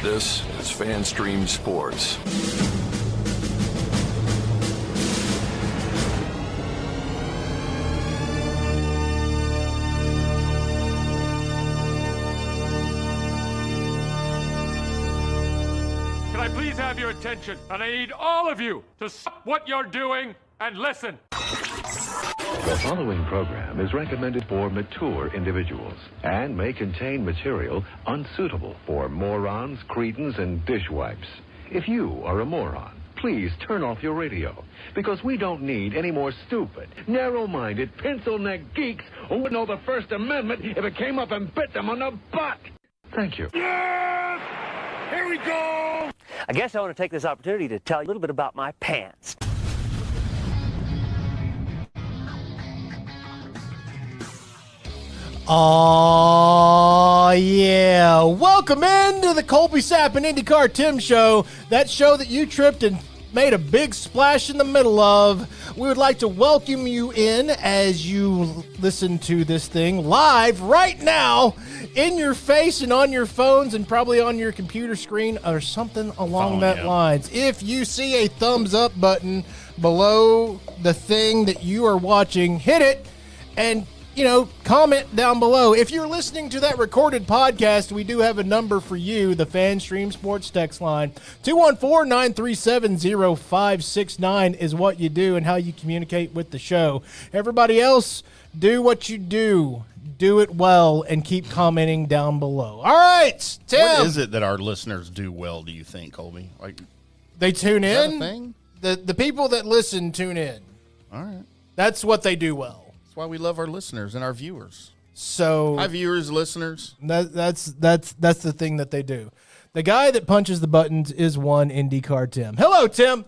This is FanStream Sports. Can I please have your attention? And I need all of you to stop what you're doing and listen. The following program is recommended for mature individuals and may contain material unsuitable for morons, cretins, and dishwipes. If you are a moron, please turn off your radio, because we don't need any more stupid, narrow-minded, pencil-necked geeks who would know the First Amendment if it came up and bit them on the butt. Thank you. Yes! Here we go! I guess I want to take this opportunity to tell you a little bit about my pants. Oh, yeah. Welcome into the Colby Sapp IndyCarTim Show, that show that you tripped and made a big splash in the middle of. We would like to welcome you in as you listen to this thing live right now in your face and on your phones and probably on your computer screen or something along that lines. If you see a thumbs up button below the thing that you are watching, hit it and comment down below. If you're listening to that recorded podcast, we do have a number for you, the FanStream Sports text line. 214-937-0569 is what you do and how you communicate with the show. Everybody else, do what you do. Do it well and keep commenting down below. All right, Tim. What is it that our listeners do well, do you think, Colby? Like, they tune is that in. a thing? The people that listen tune in. All right. That's what they do well. That's why we love our listeners and our viewers. So Hi, viewers, listeners. That's the thing that they do. The guy that punches the buttons is one IndyCar Tim. Hello, Tim.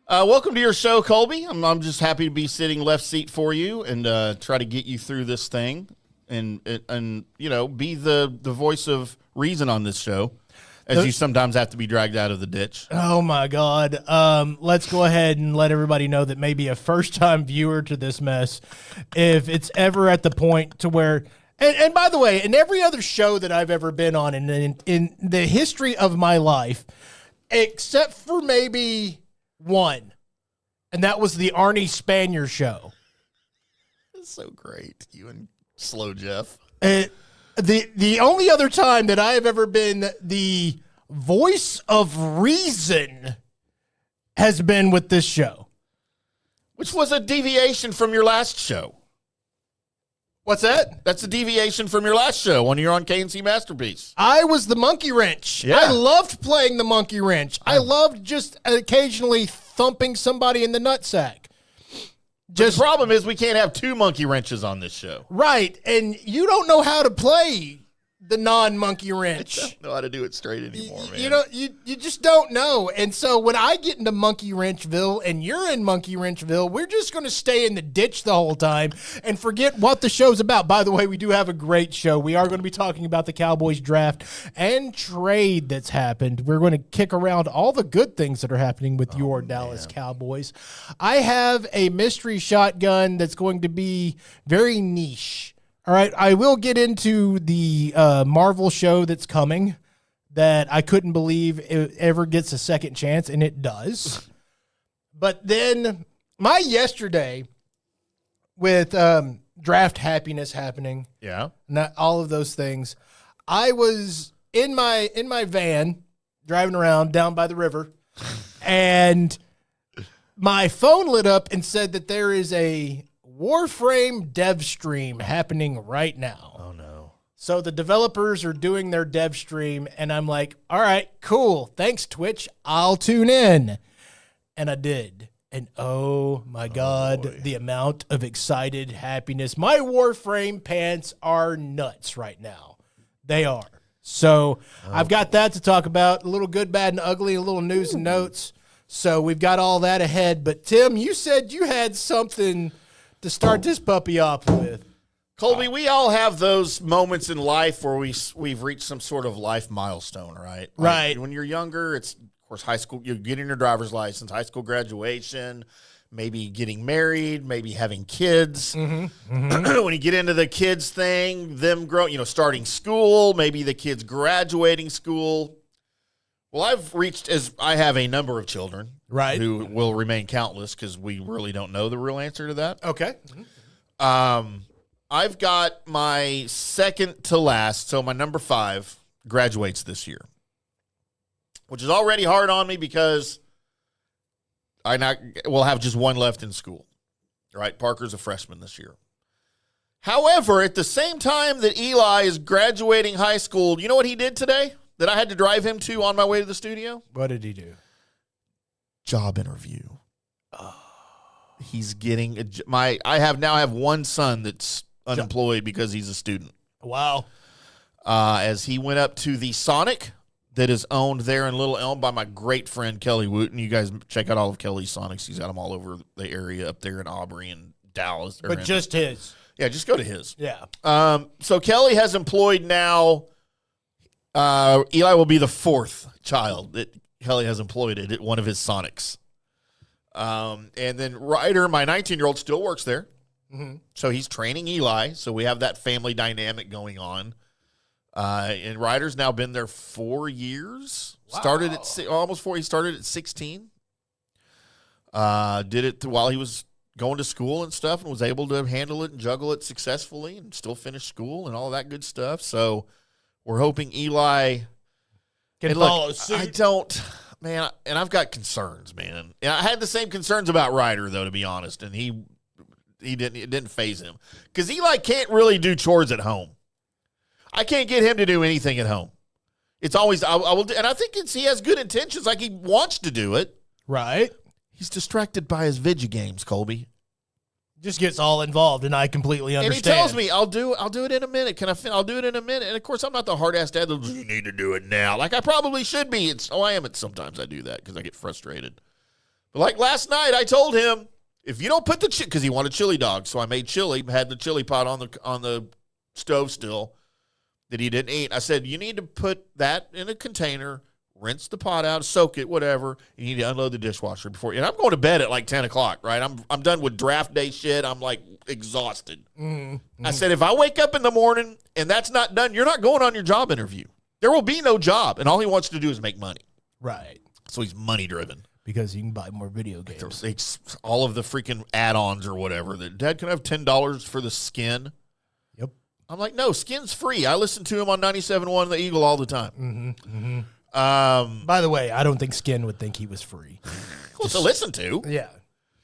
Welcome to your show, Colby. I'm just happy to be sitting left seat for you and try to get you through this thing and be the voice of reason on this show, as you sometimes have to be dragged out of the ditch. Oh, my God. Let's go ahead and let everybody know that maybe a first-time viewer to this mess, if it's ever at the point to where – and by the way, in every other show that I've ever been on in the history of my life, except for maybe one, and that was the Arnie Spanier show. It's so great, you and Slow Jeff. The only other time that I have ever been the voice of reason has been with this show. Which was a deviation from your last show. What's that? That's a deviation from your last show when you're on KNC Masterpiece. I was the monkey wrench. Yeah. I loved playing the monkey wrench. I loved just occasionally thumping somebody in the nutsack. The problem is we can't have two monkey wrenches on this show. Right, and you don't know how to play the non-monkey wrench. I don't know how to do it straight anymore, man. You just don't know. And so when I get into Monkey Wrenchville and you're in Monkey Wrenchville, we're just going to stay in the ditch the whole time and forget what the show's about. By the way, we do have a great show. We are going to be talking about the Cowboys draft and trade that's happened. We're going to kick around all the good things that are happening with your Dallas Cowboys. I have a mystery shotgun that's going to be very niche. All right, I will get into the Marvel show that's coming that I couldn't believe it ever gets a second chance, and it does. But then my yesterday with draft happiness happening, not all of those things, I was in my van driving around down by the river, and my phone lit up and said that there is a Warframe Devstream happening right now. Oh, no. So the developers are doing their dev stream, and I'm like, all right, cool. Thanks, Twitch. I'll tune in. And I did. And oh, my God, boy. The amount of excited happiness. My Warframe pants are nuts right now. They are. So I've got that to talk about. A little good, bad, and ugly, a little news and notes. So we've got all that ahead. But, Tim, you said you had something to start this puppy off with. Colby, we all have those moments in life where we've reached some sort of life milestone, right? Right. When you're younger, it's, of course, high school, you're getting your driver's license, high school graduation, maybe getting married, maybe having kids. When you get into the kids thing, them starting school, maybe the kids graduating school. Well, I have a number of children, Right. who will remain countless because we really don't know the real answer to that. Okay. I've got my second to last, so my number 5 graduates this year, which is already hard on me because we'll have just one left in school. Right? Parker's a freshman this year. However, at the same time that Eli is graduating high school, you know what he did today that I had to drive him to on my way to the studio? What did he do? Job interview. He's getting I now have one son that's unemployed because he's a student. Wow. As he went up to the Sonic that is owned there in Little Elm by my great friend Kelly Wooten. You guys check out all of Kelly's Sonics. He's got them all over the area up there in Aubrey and Dallas. But just his. Yeah, just go to his. Yeah. So Kelly has employed now. Eli will be the 4th child that Kelly has employed at one of his Sonics. And then Ryder, my 19-year-old, still works there. Mm-hmm. So he's training Eli. So we have that family dynamic going on. And Ryder's now been there 4 years. Wow. Started at almost 4. He started at 16. Did it while he was going to school and stuff, and was able to handle it and juggle it successfully, and still finish school and all that good stuff. So we're hoping Eli can follow suit. I don't, man, and I've got concerns, man. And I had the same concerns about Ryder, though, to be honest, and it didn't faze him because Eli can't really do chores at home. I can't get him to do anything at home. It's always I will, and I think he has good intentions, like he wants to do it. Right. He's distracted by his video games, Colby. Just gets all involved, and I completely understand. And he tells me, I'll do it in a minute. I'll do it in a minute. And, of course, I'm not the hard-ass dad that you need to do it now. Like, I probably should be. I am. Sometimes I do that because I get frustrated. But, like, last night, I told him, if you don't put the because he wanted chili dogs, so I made chili, had the chili pot on the stove still that he didn't eat. I said, you need to put that in a container, rinse the pot out, soak it, whatever. You need to unload the dishwasher before. And I'm going to bed at like 10 o'clock, right? I'm done with draft day shit. I'm like exhausted. Mm-hmm. I said, if I wake up in the morning and that's not done, you're not going on your job interview. There will be no job. And all he wants to do is make money. Right. So he's money driven. Because you can buy more video games. It's all of the freaking add-ons or whatever. Dad, can I have $10 for the skin? Yep. I'm like, no, skin's free. I listen to him on 97.1 The Eagle all the time. Mm-hmm. Mm-hmm. By the way, I don't think Skin would think he was free. Well, to listen to. Yeah.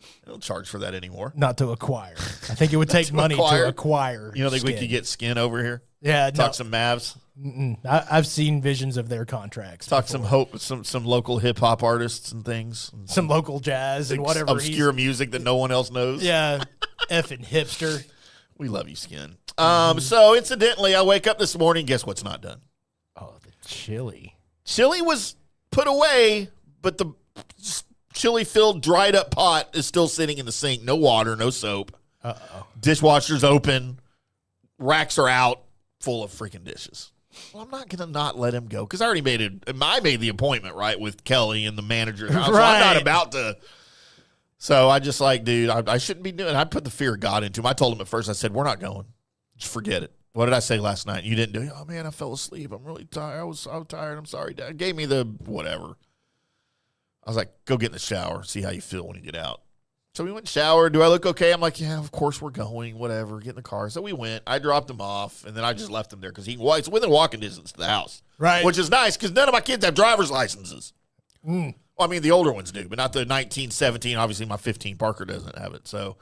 They don't charge for that anymore. Not to acquire. I think it would take money to acquire. You don't think we could get Skin over here? Yeah. Talk some Mavs? I've seen visions of their contracts. Talk some local hip-hop artists and things. Some local jazz and whatever. Obscure music that no one else knows. Yeah. Effing hipster. We love you, Skin. So, incidentally, I wake up this morning, guess what's not done? Oh, the chili. Chili was put away, but the chili-filled, dried-up pot is still sitting in the sink. No water, no soap. Uh-oh. Dishwasher's open. Racks are out, full of freaking dishes. Well, I'm not going to not let him go because I made the appointment, right, with Kelly and the manager. So I'm not about to. So I just like, dude, I shouldn't be doing it. I put the fear of God into him. I told him at first, I said, we're not going. Just forget it. What did I say last night? You didn't do it. Oh, man, I fell asleep. I'm really tired. I was tired. I'm sorry, Dad. Gave me the whatever. I was like, go get in the shower. See how you feel when you get out. So we went and showered. Do I look okay? I'm like, yeah, of course we're going. Whatever. Get in the car. So we went. I dropped him off, and then I just left him there because it's within walking distance to the house. Right. Which is nice because none of my kids have driver's licenses. Well, I mean, the older ones do, but not the 19, 17. Obviously, my 15 Parker doesn't have it. So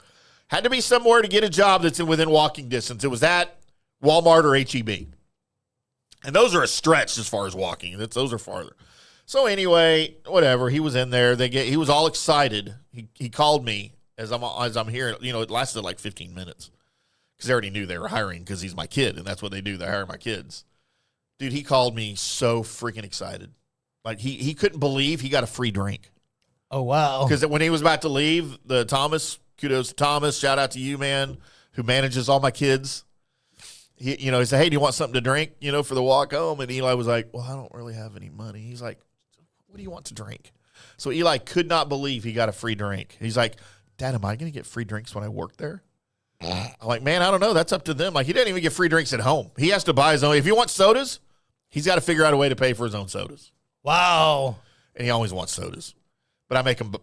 had to be somewhere to get a job that's within walking distance. It was that Walmart or H-E-B. And those are a stretch as far as walking. Those are farther. So anyway, whatever. He was in there. He was all excited. He called me as I'm here. You know, it lasted like 15 minutes because they already knew they were hiring because he's my kid, and that's what they do. They hire my kids. Dude, he called me so freaking excited. Like he couldn't believe he got a free drink. Oh, wow. Because when he was about to leave, Thomas, kudos to Thomas, shout out to you, man, who manages all my kids. He said, hey, do you want something to drink, for the walk home? And Eli was like, well, I don't really have any money. He's like, what do you want to drink? So Eli could not believe he got a free drink. He's like, Dad, am I going to get free drinks when I work there? I'm like, man, I don't know. That's up to them. Like, he doesn't even get free drinks at home. He has to buy his own. If he wants sodas, he's got to figure out a way to pay for his own sodas. Wow. And he always wants sodas. But I make him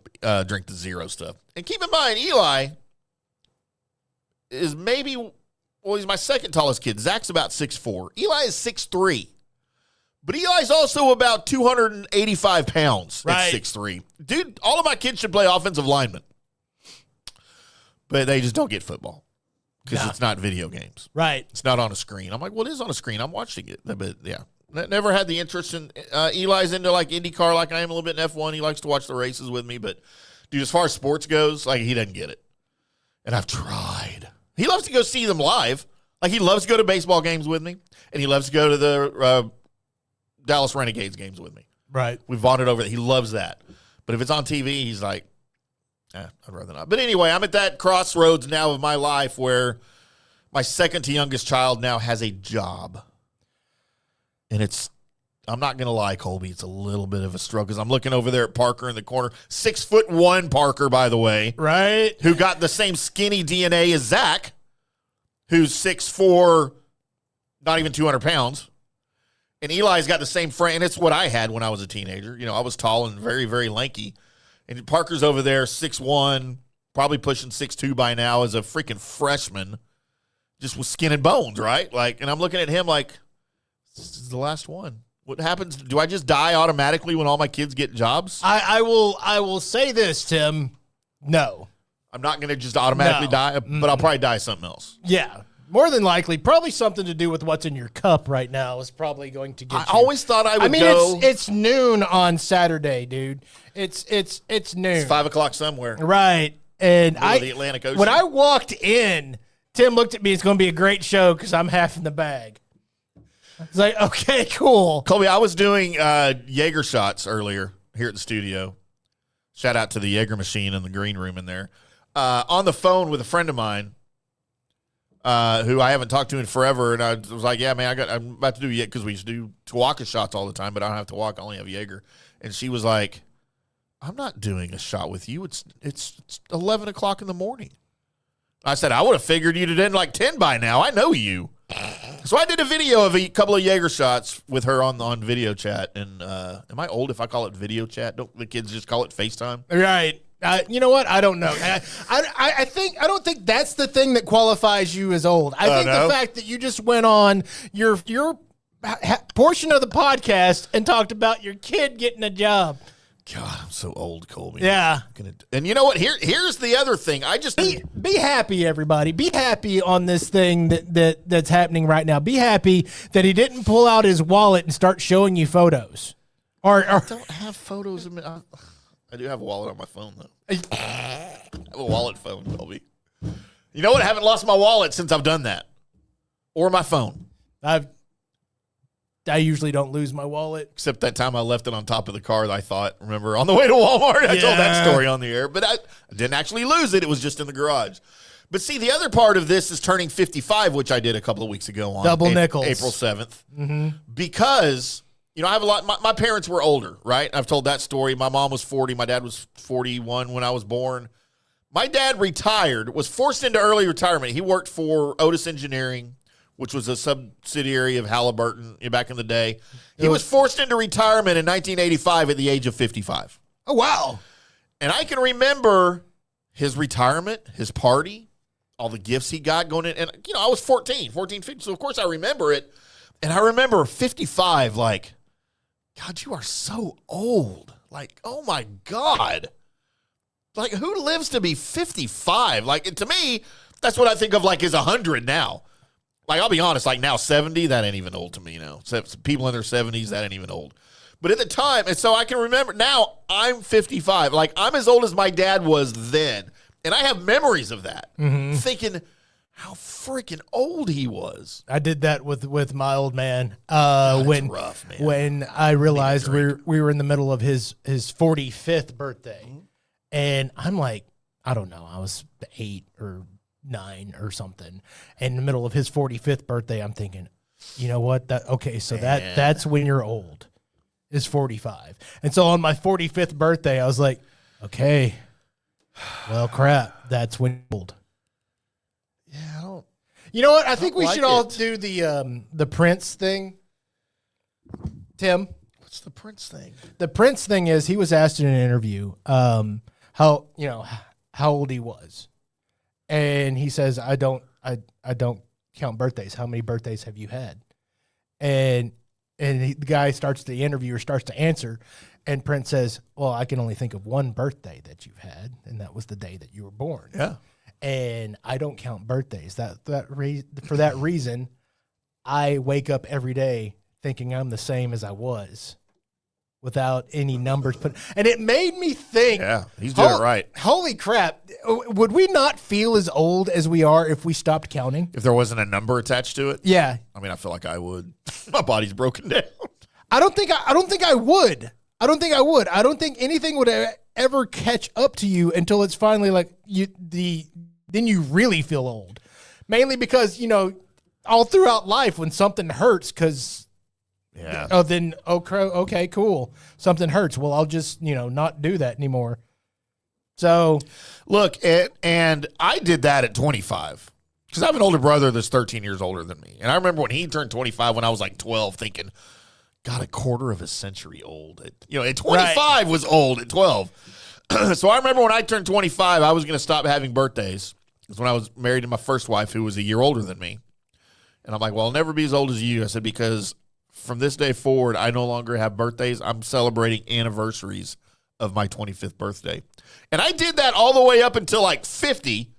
drink the zero stuff. And keep in mind, Eli is maybe, well, he's my second tallest kid. Zach's about 6'4". Eli is 6'3". But Eli's also about 285 pounds at 6'3". Dude, all of my kids should play offensive lineman. But they just don't get football because it's not video games. Right. It's not on a screen. I'm like, well, it is on a screen. I'm watching it. But, yeah. Never had the interest in Eli's into, like, IndyCar like I am a little bit in F1. He likes to watch the races with me. But, dude, as far as sports goes, like, he doesn't get it. And I've tried. He loves to go see them live. Like, he loves to go to baseball games with me. And he loves to go to the Dallas Renegades games with me. Right. We've bonded over that. He loves that. But if it's on TV, he's like, I'd rather not. But anyway, I'm at that crossroads now of my life where my second to youngest child now has a job. And I'm not going to lie, Colby, it's a little bit of a struggle because I'm looking over there at Parker in the corner. 6'1" Parker, by the way. Right. Who got the same skinny DNA as Zach, who's 6'4", not even 200 pounds. And Eli's got the same frame, and it's what I had when I was a teenager. You know, I was tall and very, very lanky. And Parker's over there, 6'1", probably pushing 6'2" by now as a freaking freshman, just with skin and bones, right? Like, and I'm looking at him like, this is the last one. What happens? Do I just die automatically when all my kids get jobs? I will say this, Tim. No. I'm not going to just automatically die, but I'll probably die something else. Yeah. More than likely, probably something to do with what's in your cup right now is probably going to get I always thought I would go. It's noon on Saturday, dude. It's noon. It's 5 o'clock somewhere. Right. And The Atlantic Ocean. when I walked in, Tim looked at me. It's going to be a great show because I'm half in the bag. It's like, okay, cool. Colby, I was doing Jaeger shots earlier here at the studio. Shout out to the Jaeger machine in the green room in there. On the phone with a friend of mine who I haven't talked to in forever. And I was like, yeah, man, I'm about to do it because we used to do Tawaka shots all the time, but I don't have Tawaka. I only have Jaeger. And she was like, I'm not doing a shot with you. It's 11 o'clock in the morning. I said, I would have figured you'd have done like 10 by now. I know you. So I did a video of a couple of Jaeger shots with her on video chat. And am I old if I call it video chat? Don't the kids just call it FaceTime? Right. You know what? I don't know. I don't think that's the thing that qualifies you as old. I think the fact that you just went on your portion of the podcast and talked about your kid getting a job. God, I'm so old, Colby. Yeah. And you know what? Here's the other thing. I just be happy, everybody. Be happy on this thing that's happening right now. Be happy that he didn't pull out his wallet and start showing you photos. Or I don't have photos of me. I do have a wallet on my phone, though. I have a wallet phone, Colby. You know what? I haven't lost my wallet since I've done that. Or my phone. I usually don't lose my wallet. Except that time I left it on top of the car, I thought, remember, on the way to Walmart. I told that story on the air. But I didn't actually lose it. It was just in the garage. But see, the other part of this is turning 55, which I did a couple of weeks ago on Double nickels. April 7th. Mm-hmm. Because, you know, I have a lot. My parents were older, right? I've told that story. My mom was 40. My dad was 41 when I was born. My dad retired, was forced into early retirement. He worked for Otis Engineering, which was a subsidiary of Halliburton back in the day. He was forced into retirement in 1985 at the age of 55. Oh, wow. And I can remember his retirement, his party, all the gifts he got going in. And, you know, I was 14, 15. So, of course, I remember it. And I remember 55, like, God, you are so old. Like, oh, my God. Like, who lives to be 55? Like, to me, that's what I think of, like, as 100 now. Like, I'll be honest, like now 70, that ain't even old to me now. People in their 70s, that ain't even old. But at the time, and so I can remember, now I'm 55. Like, I'm as old as my dad was then. And I have memories of that. Mm-hmm. Thinking how freaking old he was. I did that with my old man. God, rough, man. When I realized we were in the middle of his 45th birthday. Mm-hmm. And I'm like, I don't know, I was 8 or 9 or something. And in the middle of his 45th birthday, I'm thinking, you know what? That's when you're old, is 45. And so on my 45th birthday, I was like, okay, well, crap, that's when you're old. Yeah, I don't. You know what? I think we should all do the Prince thing. Tim, What's the Prince thing? The Prince thing is he was asked in an interview how old he was, and he says, I don't count birthdays. How many birthdays have you had? And the guy the interviewer starts to answer, and Prince says, well, I can only think of one birthday that you've had, and that was the day that you were born. Yeah. And I don't count birthdays. For that reason, I wake up every day thinking I'm the same as I was, without any numbers put. And it made me think. Yeah, he's doing it right. Holy crap! Would we not feel as old as we are if we stopped counting? If there wasn't a number attached to it? Yeah. I mean, I feel like I would. My body's broken down. I don't think I would. I don't think anything would ever catch up to you until it's finally like then you really feel old. Mainly because, all throughout life when something hurts, because okay, cool. Something hurts. Well, I'll just, not do that anymore. So look, and I did that at 25 because I have an older brother that's 13 years older than me. And I remember when he turned 25 when I was like 12 thinking, God, a quarter of a century old. At 25 was old at 12. So I remember when I turned 25, I was going to stop having birthdays. Because when I was married to my first wife, who was a year older than me. And I'm like, well, I'll never be as old as you. I said, because from this day forward, I no longer have birthdays. I'm celebrating anniversaries of my 25th birthday. And I did that all the way up until like 50.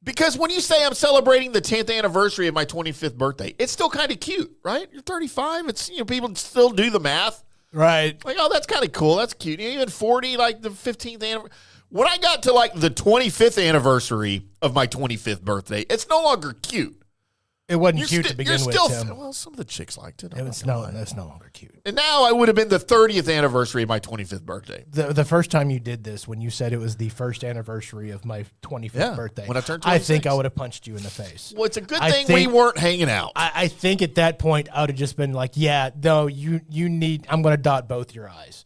Because when you say I'm celebrating the 10th anniversary of my 25th birthday, it's still kind of cute, right? You're 35. It's, people still do the math. Right. Like, oh, that's kind of cool. That's cute. Even 40, like the 15th anniversary. When I got to like the 25th anniversary of my 25th birthday, it's no longer cute. It wasn't cute to begin with, Tim. Well, some of the chicks liked it. That's no longer cute. And now I would have been the 30th anniversary of my 25th birthday. The first time you did this, when you said it was the first anniversary of my 25th birthday, when I turned 26. I think I would have punched you in the face. Well, it's a good thing we weren't hanging out. I think at that point, I would have just been like, yeah, no, you need, I'm going to dot both your I's.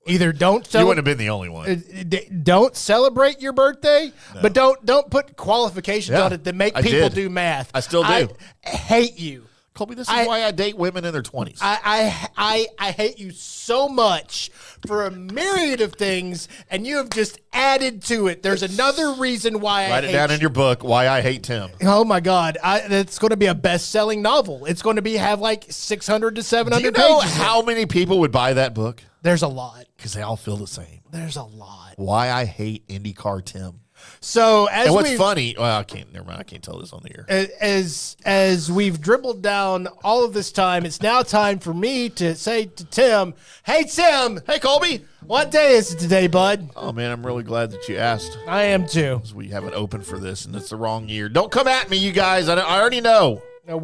Either don't celebrate. You wouldn't have been the only one. Don't celebrate your birthday, but don't put qualifications on it that make people do math. I still do. I hate you. Colby, this is why I date women in their 20s. I hate you so much for a myriad of things, and you have just added to it. There's another reason why I hate you. Write it down in your book, Why I Hate Tim. Oh, my God. It's going to be a best-selling novel. It's going to have like 600 to 700 pages. Do you know how many people would buy that book? There's a lot. Because they all feel the same. There's a lot. Why I Hate IndyCarTim. So and what's funny? Well, never mind. I can't tell this on the air. As we've dribbled down all of this time, it's now time for me to say to Tim, "Hey Tim, hey Colby, what day is it today, bud?" Oh man, I'm really glad that you asked. I am too. Because we haven't opened for this, and it's the wrong year. Don't come at me, you guys. I already know. No,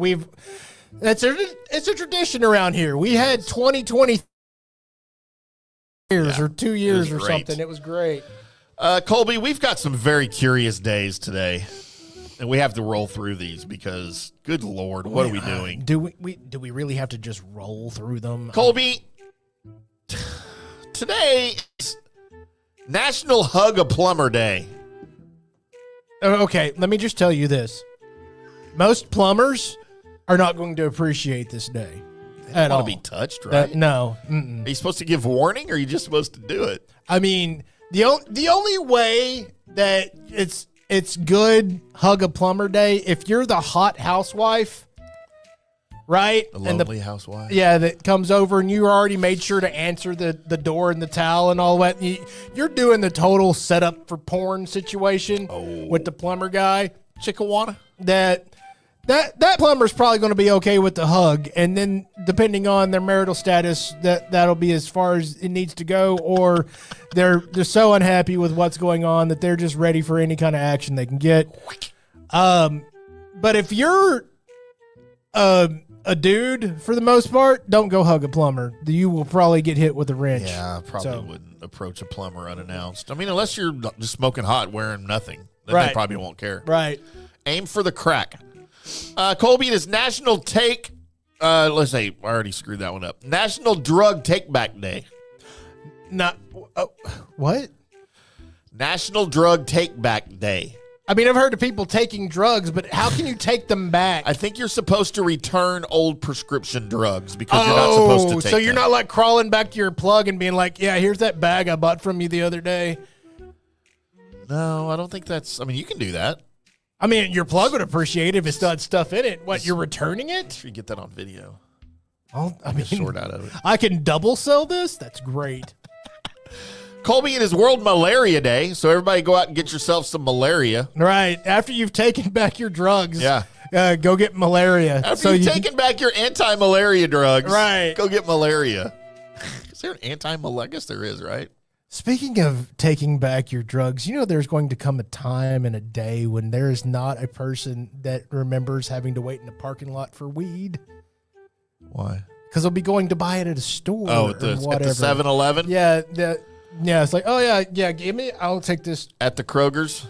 it's a tradition around here. We had 2020 years or 2 years or something. It was great. Colby, we've got some very curious days today, and we have to roll through these because, good Lord, what are we doing? Do we really have to just roll through them? Colby, today is National Hug a Plumber Day. Okay, let me just tell you this. Most plumbers are not going to appreciate this day at all. Want to be touched, right? No. Are you supposed to give warning, or are you just supposed to do it? I mean, the only way that it's good Hug a Plumber Day, if you're the hot housewife, right? The lonely housewife. Yeah, that comes over and you already made sure to answer the door and the towel and all that. You're doing the total setup for porn situation with the plumber guy. Chickawana. That plumber's probably going to be okay with the hug, and then depending on their marital status, that'll be as far as it needs to go, or they're so unhappy with what's going on that they're just ready for any kind of action they can get. But if you're a dude, for the most part, don't go hug a plumber. You will probably get hit with a wrench. Yeah, I probably wouldn't approach a plumber unannounced. I mean, unless you're just smoking hot, wearing nothing, then they probably won't care. Right. Aim for the crack. Colby, it is National let's say, I already screwed that one up. National Drug Take Back Day. What? National Drug Take Back Day. I mean, I've heard of people taking drugs, but how can you take them back? I think you're supposed to return old prescription drugs because you're not supposed to take so you're them. not like crawling back to your plug and being like, yeah, here's that bag I bought from you the other day. No, I don't think that's... I mean, you can do that. I mean, your plug would appreciate it if it still had stuff in it. What, you're returning it? You get that on video. I mean, Short out of it. I can double sell this? That's great. Colby, it is World Malaria Day, so everybody go out and get yourself some malaria. Right. After you've taken back your drugs, Yeah. Go get malaria. After you've taken back your anti-malaria drugs, Right. go get malaria. Is there an anti-malaria? I guess there is, right? Speaking of taking back your drugs, you know there's going to come a time and a day when there is not a person that remembers having to wait in a parking lot for weed. Why? Because they'll be going to buy it at a store At the 7-Eleven? Yeah, it's like, oh, yeah, give me, I'll take this. At the Kroger's?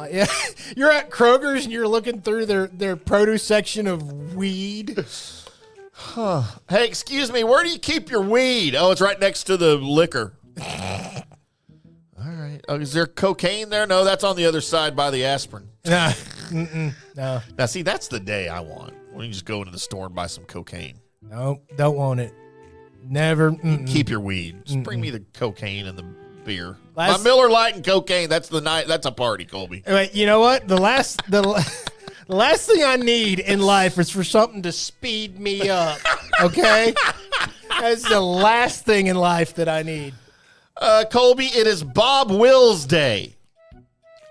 Yeah, you're at Kroger's and you're looking through their produce section of weed. Hey, excuse me, where do you keep your weed? Oh, it's right next to the liquor. All right. Oh, is there cocaine there? No, that's on the other side by the aspirin. Nah, no. Now, see, that's the day I want. When you just go into the store and buy some cocaine. No, don't want it. Never. Keep your weed. Just bring me the cocaine and the beer. Last- My Miller Lite and cocaine. That's the night. That's a party, Colby. Wait, you know what? The last thing I need in life is for something to speed me up. Okay, that's the last thing in life that I need. Colby, it is Bob Wills Day.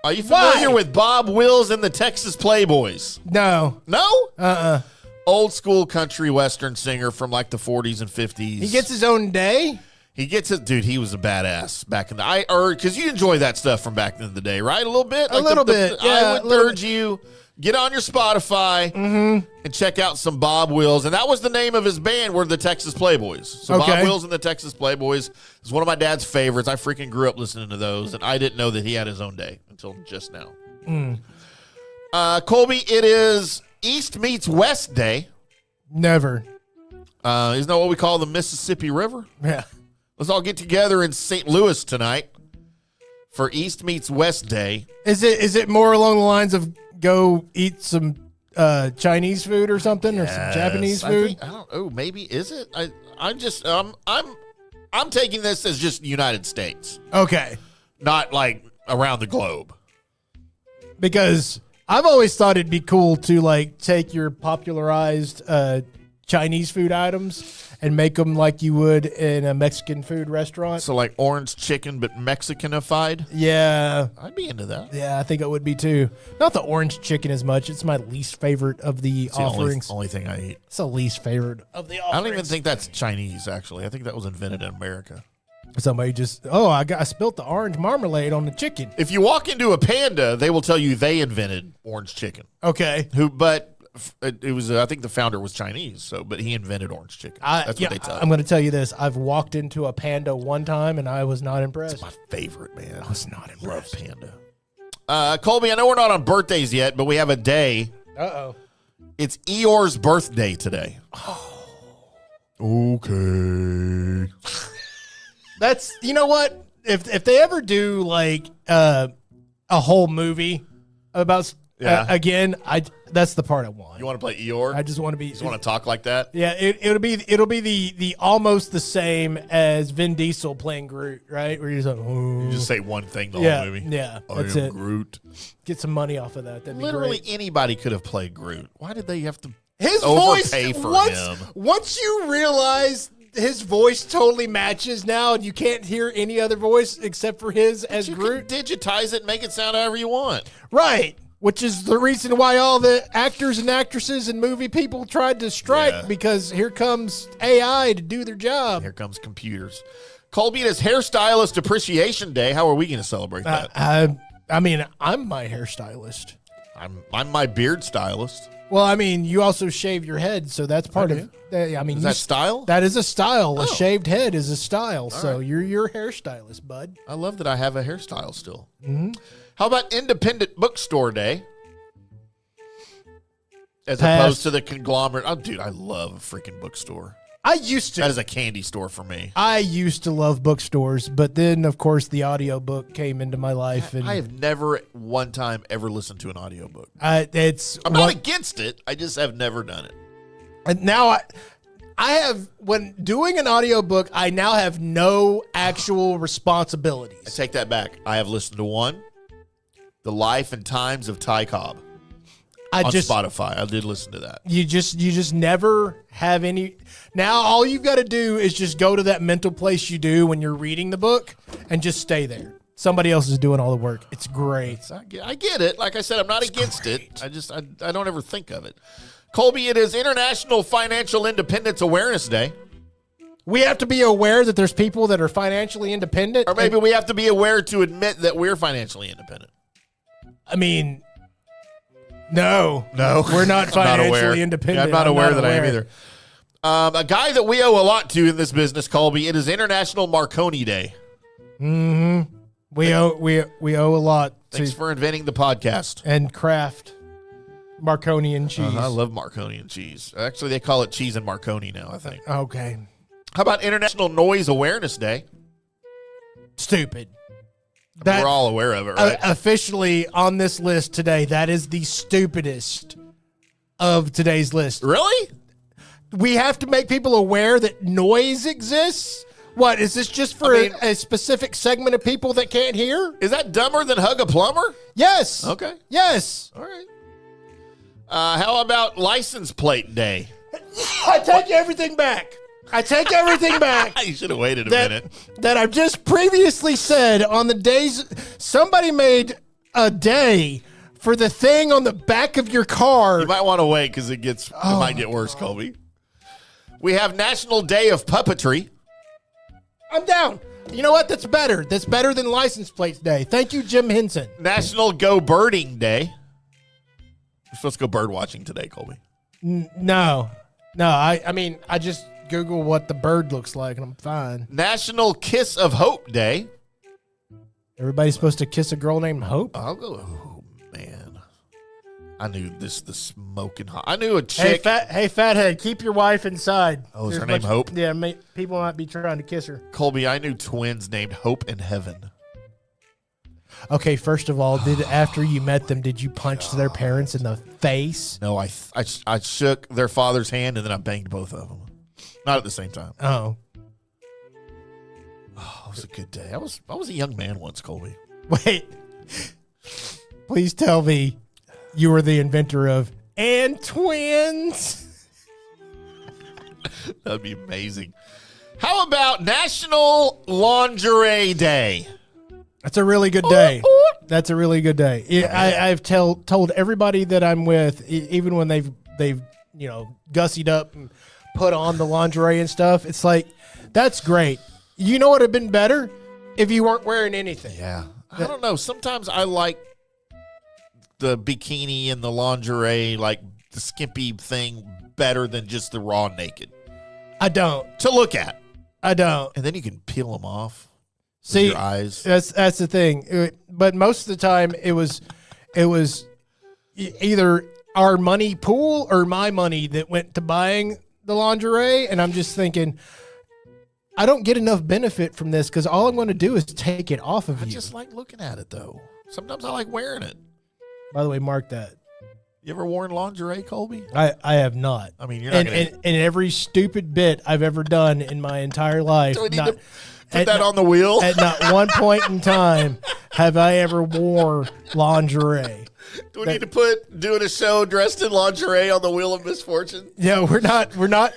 Are you familiar Why? with Bob Wills and the Texas Playboys? No. No? Old school country western singer from like the 40s and 50s. He gets his own day? He gets it, dude. He was a badass back in the because you enjoy that stuff from back in the day, right? A little bit, A little bit, yeah, I a would little urge you get on your Spotify and check out some Bob Wills, and that was the name of his band. Were the Texas Playboys. So Okay. Bob Wills and the Texas Playboys is one of my dad's favorites. I freaking grew up listening to those, and I didn't know that he had his own day until just now. Colby, it is East meets West Day. Never. Isn't that what we call the Mississippi River? Yeah. Let's all get together in St. Louis tonight for East meets West Day. Is it more along the lines of go eat some Chinese food or something or some Japanese food? I don't. Oh, maybe is it? I'm taking this as just United States, Okay. not like around the globe. Because I've always thought it'd be cool to like take your popularized Chinese food items and make them like you would in a Mexican food restaurant. So like orange chicken, but Mexicanified. Yeah. I'd be into that. Yeah, I think it would be too. Not the orange chicken as much. It's my least favorite of the It's the offerings. only thing I eat. It's the least favorite of the I offerings. don't even think that's Chinese. Actually, I think that was invented in America. Somebody just, I spilt the orange marmalade on the chicken. If you walk into a Panda, they will tell you they invented orange chicken. Okay. But it was I think the founder was Chinese, but he invented orange chicken. That's what they tell I'm going to tell you this. I've walked into a Panda one time and I was not impressed. It's my favorite, man. I was not impressed. Love Panda. Colby, I know we're not on birthdays yet, but we have a day. Uh-oh. It's Eeyore's birthday today. Okay. That's, you know what? If they ever do like a whole movie about again, that's the part I want. You want to play Eeyore? I just want to be. You just want to talk like that? Yeah, it'll be the almost the same as Vin Diesel playing Groot, right? Where you're just like, You just say one thing the whole movie. Yeah, I that's am it. Groot. Get some money off of that. That'd be Literally great. anybody could have played Groot. Why did they have to His overpay voice for him? Once you realize his voice totally matches now, and you can't hear any other voice except for his as You Groot. can digitize it and make it sound however you want. Right. Which is the reason why all the actors and actresses and movie people tried to strike, because here comes AI to do their job. Here comes computers. Colby, it is Hairstylist Appreciation Day. How are we going to celebrate that? I mean, I'm my hairstylist. I'm my beard stylist. Well, I mean, you also shave your head, so that's part of. I mean, Is that style? That is a style. Oh. A shaved head is a style. So right. you're your hairstylist, bud. I love that I have a hairstyle still. Mm-hmm. How about Independent Bookstore Day? As Pass. opposed to the conglomerate. Oh, dude, I love a freaking bookstore. I used to. That is a candy store for me. I used to love bookstores, but then, of course, the audiobook came into my life. And I have never one time ever listened to an audiobook. I'm not against it. I just have never done it. And now I have, when doing an audiobook, I now have no actual responsibilities. I take that back. I have listened to one, The Life and Times of Ty Cobb. On Spotify. I did listen to that. You just never have any. Now all you've got to do is just go to that mental place you do when you're reading the book and just stay there. Somebody else is doing all the work. It's great. I get it. Like I said, I'm not against it. I don't ever think of it. Colby, it is International Financial Independence Awareness Day. We have to be aware that there's people that are financially independent. Or maybe we have to be aware to admit that we're financially independent. I mean, no, we're not I'm not aware. financially independent. Yeah, I'm not aware that I am either. A guy that we owe a lot to in this business, Colby, it is International Marconi Day. Mm-hmm. We owe a lot. Thanks for inventing the podcast. And Kraft Marconi and cheese. I love Marconi and cheese. Actually, they call it cheese and Marconi now, I think. Okay. How about International Noise Awareness Day? Stupid. We're all aware of it, right? Officially on this list today, that is the stupidest of today's list. Really? We have to make people aware that noise exists? What, is this just for a specific segment of people that can't hear? Is that dumber than hug a plumber? Yes. Okay. Yes. All right. How about License Plate Day? I take everything back. You should have waited a minute. That I've just previously said on the days somebody made a day for the thing on the back of your car. You might want to wait because it might get worse, Colby. We have National Day of Puppetry. I'm down. You know what? That's better. That's better than License Plates Day. Thank you, Jim Henson. National Go Birding Day. We're supposed to go bird watching today, Colby. No. I mean, I just Google what the bird looks like, and I'm fine. National Kiss of Hope Day. Everybody's supposed to kiss a girl named Hope? I'll go. Oh, man. I knew the smoking hot. I knew a chick. Hey, fathead, keep your wife inside. Oh, is her name Hope? Yeah, people might be trying to kiss her. Colby, I knew twins named Hope and Heaven. Okay, first of all, after you met them, did you punch their parents in the face? No, I shook their father's hand and then I banged both of them. Not at the same time. Oh, it was a good day. I was a young man once, Colby. Wait. Please tell me you were the inventor of and twins. That'd be amazing. How about National Lingerie Day? That's a really good day. That's a really good day. I've told everybody that I'm with, even when they've gussied up and put on the lingerie and stuff. It's like, that's great. You know what would have been better if you weren't wearing anything. Yeah. I don't know. Sometimes I like the bikini and the lingerie, like the skimpy thing, better than just the raw naked. I don't. To look at. I don't. And then you can peel them off. See, your eyes. That's the thing. But most of the time, it was either our money pool or my money that went to buying the lingerie, and I'm just thinking, I don't get enough benefit from this because all I'm going to do is take it off of you. I just like looking at it, though. Sometimes I like wearing it. By the way, mark that. You ever worn lingerie, Colby? I have not. I mean, you're not going to. And every stupid bit I've ever done in my entire life. Do we need to put that on the wheel? At not one point in time have I ever wore lingerie. Do we need to put doing a show dressed in lingerie on the Wheel of Misfortune? Yeah, we're not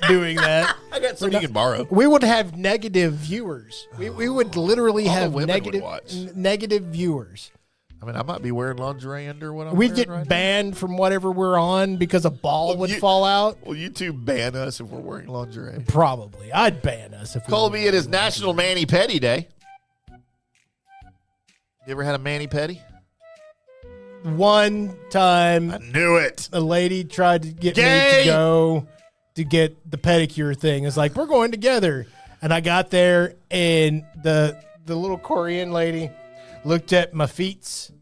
doing that. I got some you can borrow. We would have negative viewers. We would literally have negative viewers. I mean, I might be wearing lingerie under what I'm We'd wearing get right banned now. from whatever we're on because a ball would fall out. Will you two ban us if we're wearing lingerie? Probably. I'd ban us if we Colby, it is National Mani-Pedi Day. You ever had a mani-pedi? One time, I knew it. a lady tried to get me to go to get the pedicure thing. It's like, we're going together. And I got there, and the little Korean lady looked at my feet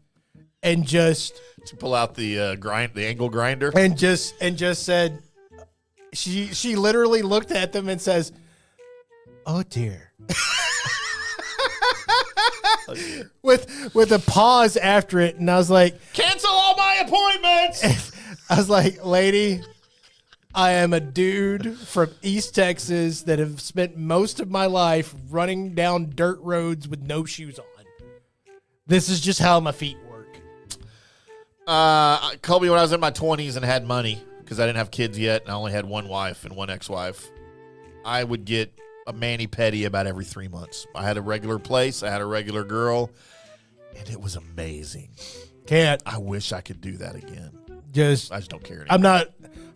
and just to pull out the angle grinder and just said, she literally looked at them and says, "Oh dear." With a pause after it, and I was like, cancel all my appointments. I was like, lady, I am a dude from East Texas that have spent most of my life running down dirt roads with no shoes on. This is just how my feet work. Colby, when I was in my 20s and had money, because I didn't have kids yet, and I only had one wife and one ex-wife, I would get a mani-pedi about every 3 months. I had a regular place. I had a regular girl, and it was amazing. Can't. I wish I could do that again. I just don't care anymore.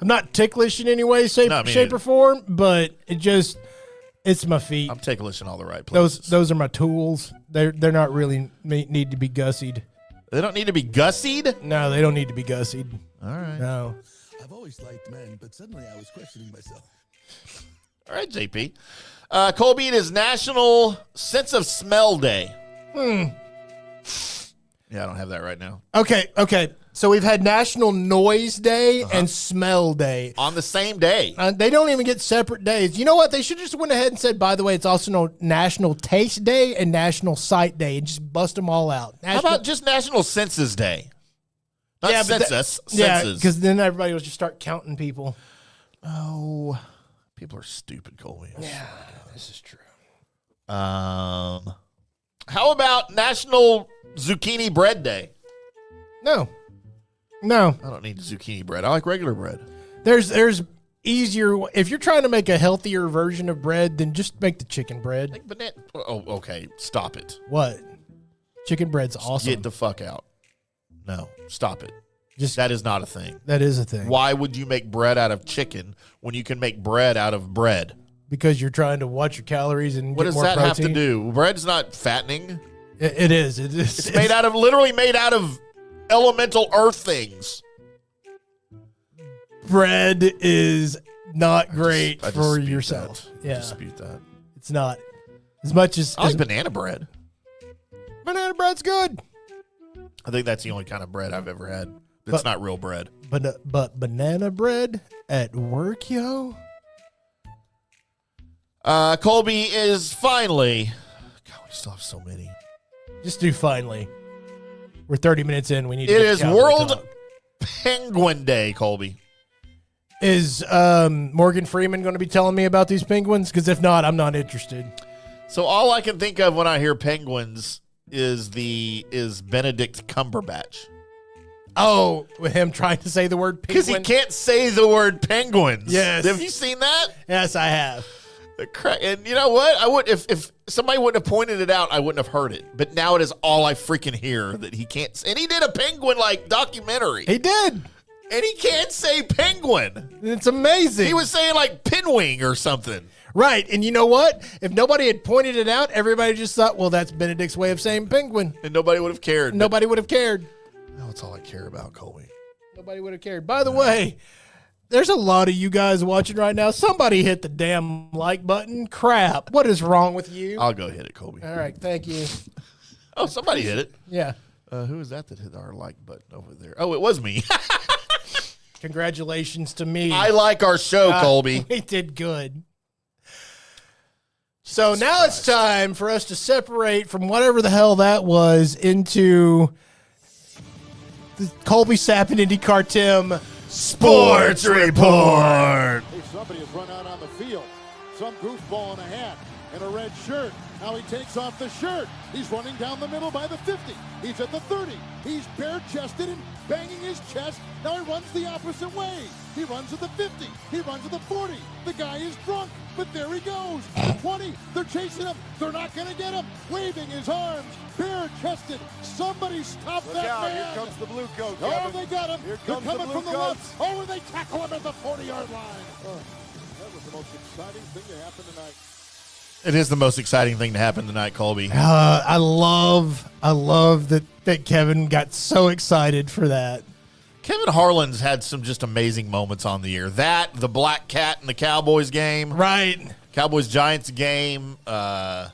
I'm not ticklish in any way, shape or form, but it's my feet. I'm ticklish in all the right places. Those are my tools. They're not really need to be gussied. They don't need to be gussied? No, they don't need to be gussied. All right. No. I've always liked men, but suddenly I was questioning myself. All right, JP. Colby, it is National Sense of Smell Day. Yeah, I don't have that right now. Okay. So we've had National Noise Day and Smell Day. On the same day. They don't even get separate days. You know what? They should just went ahead and said, by the way, it's also National Taste Day and National Sight Day, and just bust them all out. How about just National Census Day? Not census. Yeah, census. because then everybody will just start counting people. Oh, people are stupid, Colby. Yeah, this is true. How about National Zucchini Bread Day? No. I don't need zucchini bread. I like regular bread. There's easier. If you're trying to make a healthier version of bread, then just make the chicken bread. Like banana. Oh, okay. Stop it. What? Chicken bread's awesome. Get the fuck out. No, stop it. That is not a thing. That is a thing. Why would you make bread out of chicken when you can make bread out of bread? Because you're trying to watch your calories and what get does more that protein. have to do? Bread's not fattening. It is. It's literally made out of elemental earth things. Bread is not great for yourself. I dispute that. It's not. As much as I like banana bread. Banana bread's good. I think that's the only kind of bread I've ever had. That's not real bread. But banana bread at work, yo. Colby is finally. God, we still have so many. Just do finally. We're 30 minutes in. We need. It is World Penguin Day, Colby. Is Morgan Freeman going to be telling me about these penguins? Because if not, I'm not interested. So all I can think of when I hear penguins is Benedict Cumberbatch. Oh, with him trying to say the word penguin? Because he can't say the word penguins. Yes. Have you seen that? Yes, I have. And you know what? I would if somebody wouldn't have pointed it out, I wouldn't have heard it. But now it is all I freaking hear that he can't. And he did a penguin documentary. He did. And he can't say penguin. It's amazing. He was saying pinwing or something. Right. And you know what? If nobody had pointed it out, everybody just thought, well, that's Benedict's way of saying penguin. And nobody would have cared. Nobody would have cared. That's all I care about, Colby. Nobody would have cared. By the way, there's a lot of you guys watching right now. Somebody hit the damn like button. Crap. What is wrong with you? I'll go hit it, Colby. All right. Thank you. Oh, somebody hit it. Yeah. Who is that hit our like button over there? Oh, it was me. Congratulations to me. I like our show, Colby. We did good. So now it's time for us to separate from whatever the hell that was into the Colby Sapp IndyCarTim Sports Report. Hey, somebody has run out on the field. Some goofball in a hat and a red shirt. Now he takes off the shirt. He's running down the middle by the 50. He's at the 30. He's bare-chested and banging his chest. Now he runs the opposite way. He runs at the 50. He runs at the 40. The guy is drunk, but there he goes. The 20. They're chasing him. They're not going to get him. Waving his arms. Bare-chested. Somebody stop that man. Here comes the blue coat. Oh, Kevin. they got him. Here They're comes coming the from blue the coats. left. Oh, and they tackle him at the 40-yard line. Oh, that was the most exciting thing to happen tonight. It is the most exciting thing to happen tonight, Colby. I love that Kevin got so excited for that. Kevin Harlan's had some just amazing moments on the year. That, the Black Cat in the Cowboys game. Right. Cowboys-Giants game. And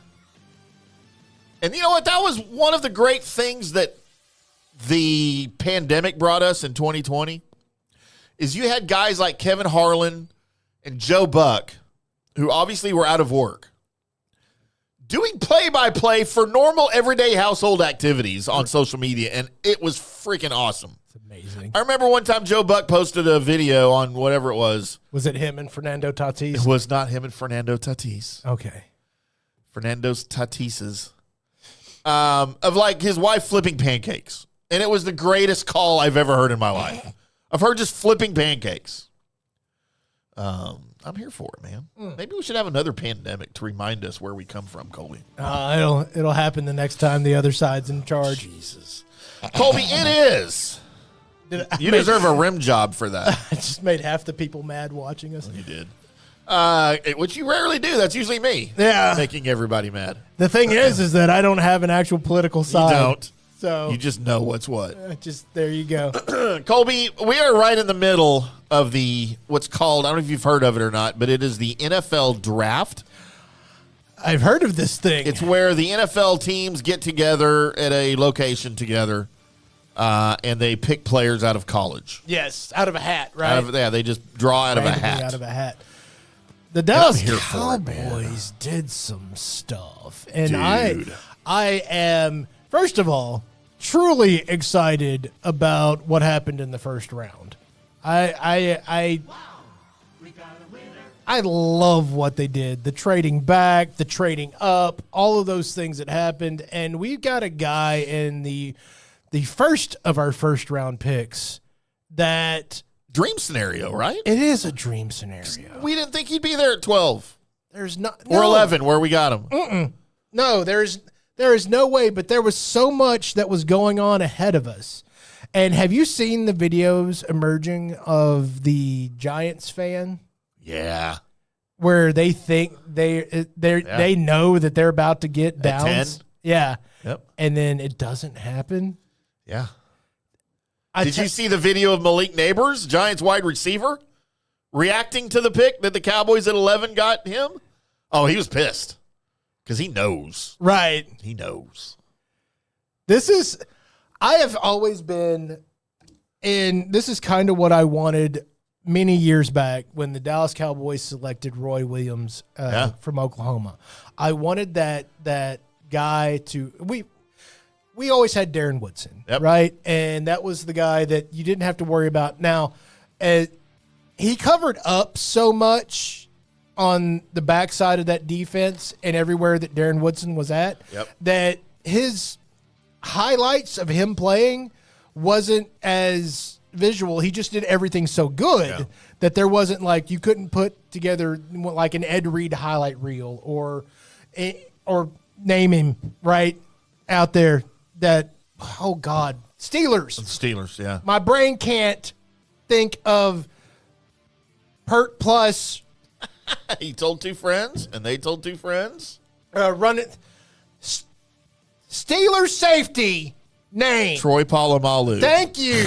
you know what? That was one of the great things that the pandemic brought us in 2020 is you had guys like Kevin Harlan and Joe Buck, who obviously were out of work, doing play-by-play for normal, everyday household activities on social media, and it was freaking awesome. It's amazing. I remember one time Joe Buck posted a video on whatever it was. Was it him and Fernando Tatis? It was not him and Fernando Tatis. Okay. Fernando's Tatises. Of like his wife flipping pancakes. And it was the greatest call I've ever heard in my life. Of her just flipping pancakes. I'm here for it, man. Maybe we should have another pandemic to remind us where we come from, Colby. It'll happen the next time the other side's in charge. Jesus. Colby, it is. You deserve a rim job for that. I just made half the people mad watching us. You did. Which you rarely do. That's usually me. Yeah. Making everybody mad. The thing is that I don't have an actual political side. You don't. So you just know what's what. Just there you go. Colby, we are right in the middle of the what's called, I don't know if you've heard of it or not, but it is the NFL draft. I've heard of this thing. It's where the NFL teams get together at a location together, and they pick players out of college. Yes, out of a hat, right? They just draw out of a hat. Out of a hat. The Dallas here for it, Cowboys did some stuff, and Dude. I am, first of all, truly excited about what happened in the first round. I love what they did. The trading back, the trading up, all of those things that happened. And we've got a guy in the first of our first round picks that Dream scenario, right? it is a dream scenario. We didn't think he'd be there at 12 There's not or 11 where we got him. No, there is no way, but there was so much that was going on ahead of us. And have you seen the videos emerging of the Giants fan Yeah. where they think they know that they're about to get downs? 10? Yeah. Yep. And then it doesn't happen. Yeah. Did you see the video of Malik Neighbors, Giants wide receiver, reacting to the pick that the Cowboys at 11 got him? Oh, he was pissed because he knows. Right. He knows. I have always been, and this is kind of what I wanted many years back when the Dallas Cowboys selected Roy Williams from Oklahoma. I wanted that guy to we always had Darren Woodson, right? And that was the guy that you didn't have to worry about. Now, he covered up so much on the backside of that defense and everywhere that Darren Woodson was at that his highlights of him playing wasn't as visual. He just did everything so good that there wasn't like you couldn't put together like an Ed Reed highlight reel or name him right out there that, oh God, Steelers. Yeah. My brain can't think of Pert plus He told two friends, and they told two friends. run it. Steelers safety name. Troy Polamalu. Thank you.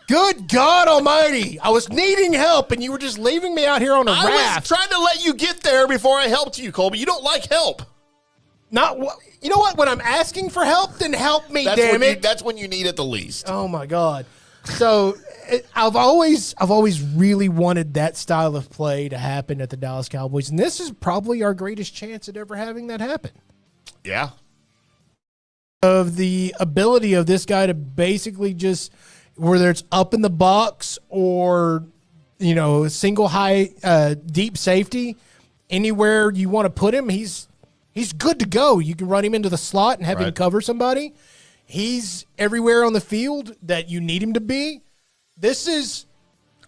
Good God Almighty! I was needing help, and you were just leaving me out here on a I raft. was trying to let you get there before I helped you, Colby. You don't like help. You know what? When I'm asking for help, then help me. Damn it! That's when you need it the least. Oh my God! So I've always really wanted that style of play to happen at the Dallas Cowboys, and this is probably our greatest chance at ever having that happen. Yeah. Of the ability of this guy to basically just, whether it's up in the box or, single high, deep safety, anywhere you want to put him, he's good to go. You can run him into the slot and have him cover somebody. He's everywhere on the field that you need him to be.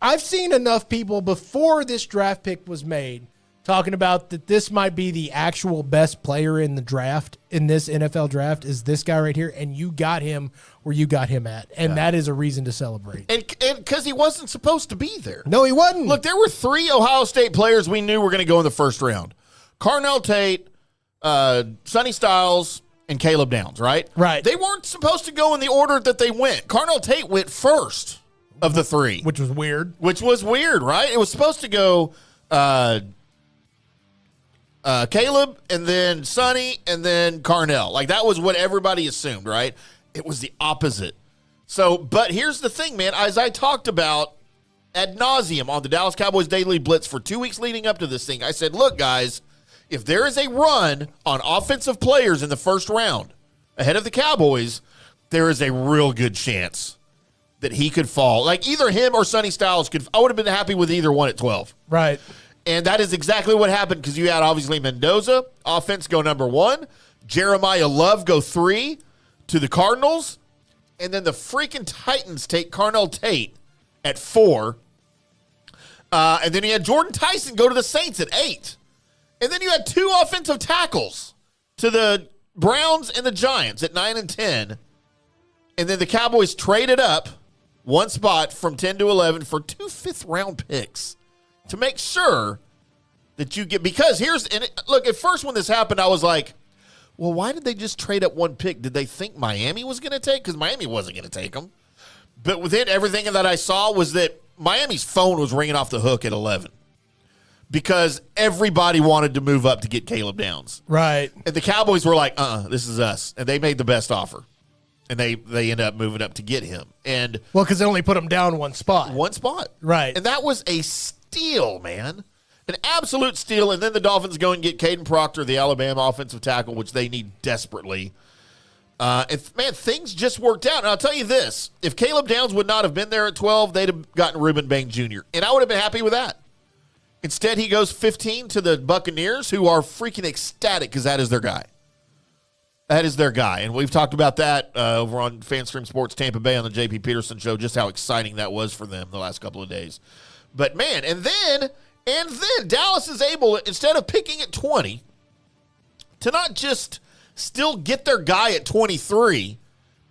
I've seen enough people before this draft pick was made talking about that this might be the actual best player in the draft, in this NFL draft, is this guy right here, and you got him where you got him at, and that is a reason to celebrate. And because he wasn't supposed to be there. No, he wasn't. Look, there were 3 Ohio State players we knew were going to go in the first round. Carnell Tate, Sonny Styles, and Caleb Downs, right? Right. They weren't supposed to go in the order that they went. Carnell Tate went first of the 3. Which was weird. Which was weird, right? It was supposed to go Caleb, and then Sonny, and then Carnell. Like, that was what everybody assumed, right? It was the opposite. So, but here's the thing, man. As I talked about ad nauseum on the Dallas Cowboys Daily Blitz for 2 weeks leading up to this thing. I said, look, guys, if there is a run on offensive players in the first round ahead of the Cowboys, there is a real good chance that he could fall. Like either him or Sonny Styles could. I would have been happy with either one at 12. Right. And that is exactly what happened because you had obviously Mendoza, offense go number 1, Jeremiah Love go 3 to the Cardinals, and then the freaking Titans take Carnell Tate at 4. And then you had Jordan Tyson go to the Saints at 8. And then you had 2 offensive tackles to the Browns and the Giants at 9 and 10. And then the Cowboys traded up one spot from 10 to 11 for 2 fifth-round picks to make sure that you get – because here's – look, at first when this happened, I was like, well, why did they just trade up one pick? Did they think Miami was going to take? Because Miami wasn't going to take them. But within everything that I saw was that Miami's phone was ringing off the hook at 11 because everybody wanted to move up to get Caleb Downs. Right. And the Cowboys were like, this is us. And they made the best offer. And they ended up moving up to get him. And well, because they only put him down one spot. One spot. Right. And that was a steal, man. An absolute steal. And then the Dolphins go and get Caden Proctor, the Alabama offensive tackle, which they need desperately. Man, things just worked out. And I'll tell you this. If Caleb Downs would not have been there at 12, they'd have gotten Reuben Bang Jr. And I would have been happy with that. Instead, he goes 15 to the Buccaneers, who are freaking ecstatic because that is their guy. That is their guy. And we've talked about that over on FanStream Sports Tampa Bay on the J.P. Peterson Show, just how exciting that was for them the last couple of days. But, man, and then Dallas is able, instead of picking at 20, to not just still get their guy at 23,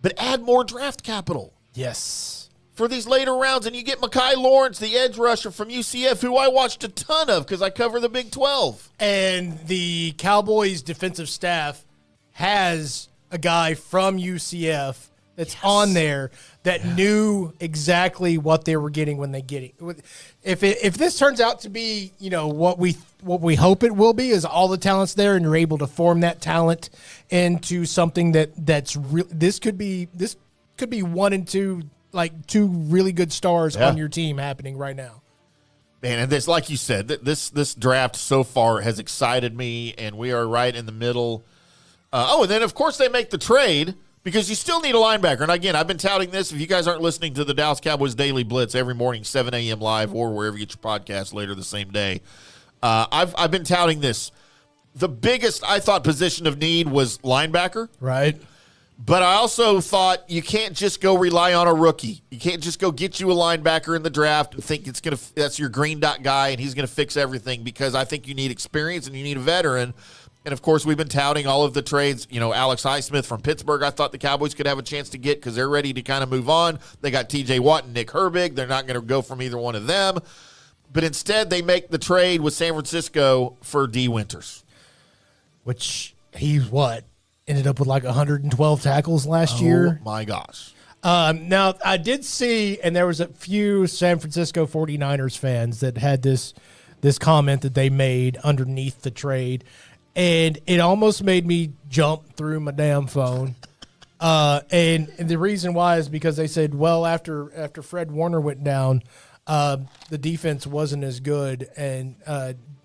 but add more draft capital. Yes. For these later rounds. And you get Mekhi Lawrence, the edge rusher from UCF, who I watched a ton of because I cover the Big 12. And the Cowboys defensive staff has a guy from UCF that's on there that knew exactly what they were getting when they get it. If this turns out to be, what we hope it will be, is all the talent's there and you're able to form that talent into something that's real. This could be 1 and 2, like 2 really good stars on your team happening right now. Man, and this, like you said, this draft so far has excited me, and we are right in the middle. And then, of course, they make the trade because you still need a linebacker. And, again, I've been touting this. If you guys aren't listening to the Dallas Cowboys Daily Blitz every morning, 7 a.m. live or wherever you get your podcast later the same day, I've been touting this. The biggest, I thought, position of need was linebacker. Right. But I also thought you can't just go rely on a rookie. You can't just go get you a linebacker in the draft and think that's your green dot guy and he's going to fix everything, because I think you need experience and you need a veteran. And, of course, we've been touting all of the trades. Alex Highsmith from Pittsburgh, I thought the Cowboys could have a chance to get because they're ready to kind of move on. They got T.J. Watt and Nick Herbig. They're not going to go from either one of them. But instead, they make the trade with San Francisco for D. Winters. Which ended up with like 112 tackles last year. Oh, my gosh. Now, I did see, and there was a few San Francisco 49ers fans that had this comment that they made underneath the trade. And it almost made me jump through my damn phone. And the reason why is because they said, well, after Fred Warner went down, the defense wasn't as good, and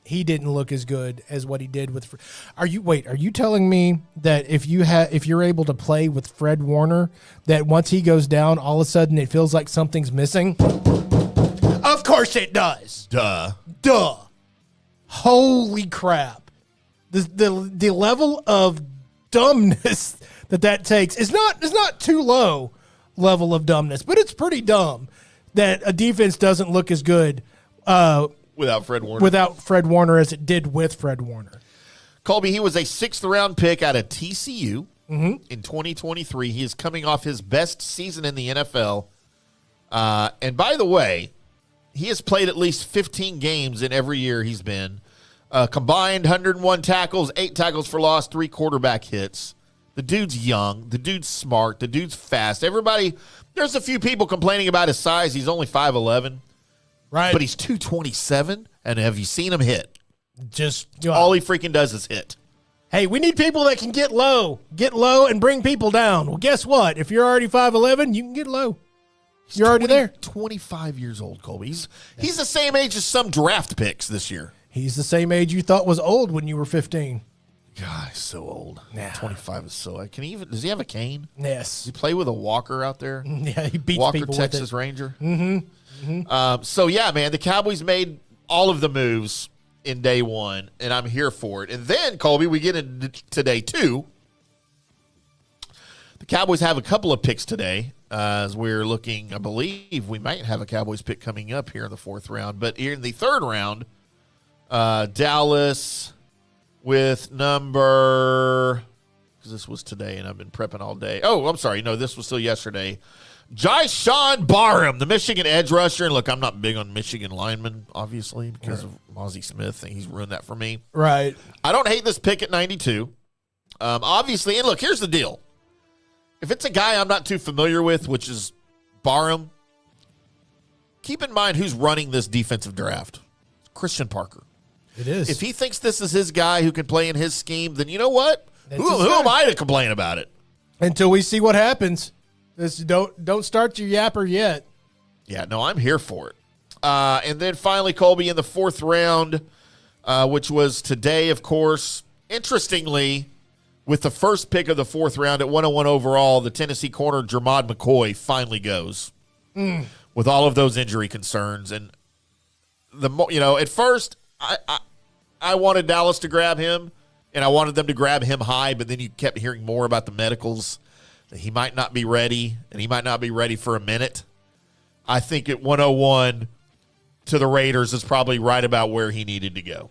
he didn't look as good as what he did with. Are you telling me that if you're able to play with Fred Warner, that once he goes down, all of a sudden it feels like something's missing? Of course it does. Duh. Holy crap. The level of dumbness that takes is not too low level of dumbness, but it's pretty dumb that a defense doesn't look as good without Fred Warner as it did with Fred Warner. Colby, he was a 6th-round pick out of TCU in 2023. He is coming off his best season in the NFL. And by the way, he has played at least 15 games in every year he's been. Combined 101 tackles, 8 tackles for loss, 3 quarterback hits. The dude's young. The dude's smart. The dude's fast. There's a few people complaining about his size. He's only 5'11". Right. But he's 227, and have you seen him hit? Just all he freaking does is hit. Hey, we need people that can get low and bring people down. Well, guess what? If you're already 5'11", you can get low. You're already there. 25 years old, Colby. He's the same age as some draft picks this year. He's the same age you thought was old when you were 15. God, he's so old. Yeah. 25 is so old. Does he have a cane? Yes. Does he play with a walker out there? Yeah, he beats Walker, people Texas with it. Ranger. So, yeah, man, the Cowboys made all of the moves in day one, and I'm here for it. And then, Colby, we get into day two. The Cowboys have a couple of picks today as we're looking. I believe we might have a Cowboys pick coming up here in the fourth round. But here in the third round, Dallas with number, because this was today and I've been prepping all day. Oh, I'm sorry. No, this was still yesterday. Jyshawn Barham, the Michigan edge rusher. And look, I'm not big on Michigan linemen, obviously, because of Mozzie Smith. He's ruined that for me. Right. I don't hate this pick at 92. Obviously, and look, here's the deal. If it's a guy I'm not too familiar with, which is Barham, keep in mind who's running this defensive draft. It's Christian Parker. It is. If he thinks this is his guy who can play in his scheme, then you know what? That's Who his guy. am I to complain about it? Until we see what happens. Don't start your yapper yet. Yeah, no, I'm here for it. And then finally, Colby, in the fourth round, which was today, of course, interestingly, with the first pick of the fourth round at 101 overall, the Tennessee corner Jermod McCoy finally goes with all of those injury concerns. And at first I wanted Dallas to grab him, and I wanted them to grab him high, but then you kept hearing more about the medicals, that he might not be ready, and he might not be ready for a minute. I think at 101 to the Raiders is probably right about where he needed to go.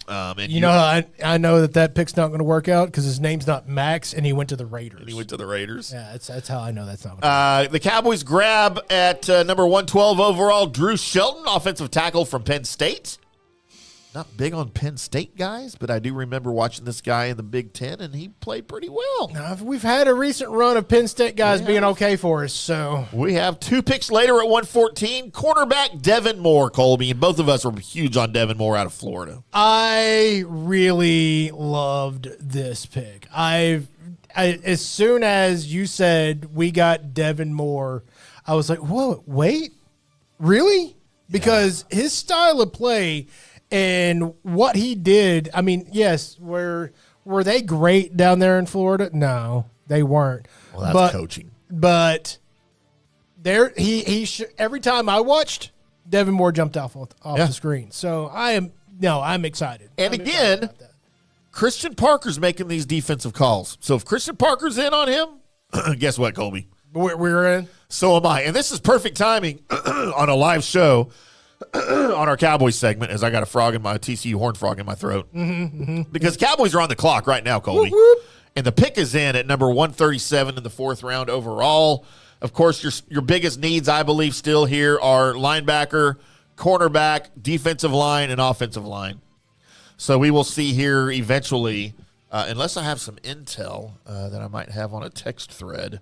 I know that pick's not going to work out because his name's not Max, and he went to the Raiders. Yeah, that's how I know that's not going to work. The Cowboys grab at number 112 overall, Drew Shelton, offensive tackle from Penn State. Not big on Penn State guys, but I do remember watching this guy in the Big Ten, and he played pretty well. Now, we've had a recent run of Penn State guys being okay for us, so. We have two picks later at 114, cornerback Devin Moore, Colby, and both of us were huge on Devin Moore out of Florida. I really loved this pick. As soon as you said we got Devin Moore, I was like, whoa, wait, really? Because his style of play and what he did, I mean, yes, were they great down there in Florida? No, they weren't. Well, that's coaching. But there, every time I watched, Devin Moore jumped off the screen. So I'm excited. And again, Christian Parker's making these defensive calls. So if Christian Parker's in on him, guess what, Colby? We're in. So am I. And this is perfect timing on a live show on our Cowboys segment, as I got a TCU horn frog in my throat. Because Cowboys are on the clock right now, Colby. Whoop, whoop. And the pick is in at number 137 in the fourth round overall. Of course, your biggest needs, I believe, still here are linebacker, cornerback, defensive line, and offensive line. So we will see here eventually, unless I have some intel that I might have on a text thread.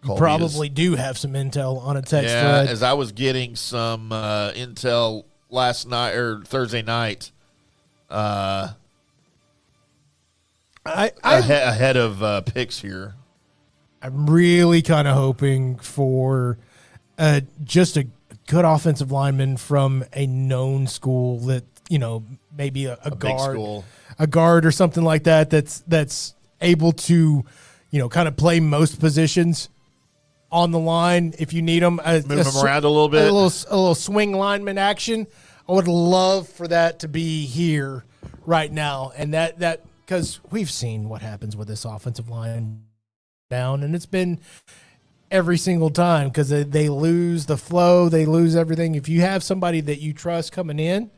You probably do have some intel on a text thread. As I was getting some intel last night or Thursday night ahead of picks here. I'm really kind of hoping for just a good offensive lineman from a known school that, maybe a guard or something like that that's able to, kind of play most positions on the line if you need them. Move them around a little bit. A little swing lineman action. I would love for that to be here right now. And that because we've seen what happens with this offensive line down, and it's been every single time because they lose the flow, they lose everything. If you have somebody that you trust coming in,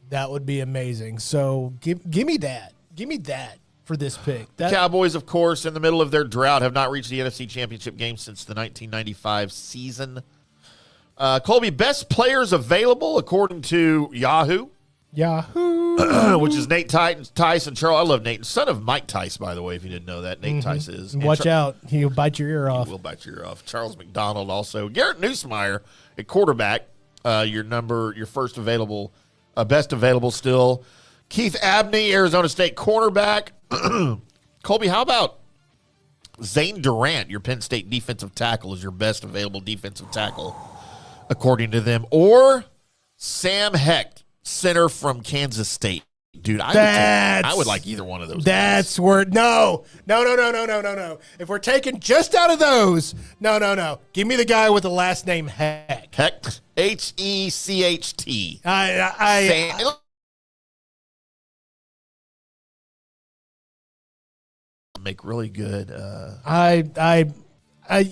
that would be amazing. So give me that. Give me that for this pick. The Cowboys, of course, in the middle of their drought, have not reached the NFC Championship game since the 1995 season. Colby, best players available according to Yahoo, which is Nate Tice and Charles. I love Nate, son of Mike Tice, by the way, if you didn't know that. Nate Tice is. Watch out. He'll bite your ear off. He will bite your ear off. Charles McDonald also. Garrett Nussmeier at quarterback, your first available, best available still. Keith Abney, Arizona State cornerback. Colby, how about Zane Durant, your Penn State defensive tackle, is your best available defensive tackle, according to them. Or Sam Hecht, center from Kansas State. Dude, I would like either one of those. That's where no. If we're taking just out of those, no. Give me the guy with the last name Hecht. Hecht, Hecht. Make really good. You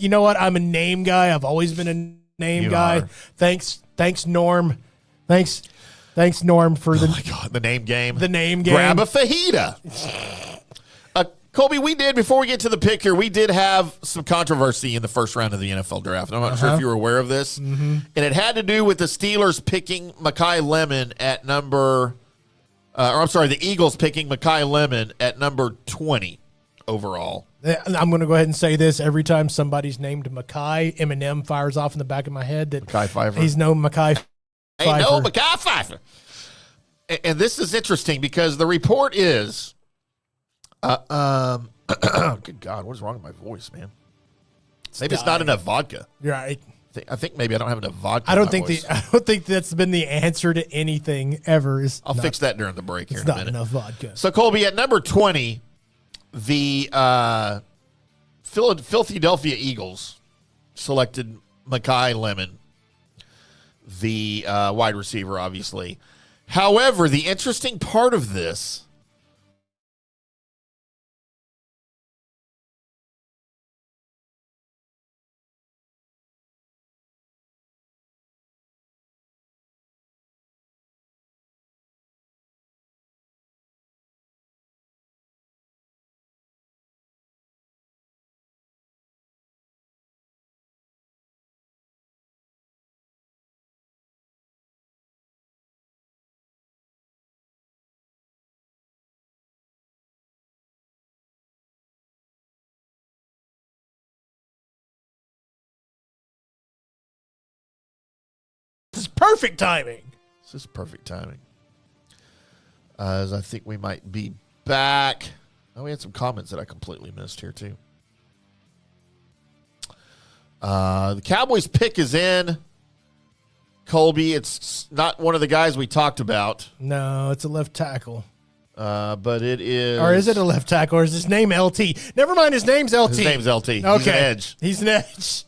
know what? I'm a name guy. I've always been a name guy. Are. Thanks, Norm. Thanks, Norm, for the the name game. The name game. Grab a fajita. Colby, before we get to the pick here, we did have some controversy in the first round of the NFL draft. I'm not sure if you were aware of this. Mm-hmm. And it had to do with the Steelers picking Makai Lemon at the Eagles picking Makai Lemon at number 20 overall. I'm going to go ahead and say this. Every time somebody's named Makai, Eminem fires off in the back of my head that Makai Pfeiffer. He's no Makai Pfeiffer. Hey, no Makai Pfeiffer. And this is interesting because the report is, good God, what is wrong with my voice, man? Maybe it's not enough vodka. You're right. I think maybe I don't have enough vodka. I don't think that's been the answer to anything ever. I'll fix that during the break here in a minute. Not enough vodka. So Colby, at number 20, the Philadelphia Eagles selected Makai Lemon, the wide receiver, obviously. However, the interesting part of this is perfect timing. This is perfect timing. As I think we might be back. Oh, we had some comments that I completely missed here, too. The Cowboys pick is in. Colby, it's not one of the guys we talked about. No, it's a left tackle. But it is. Or is it a left tackle? Or is his name LT? Never mind, his name's LT. His name's LT. Okay. He's an edge. He's an edge.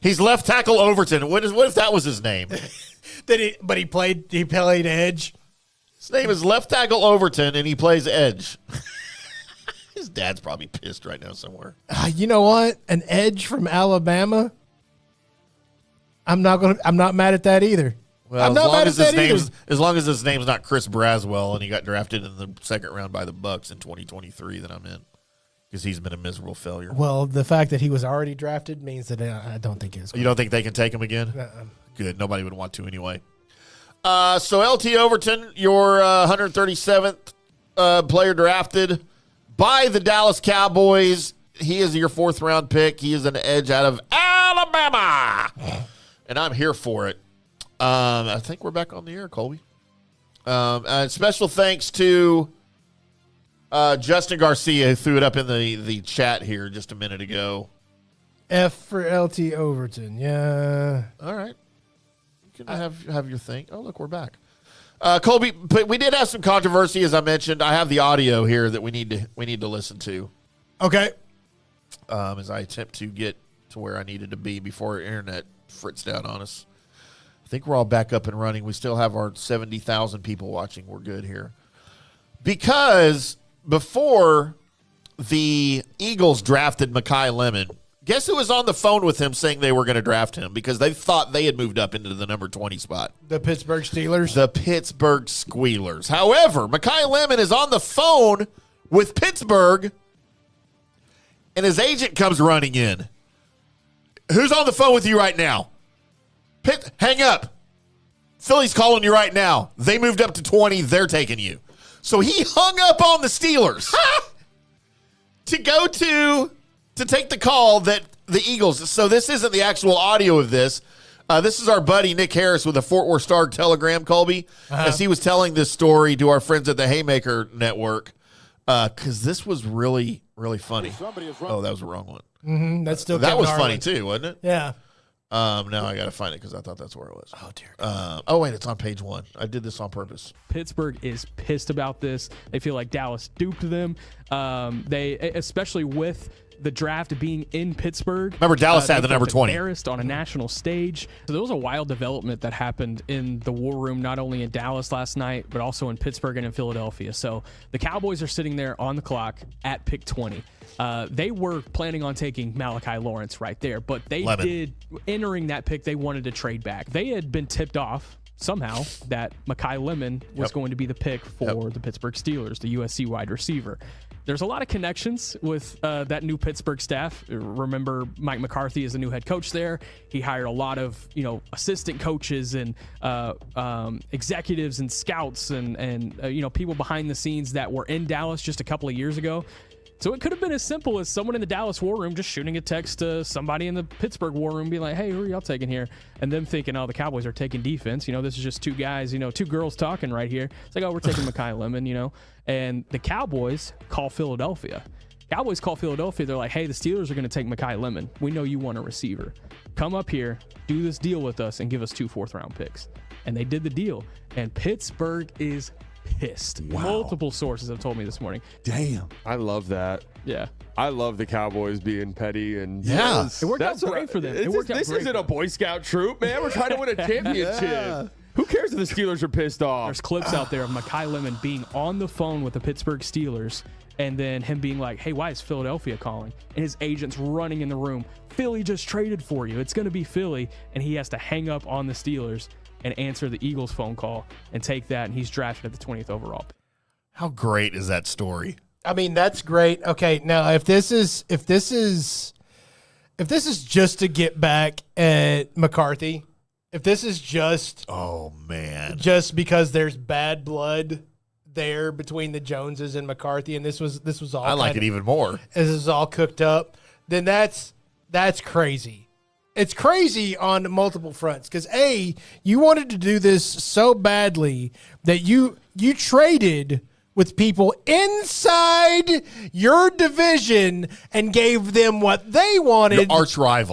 He's left tackle Overton. What if that was his name? He played edge. His name is left tackle Overton, and he plays edge. His dad's probably pissed right now somewhere. You know what? An edge from Alabama. I'm not mad at that either. Well, I'm not mad at that either. As long as his name's not Chris Braswell, and he got drafted in the second round by the Bucks in 2023, then I'm in. Because he's been a miserable failure. Well, the fact that he was already drafted means that I don't think it's. You don't think they can take him again? Good. Nobody would want to anyway. So LT Overton, your 137th player drafted by the Dallas Cowboys. He is your fourth round pick. He is an edge out of Alabama, and I'm here for it. I think we're back on the air, Colby. Special thanks to Justin Garcia, who threw it up in the chat here just a minute ago. F for LT Overton. Yeah. All right. You can have your thing. Oh, look, we're back. Colby, but we did have some controversy, as I mentioned. I have the audio here that we need to listen to. Okay. As I attempt to get to where I needed to be before our internet fritzed out on us. I think we're all back up and running. We still have our 70,000 people watching. We're good here. Because before the Eagles drafted Makai Lemon, guess who was on the phone with him saying they were going to draft him because they thought they had moved up into the number 20 spot? The Pittsburgh Steelers? The Pittsburgh Squealers. However, Makai Lemon is on the phone with Pittsburgh, and his agent comes running in. Who's on the phone with you right now? Hang up. Philly's calling you right now. They moved up to 20. They're taking you. So he hung up on the Steelers to take the call that the Eagles. So this isn't the actual audio of this. This is our buddy Nick Harris with the Fort Worth Star-Telegram, Colby, as he was telling this story to our friends at the Haymaker Network, because this was really, really funny. Oh, that was the wrong one. That's still That Kevin was funny Harlan. too, wasn't it? Yeah. Now I got to find it because I thought that's where it was. Oh, dear God. Oh, wait, it's on page 1. I did this on purpose. Pittsburgh is pissed about this. They feel like Dallas duped them. They, especially with the draft being in Pittsburgh. Remember, Dallas had they the number felt 20. Embarrassed on a national stage. So there was a wild development that happened in the war room, not only in Dallas last night, but also in Pittsburgh and in Philadelphia. So the Cowboys are sitting there on the clock at pick 20. They were planning on taking Malachi Lawrence right there, but they did, entering that pick, they wanted to trade back. They had been tipped off somehow that Mekhi Lemon was going to be the pick for the Pittsburgh Steelers, the USC wide receiver. There's a lot of connections with that new Pittsburgh staff. Remember, Mike McCarthy is the new head coach there. He hired a lot of assistant coaches and executives and scouts and people behind the scenes that were in Dallas just a couple of years ago. So it could have been as simple as someone in the Dallas war room just shooting a text to somebody in the Pittsburgh war room, being like, hey, who are y'all taking here? And them thinking, oh, the Cowboys are taking defense. This is just two guys, two girls talking right here. It's like, oh, we're taking Mekhi Lemon, And the Cowboys call Philadelphia. They're like, hey, the Steelers are going to take Mekhi Lemon. We know you want a receiver. Come up here, do this deal with us, and give us 2 fourth-round picks. And they did the deal. And Pittsburgh is pissed. Wow. Multiple sources have told me this morning. Damn. I love that. Yeah. I love the Cowboys being petty. And yeah. It worked out great for them. This isn't a Boy Scout troop, man. We're trying to win a championship. Yeah. Who cares if the Steelers are pissed off? There's clips out there of Mekhi Lemon being on the phone with the Pittsburgh Steelers and then him being like, hey, why is Philadelphia calling? And his agent's running in the room. Philly just traded for you. It's going to be Philly. And he has to hang up on the Steelers and answer the Eagles phone call and take that, and he's drafted at the 20th overall. How great is that story? I mean, that's great. Okay, now if this is just to get back at McCarthy, if this is just just because there's bad blood there between the Joneses and McCarthy, and this was all I like it even more. This is all cooked up, then that's crazy. It's crazy on multiple fronts because A, you wanted to do this so badly that you traded with people inside your division and gave them what they wanted. Your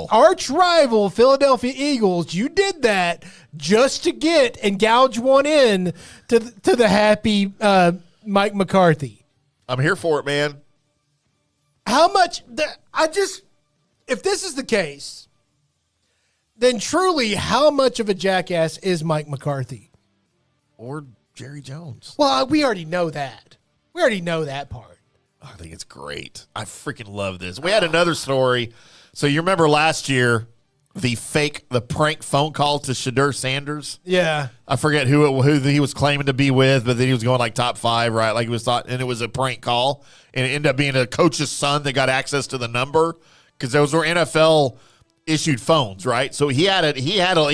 arch rival, Philadelphia Eagles. You did that just to get and gouge one in to the happy Mike McCarthy. I'm here for it, man. How much? If this is the case, then truly, how much of a jackass is Mike McCarthy? Or Jerry Jones? Well, we already know that. We already know that part. I think it's great. I freaking love this. We had another story. So you remember last year, the prank phone call to Shadur Sanders? Yeah. I forget who he was claiming to be with, but then he was going like top 5, right? Like he was thought, and it was a prank call, and it ended up being a coach's son that got access to the number because those were NFL issued phones, right? So he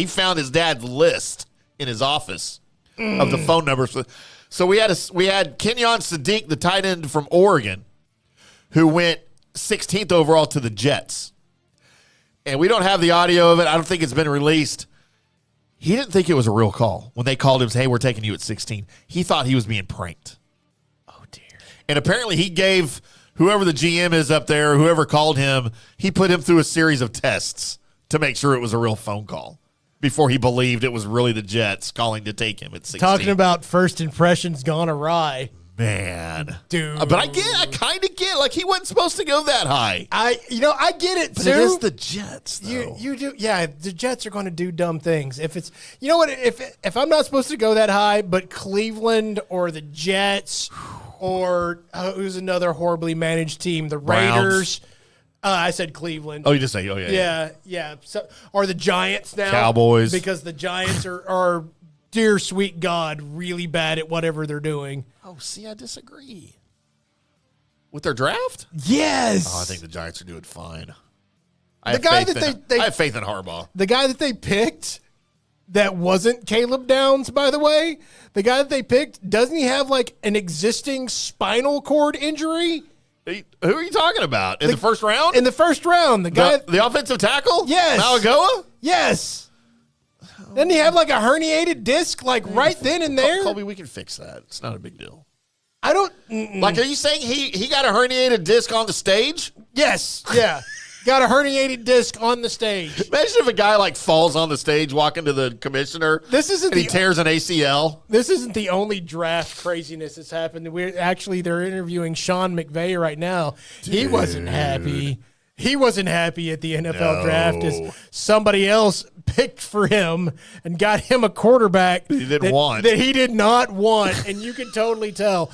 found his dad's list in his office of the phone numbers. So we had Kenyon Sadiq, the tight end from Oregon, who went 16th overall to the Jets. And we don't have the audio of it. I don't think it's been released. He didn't think it was a real call when they called him, hey, we're taking you at 16. He thought he was being pranked. Oh, dear. And apparently he gave whoever the GM is up there, whoever called him, he put him through a series of tests to make sure it was a real phone call before he believed it was really the Jets calling to take him at 16. Talking about first impressions gone awry. Man. Dude. But I kind of get, like, he wasn't supposed to go that high. I get it, but too. It is the Jets, though. You do. Yeah, the Jets are going to do dumb things. If it's, you know what, if I'm not supposed to go that high, but Cleveland or the Jets or who's another horribly managed team, the Raiders. I said Cleveland. Oh, you just say, oh, yeah. Yeah. So, or the Giants now. Cowboys. Because the Giants are, dear sweet God, really bad at whatever they're doing. Oh, see, I disagree. With their draft? Yes. Oh, I think the Giants are doing fine. I have faith in Harbaugh. The guy that they picked that wasn't Caleb Downs, by the way, the guy that they picked, doesn't he have like an existing spinal cord injury? Who are you talking about? In the first round? In the first round. The guy. The offensive tackle? Yes. Malagoa? Yes. Didn't he have like a herniated disc like right then and there? Colby, we can fix that. It's not a big deal. I don't. Like, are you saying he got a herniated disc on the stage? Yes. Yeah. Got a herniated disc on the stage. Imagine if a guy like falls on the stage walking to the commissioner. He tears an ACL. This isn't the only draft craziness that's happened. They're interviewing Sean McVay right now. Dude. He wasn't happy. He wasn't happy at the NFL draft as somebody else picked for him and got him a quarterback he didn't want. That he did not want, and you can totally tell.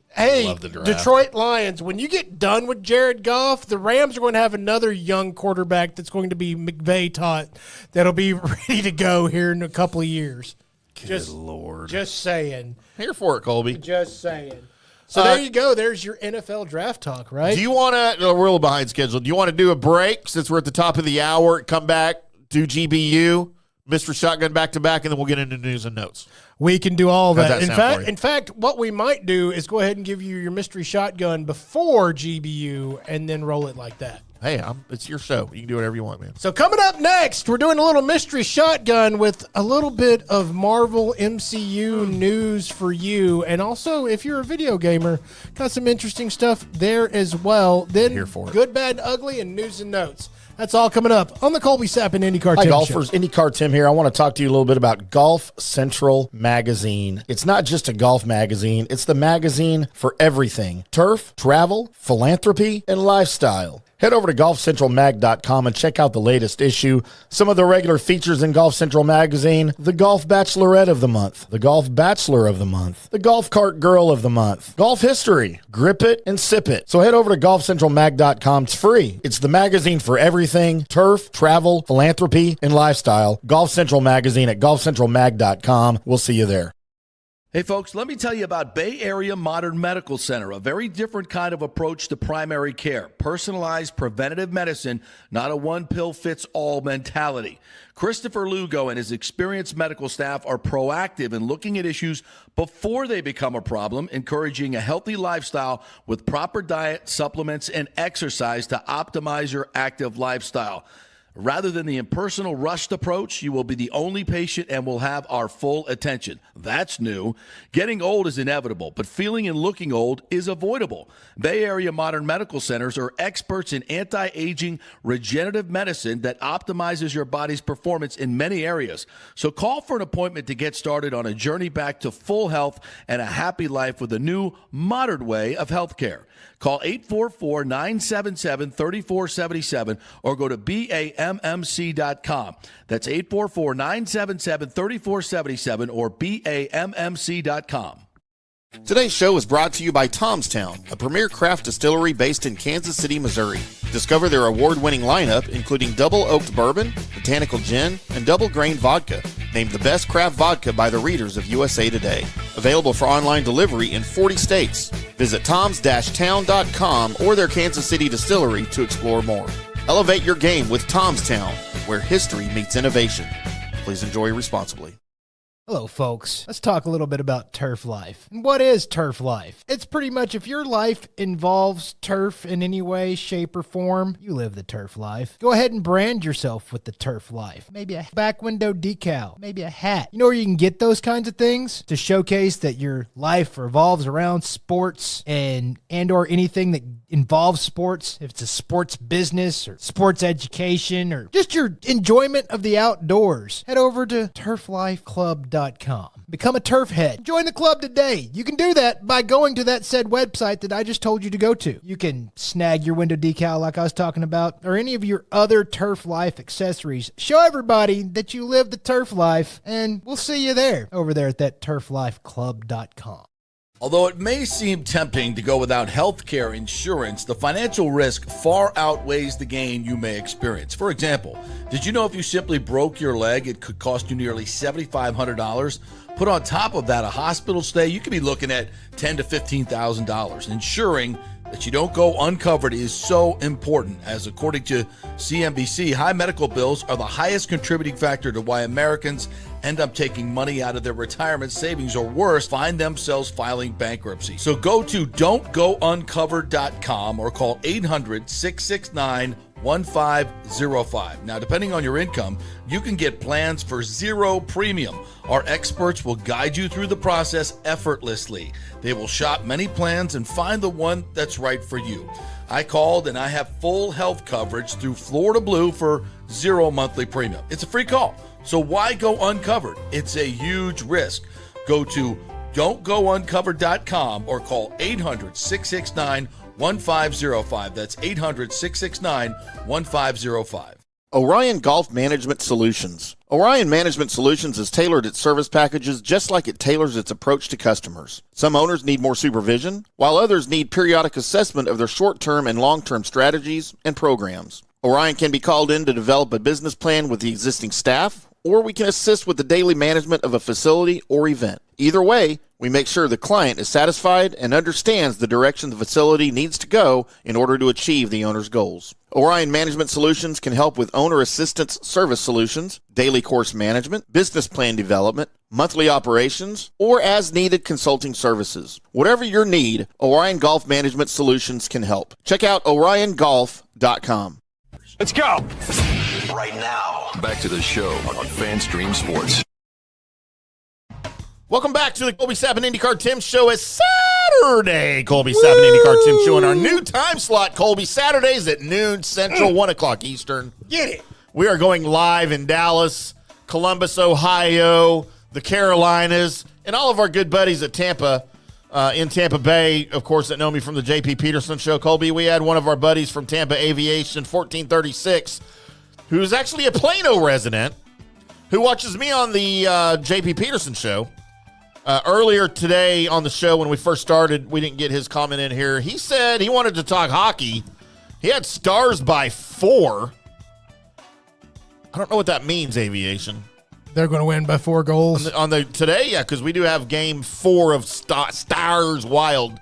Hey, Detroit Lions, when you get done with Jared Goff, the Rams are going to have another young quarterback that's going to be McVay taught that'll be ready to go here in a couple of years. Good Lord. Just saying. Here for it, Colby. Just saying. So there you go. There's your NFL draft talk, right? Do you want to, we're a little behind schedule. Do you want to do a break since we're at the top of the hour, come back, do GBU, Mr. Shotgun back-to-back, and then we'll get into news and notes? We can do all that. How's In fact, what we might do is go ahead and give you your mystery shotgun before GBU and then roll it like that. Hey, it's your show. You can do whatever you want, man. So coming up next, we're doing a little mystery shotgun with a little bit of Marvel MCU news for you. And also, if you're a video gamer, got some interesting stuff there as well. Then Here for it. Good, Bad, and Ugly, and news and notes. That's all coming up on the Colby Sapp and IndyCarTim Show. Hi, golfers. IndyCarTim here. I want to talk to you a little bit about Golf Central Magazine. It's not just a golf magazine. It's the magazine for everything. Turf, travel, philanthropy, and lifestyle. Head over to golfcentralmag.com and check out the latest issue. Some of the regular features in Golf Central Magazine: the Golf Bachelorette of the Month, the Golf Bachelor of the Month, the Golf Cart Girl of the Month, Golf History, Grip It and Sip It. So head over to golfcentralmag.com. It's free. It's the magazine for everything: turf, travel, philanthropy, and lifestyle. Golf Central Magazine at golfcentralmag.com. We'll see you there. Hey folks, let me tell you about Bay Area Modern Medical Center, a very different kind of approach to primary care. Personalized preventative medicine, not a one-pill-fits-all mentality. Christopher Lugo and his experienced medical staff are proactive in looking at issues before they become a problem, encouraging a healthy lifestyle with proper diet, supplements, and exercise to optimize your active lifestyle. Rather than the impersonal, rushed approach, you will be the only patient and will have our full attention. That's new. Getting old is inevitable, but feeling and looking old is avoidable. Bay Area Modern Medical Centers are experts in anti-aging regenerative medicine that optimizes your body's performance in many areas. So call for an appointment to get started on a journey back to full health and a happy life with a new, modern way of healthcare. Call 844-977-3477 or go to BAMMC.com. That's 844-977-3477 or BAMMC.com. Today's show is brought to you by Tomstown, a premier craft distillery based in Kansas City, Missouri. Discover their award-winning lineup, including double oaked bourbon, botanical gin, and double grain vodka. Named the best craft vodka by the readers of USA Today. Available for online delivery in 40 states. Visit toms-town.com or their Kansas City distillery to explore more. Elevate your game with Tomstown, where history meets innovation. Please enjoy responsibly. Hello, folks. Let's talk a little bit about turf life. And what is turf life? It's pretty much if your life involves turf in any way, shape, or form, you live the turf life. Go ahead and brand yourself with the turf life. Maybe a back window decal, maybe a hat. You know where you can get those kinds of things? To showcase that your life revolves around sports and or anything that involves sports. If it's a sports business or sports education or just your enjoyment of the outdoors, head over to turflifeclub.com. Become a turf head. Join the club today. You can do that by going to that said website that I just told you to go to. You can snag your window decal like I was talking about, or any of your other turf life accessories. Show everybody that you live the turf life, and we'll see you there over there at that turflifeclub.com. Although it may seem tempting to go without health care insurance, the financial risk far outweighs the gain you may experience. For example, did you know if you simply broke your leg, it could cost you nearly $7,500? Put on top of that a hospital stay, you could be looking at $10,000 to $15,000. Ensuring that you don't go uncovered is so important, as according to CNBC, high medical bills are the highest contributing factor to why Americans end up taking money out of their retirement savings, or worse, find themselves filing bankruptcy. So go to don'tgouncovered.com or call 800-669-1000 1505. Now, depending on your income, you can get plans for zero premium. Our experts will guide you through the process effortlessly. They will shop many plans and find the one that's right for you. I called and I have full health coverage through Florida Blue for zero monthly premium. It's a free call, so why go uncovered? It's a huge risk. Go to don'tgouncovered.com or call 800-669-1505. That's 800-669-1505. Orion Golf Management Solutions. Orion Management Solutions has tailored its service packages just like it tailors its approach to customers. Some owners need more supervision, while others need periodic assessment of their short-term and long-term strategies and programs. Orion can be called in to develop a business plan with the existing staff, or we can assist with the daily management of a facility or event. Either way, we make sure the client is satisfied and understands the direction the facility needs to go in order to achieve the owner's goals. Orion Management Solutions can help with owner assistance service solutions, daily course management, business plan development, monthly operations, or as-needed consulting services. Whatever your need, Orion Golf Management Solutions can help. Check out oriongolf.com. Let's go! Right now. Back to the show on FanStream Sports. Welcome back to the Colby Sapp IndyCarTim Show. It's Saturday. Colby Sapp IndyCarTim Show in our new time slot. Colby Saturdays at noon Central, 1 o'clock Eastern. Get it. We are going live in Dallas, Columbus, Ohio, the Carolinas, and all of our good buddies at Tampa, in Tampa Bay, of course, that know me from the J.P. Peterson Show. Colby, we had one of our buddies from Tampa Aviation 1436, who's actually a Plano resident, who watches me on the J.P. Peterson Show. Earlier today on the show, when we first started, we didn't get his comment in here. He said he wanted to talk hockey. He had Stars by 4. I don't know what that means, Aviation. They're going to win by 4 goals. On the today, yeah, because we do have game 4 of Stars Wild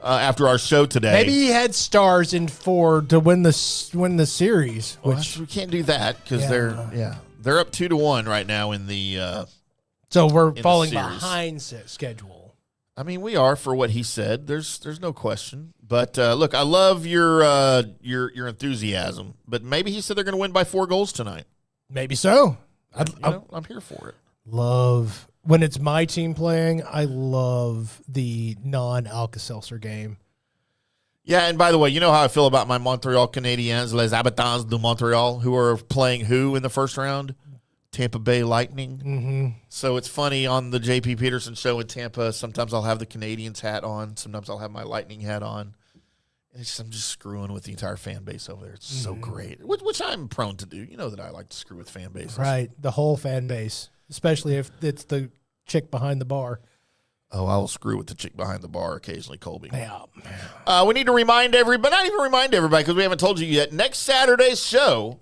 after our show today. Maybe he had Stars in 4 to win the series. Well, Which we can't do that because they're up 2-1 right now in the. So we're falling behind schedule. I mean, we are for what he said. There's no question. But look, I love your enthusiasm. But maybe he said they're going to win by 4 goals tonight. Maybe so. I'm here for it. Love when it's my team playing. I love the non-Alka-Seltzer game. Yeah, and by the way, you know how I feel about my Montreal Canadiens, Les Habitants de Montreal, who are playing who in the first round? Tampa Bay Lightning. Mm-hmm. So it's funny on the J.P. Peterson Show in Tampa, sometimes I'll have the Canadiens hat on. Sometimes I'll have my Lightning hat on. I'm just screwing with the entire fan base over there. It's so great, which I'm prone to do. You know that I like to screw with fan bases. Right, the whole fan base, especially if it's the chick behind the bar. Oh, I will screw with the chick behind the bar occasionally, Colby. Yeah. We need to remind everybody, not even remind everybody because we haven't told you yet, next Saturday's show,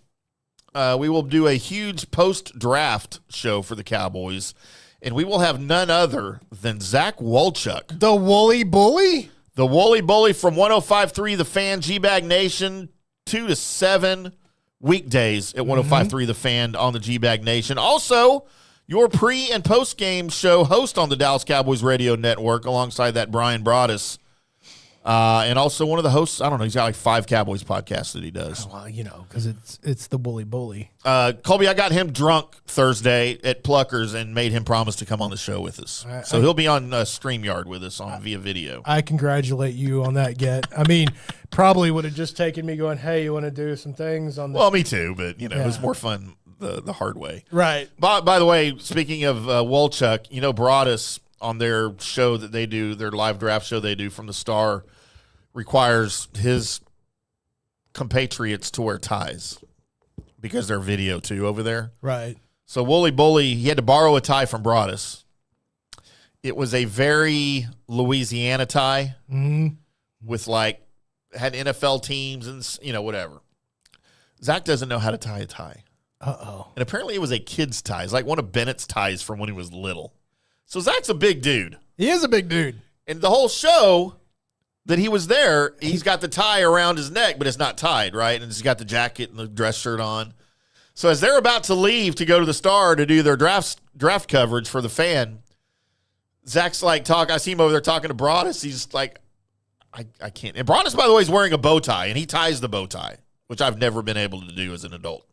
we will do a huge post-draft show for the Cowboys, and we will have none other than Zach Wolchuk. The Woolly Bully? The Woolly Bully from 105.3 The Fan, G-Bag Nation, 2 to 7 weekdays at 105.3 The Fan on the G-Bag Nation. Also, your pre- and post-game show host on the Dallas Cowboys Radio Network alongside that Brian Broaddus. And also one of the hosts, I don't know, he's got like 5 Cowboys podcasts that he does. Well, you know, because it's the Woolly Bully. Colby, I got him drunk Thursday at Pluckers and made him promise to come on the show with us. So he'll be on StreamYard with us via video. I congratulate you on that, Get. I mean, probably would have just taken me going, hey, you want to do some things on the... Well, me too, but, it was more fun the hard way. Right. By the way, speaking of Wolchuk, Broaddus on their show that they do, their live draft show they do from the Star, requires his compatriots to wear ties because they're video too over there. Right. So Woolly Bully, he had to borrow a tie from Broaddus. It was a very Louisiana tie with had NFL teams and, whatever. Zach doesn't know how to tie a tie. Uh-oh. And apparently it was a kid's tie. It's like one of Bennett's ties from when he was little. So Zach's a big dude. He is a big dude. And the whole show that he was there, he's got the tie around his neck, but it's not tied, right? And he's got the jacket and the dress shirt on. So as they're about to leave to go to the Star to do their draft coverage for the Fan, Zach's I see him over there talking to Broaddus. He's like, I can't. And Broaddus, by the way, is wearing a bow tie, and he ties the bow tie which I've never been able to do as an adult.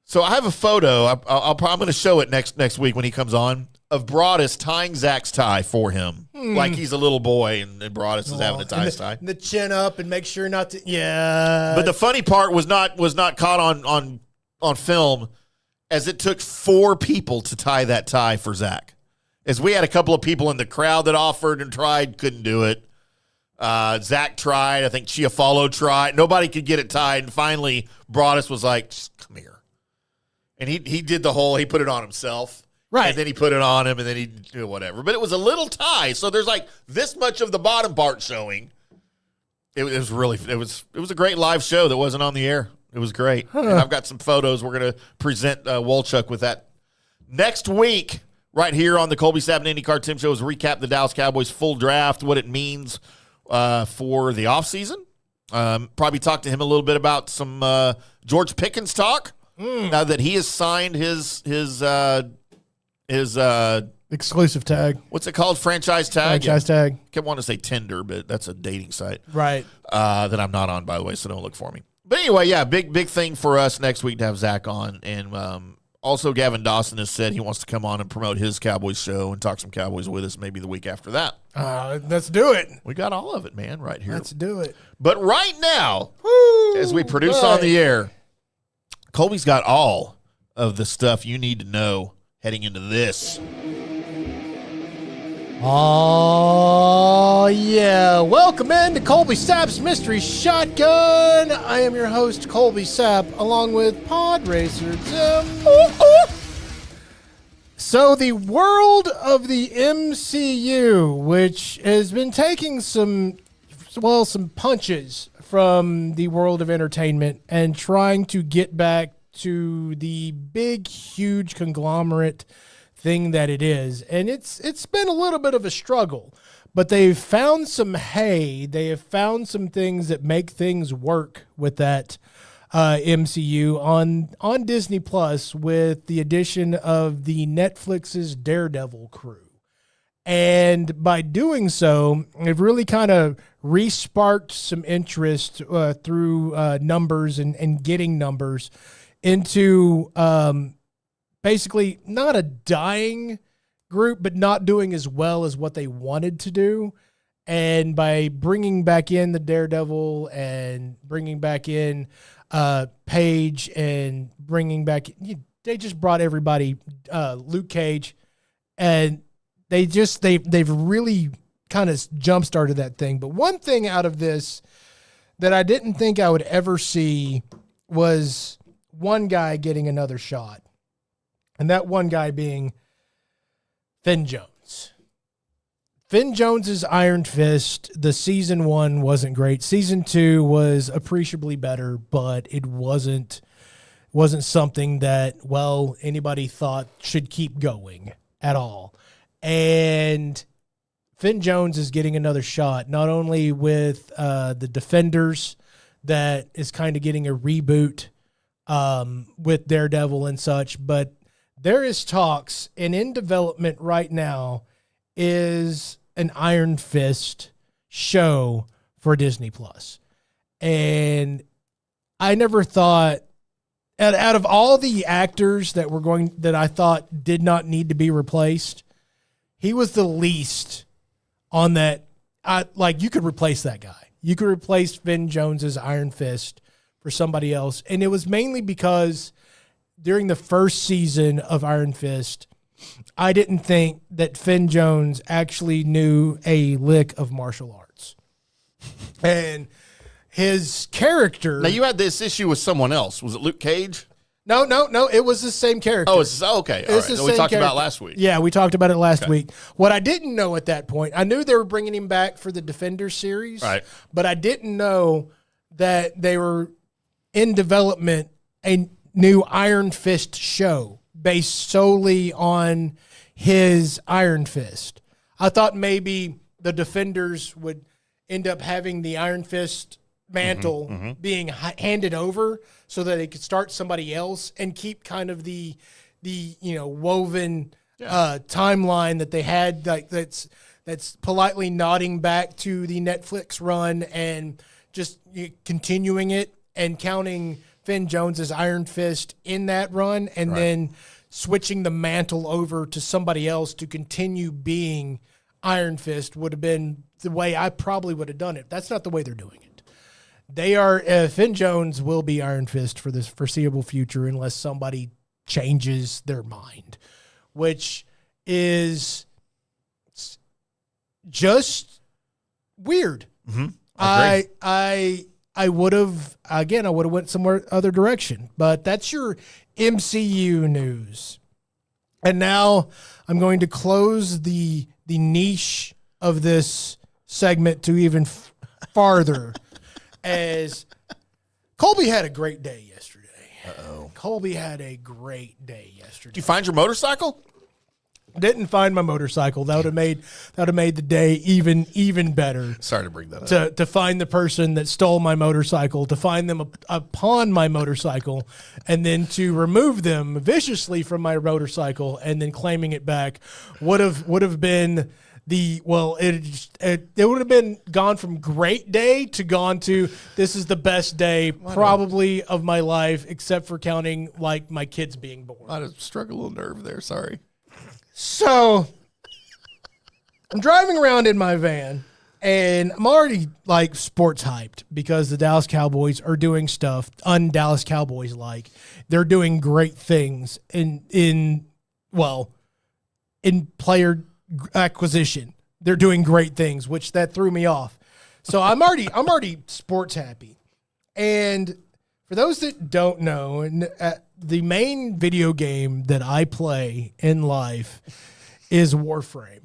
So I have a photo. I'm going to show it next week when he comes on, of Broadus tying Zach's tie for him. Like he's a little boy and Broadus is having to tie his tie. The chin up and make sure not to, yeah. But the funny part was not caught on film, as it took 4 people to tie that tie for Zach. As we had a couple of people in the crowd that offered and tried, couldn't do it. Zach tried. I think Chiafalo tried. Nobody could get it tied. And finally, Broadus was like, come here. And he did he put it on himself. Right. And then he put it on him, and then he did whatever. But it was a little tie, so there's like this much of the bottom part showing. It was a great live show that wasn't on the air. It was great. And I've got some photos. We're going to present Wolchuk with that next week right here on the Colby Sapp IndyCarTim Show. Is recap the Dallas Cowboys full draft, what it means for the offseason. Probably talk to him a little bit about some George Pickens talk. Now that he has signed his exclusive tag. What's it called? Franchise tag? Franchise tag. I kept wanting to say Tinder, but that's a dating site. Right. That I'm not on, by the way, so don't look for me. But anyway, yeah, big thing for us next week to have Zach on. And also Gavin Dawson has said he wants to come on and promote his Cowboys show and talk some Cowboys with us maybe the week after that. Let's do it. We got all of it, man, right here. Let's do it. But right now, as we produce right on the air, Colby's got all of the stuff you need to know heading into this. Oh, yeah. Welcome into Colby Sapp's Mystery Shotgun. I am your host, Colby Sapp, along with Pod Racer Tim. So the world of the MCU, which has been taking some punches from the world of entertainment and trying to get back to the big, huge conglomerate thing that it is. And it's been a little bit of a struggle, but they've found some they have found some things that make things work with that MCU on Disney Plus with the addition of the Netflix's Daredevil crew. And by doing so, they've really kind of re-sparked some interest through numbers and getting numbers into basically not a dying group, but not doing as well as what they wanted to do. And by bringing back in the Daredevil and bringing back in Paige and bringing back, they just brought everybody, Luke Cage, and they've really kind of jump-started that thing. But one thing out of this that I didn't think I would ever see was one guy getting another shot. And that one guy being Finn Jones. Finn Jones's Iron Fist, the season 1 wasn't great. Season 2 was appreciably better, but it wasn't something that, anybody thought should keep going at all. And Finn Jones is getting another shot, not only with the Defenders, that is kind of getting a reboot with Daredevil and such, but there is talks, and in development right now is an Iron Fist show for Disney Plus. And I never thought, out of all the actors that I thought did not need to be replaced, he was the least on that. You could replace that guy. You could replace Finn Jones's Iron Fist for somebody else. And it was mainly because during the first season of Iron Fist, I didn't think that Finn Jones actually knew a lick of martial arts. And his character... Now, you had this issue with someone else. Was it Luke Cage? No. It was the same character. Oh, it's okay. All right. We talked about it last week. Yeah, we talked about it last week. What I didn't know at that point, I knew they were bringing him back for the Defender series. Right. But I didn't know that they were in development a new Iron Fist show based solely on his Iron Fist. I thought maybe the Defenders would end up having the Iron Fist mantle being handed over so that they could start somebody else and keep kind of the woven timeline that they had, like that's politely nodding back to the Netflix run and just continuing it. and counting Finn Jones as Iron Fist in that run, and then switching the mantle over to somebody else to continue being Iron Fist would have been the way I probably would have done it. That's not the way they're doing it. They are Finn Jones will be Iron Fist for this foreseeable future unless somebody changes their mind, which is just weird. I would have went somewhere other direction, but that's your MCU news. And now I'm going to close the niche of this segment to even farther as Colby had a great day yesterday. Colby had a great day yesterday. Did you find your motorcycle? Didn't find my motorcycle. That would have made the day even better. Sorry to bring that up. To find the person that stole my motorcycle, to find them upon my motorcycle, and then to remove them viciously from my motorcycle and then claiming it back would have been it would have been gone from great day to gone to this is the best day probably of my life, except for counting like my kids being born. I had struck a little nerve there. Sorry. So I'm driving around in my van, and I'm already like sports hyped because the Dallas Cowboys are doing stuff un-Dallas Cowboys like. They're doing great things in player acquisition. They're doing great things, which that threw me off. So I'm already sports happy. And for those that don't know, the main video game that I play in life is Warframe.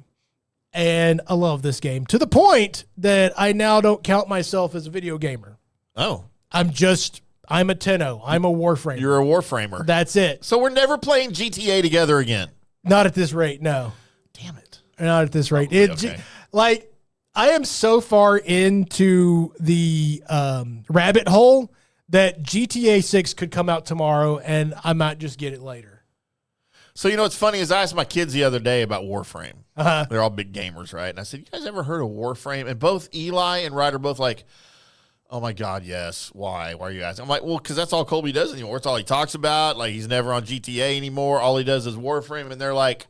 And I love this game to the point that I now don't count myself as a video gamer. Oh. I'm a 10-0. I'm a Warframer. You're a Warframer. That's it. So we're never playing GTA together again. Not at this rate, no. Damn it. Not at this rate. Okay. I am so far into the rabbit hole that GTA 6 could come out tomorrow and I might just get it later. So, you know what's funny is I asked my kids the other day about Warframe. They're all big gamers, right? And I said, you guys ever heard of Warframe? And both Eli and Ryder both like, oh, my God, yes. Why? Why are you asking? I'm like, well, because that's all Colby does anymore. It's all he talks about. Like, he's never on GTA anymore. All he does is Warframe. And they're like,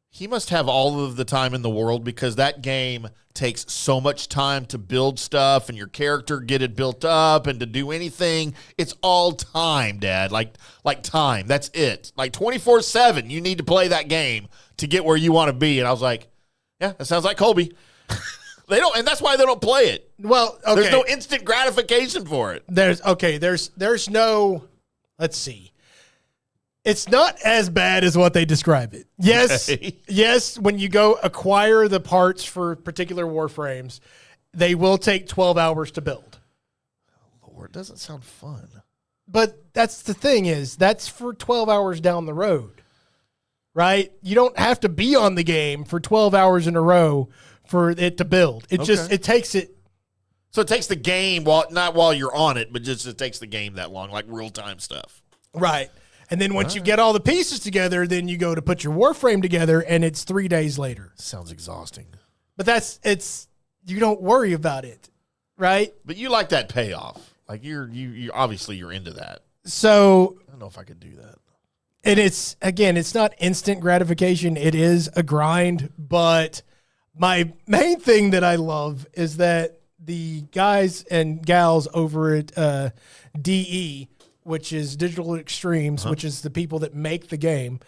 he must have all of the time in the world because that game takes so much time to build stuff and your character get it built up and to do anything. It's all time, Dad. Like time. That's it. Like 24/7, you need to play that game to get where you want to be. And I was like, yeah, that sounds like Colby. They don't, and that's why they don't play it. Well, okay. There's no instant gratification for it. There's no, let's see. It's not as bad as what they describe it. Yes, Okay. Yes, when you go acquire the parts for particular Warframes, they will take 12 hours to build. Lord, doesn't sound fun. But that's the thing is, that's for 12 hours down the road, right? You don't have to be on the game for 12 hours in a row for it to build. It takes it. So it takes the game, not while you're on it, but just it takes the game that long, like real-time stuff. Right. And then once you get all the pieces together, then you go to put your Warframe together, and it's 3 days later. Sounds exhausting. But you don't worry about it, right? But you like that payoff. Like you obviously you're into that. So I don't know if I could do that. And it's not instant gratification. It is a grind. But my main thing that I love is that the guys and gals over at DE, which is Digital Extremes, which is the people that make the game,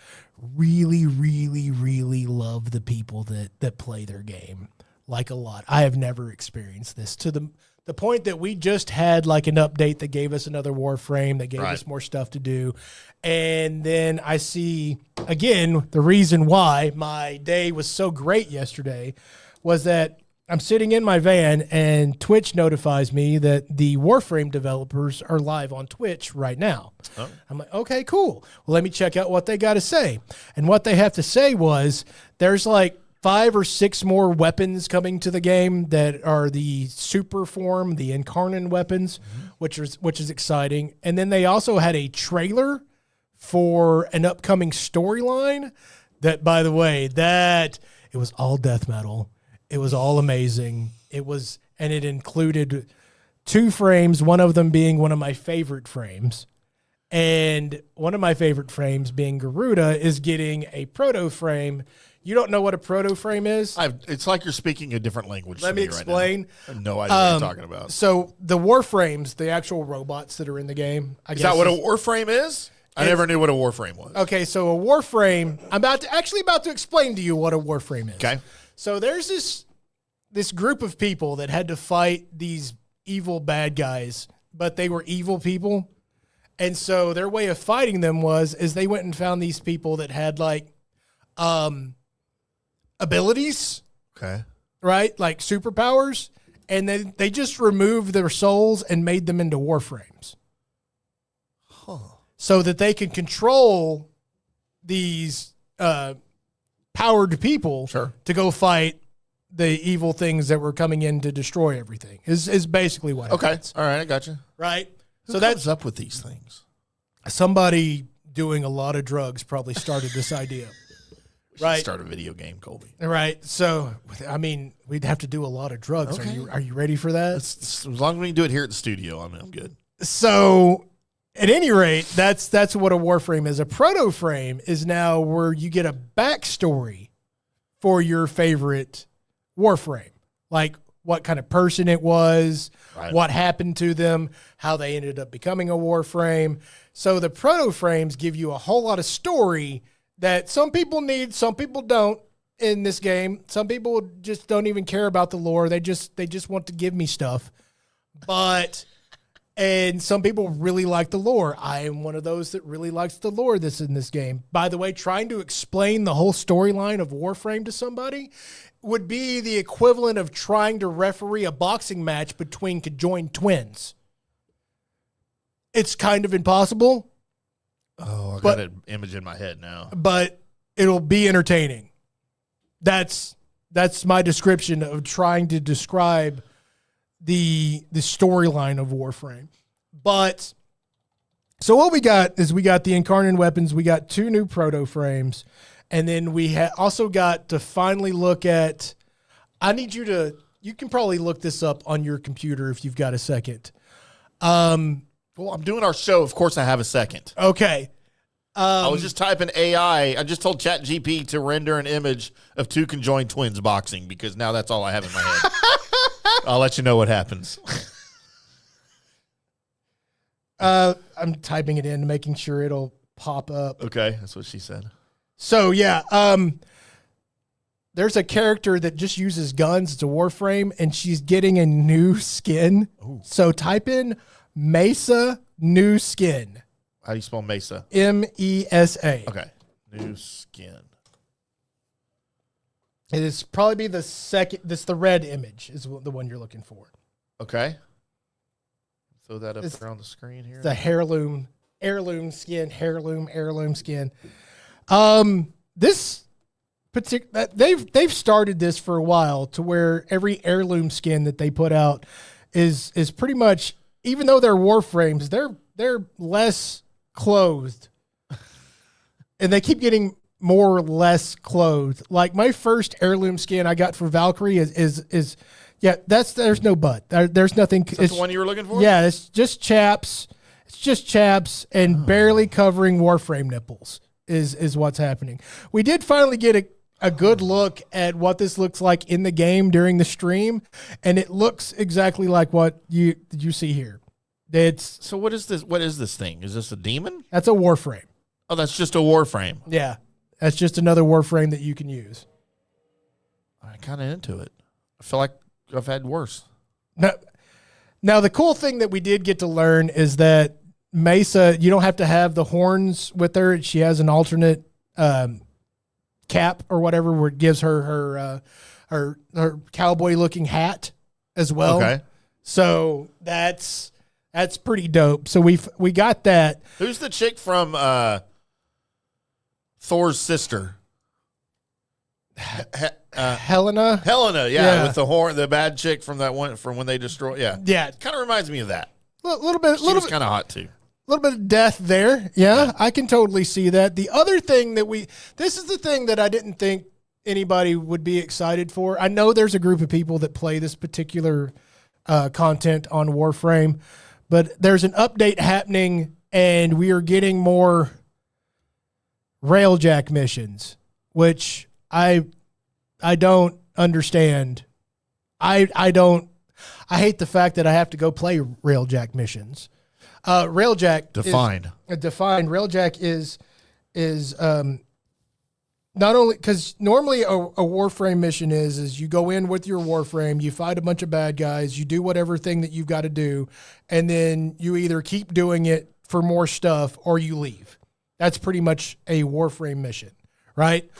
really, really, really love the people that play their game like a lot. I have never experienced this to the point that we just had like an update that gave us another Warframe, that gave us more stuff to do. And then I see, again, the reason why my day was so great yesterday was that I'm sitting in my van and Twitch notifies me that the Warframe developers are live on Twitch right now. Oh. I'm like, okay, cool. Well, let me check out what they got to say. And what they have to say was there's like 5 or 6 more weapons coming to the game that are the super form, the Incarnate weapons, which is exciting. And then they also had a trailer for an upcoming storyline that, by the way, it was all death metal. It was all amazing. And it included 2 frames, one of them being one of my favorite frames. And one of my favorite frames being Garuda is getting a proto frame. You don't know what a proto frame is? It's like you're speaking a different language. Let me explain. Right now. I have no idea what you're talking about. So the Warframes, the actual robots that are in the game. Is that what a Warframe is? I never knew what a Warframe was. Okay, so a Warframe, I'm about to explain to you what a Warframe is. Okay. So there's this group of people that had to fight these evil bad guys, but they were evil people. And so their way of fighting them is they went and found these people that had like abilities. Okay. Right? Like superpowers. And then they just removed their souls and made them into Warframes. Huh. So that they can control these powered people to go fight the evil things that were coming in to destroy everything. Is basically what happens. All right, I got you. Right? Who comes up with these things? Somebody doing a lot of drugs probably started this idea. Right. Start a video game, Colby. Right. So, I mean, we'd have to do a lot of drugs. Okay. Are you ready for that? As long as we can do it here at the studio, I'm good. So, at any rate, that's what a Warframe is. A proto frame is now where you get a backstory for your favorite Warframe, like what kind of person it was, what happened to them, how they ended up becoming a Warframe. So the proto frames give you a whole lot of story that some people need, some people don't in this game. Some people just don't even care about the lore. They just want to give me stuff. And some people really like the lore. I am one of those that really likes the lore that's in this game. By the way, trying to explain the whole storyline of Warframe to somebody would be the equivalent of trying to referee a boxing match between conjoined twins. It's kind of impossible. Oh, I got an image in my head now. But it'll be entertaining. That's my description of trying to describe the storyline of Warframe. But so what we got is we got the incarnate weapons, we got 2 new proto frames, and then we also got to finally look at, you can probably look this up on your computer if you've got a second. Well, I'm doing our show. Of course I have a second. Okay. I was just typing AI. I just told ChatGPT to render an image of 2 conjoined twins boxing because now that's all I have in my head. I'll let you know what happens. I'm typing it in, making sure it'll pop up. Okay, that's what she said. So, yeah, there's a character that just uses guns. It's a Warframe, and she's getting a new skin. Ooh. So type in Mesa new skin. How do you spell Mesa? M-E-S-A. Okay, new skin. It is probably be the second. This the red image is the one you're looking for. Okay. Throw that up there on the screen here. The heirloom skin. This particular they've started this for a while to where every heirloom skin that they put out is pretty much, even though they're Warframes, they're less clothed, and they keep getting more or less clothed. Like my first heirloom skin I got for Valkyrie is there's no butt. There's nothing. Is that the one you were looking for? Yeah, it's just chaps. It's just chaps and barely covering Warframe nipples is what's happening. We did finally get a good look at what this looks like in the game during the stream, and it looks exactly like what you see here. So what is this? What is this thing? Is this a demon? That's a Warframe. Oh, that's just a Warframe. Yeah, that's just another Warframe that you can use. I'm kind of into it. I feel like I've had worse. Now, the cool thing that we did get to learn is that Mesa, you don't have to have the horns with her. She has an alternate cap or whatever, where it gives her cowboy-looking hat as well. Okay. So that's pretty dope. So we got that. Who's the chick from Thor's sister? Helena, yeah, with the horn, the bad chick from that one from when they destroy. Yeah, it kind of reminds me of that. A little bit. She was kind of hot too. A little bit of death there. Yeah, I can totally see that. The other thing this is the thing that I didn't think anybody would be excited for. I know there's a group of people that play this particular content on Warframe, but there's an update happening, and we are getting more railjack missions, which I don't understand. I hate the fact that I have to go play railjack missions. Railjack Define. Railjack is not only because normally a Warframe mission is you go in with your Warframe, you fight a bunch of bad guys, you do whatever thing that you've got to do, and then you either keep doing it for more stuff or you leave. That's pretty much a Warframe mission, right?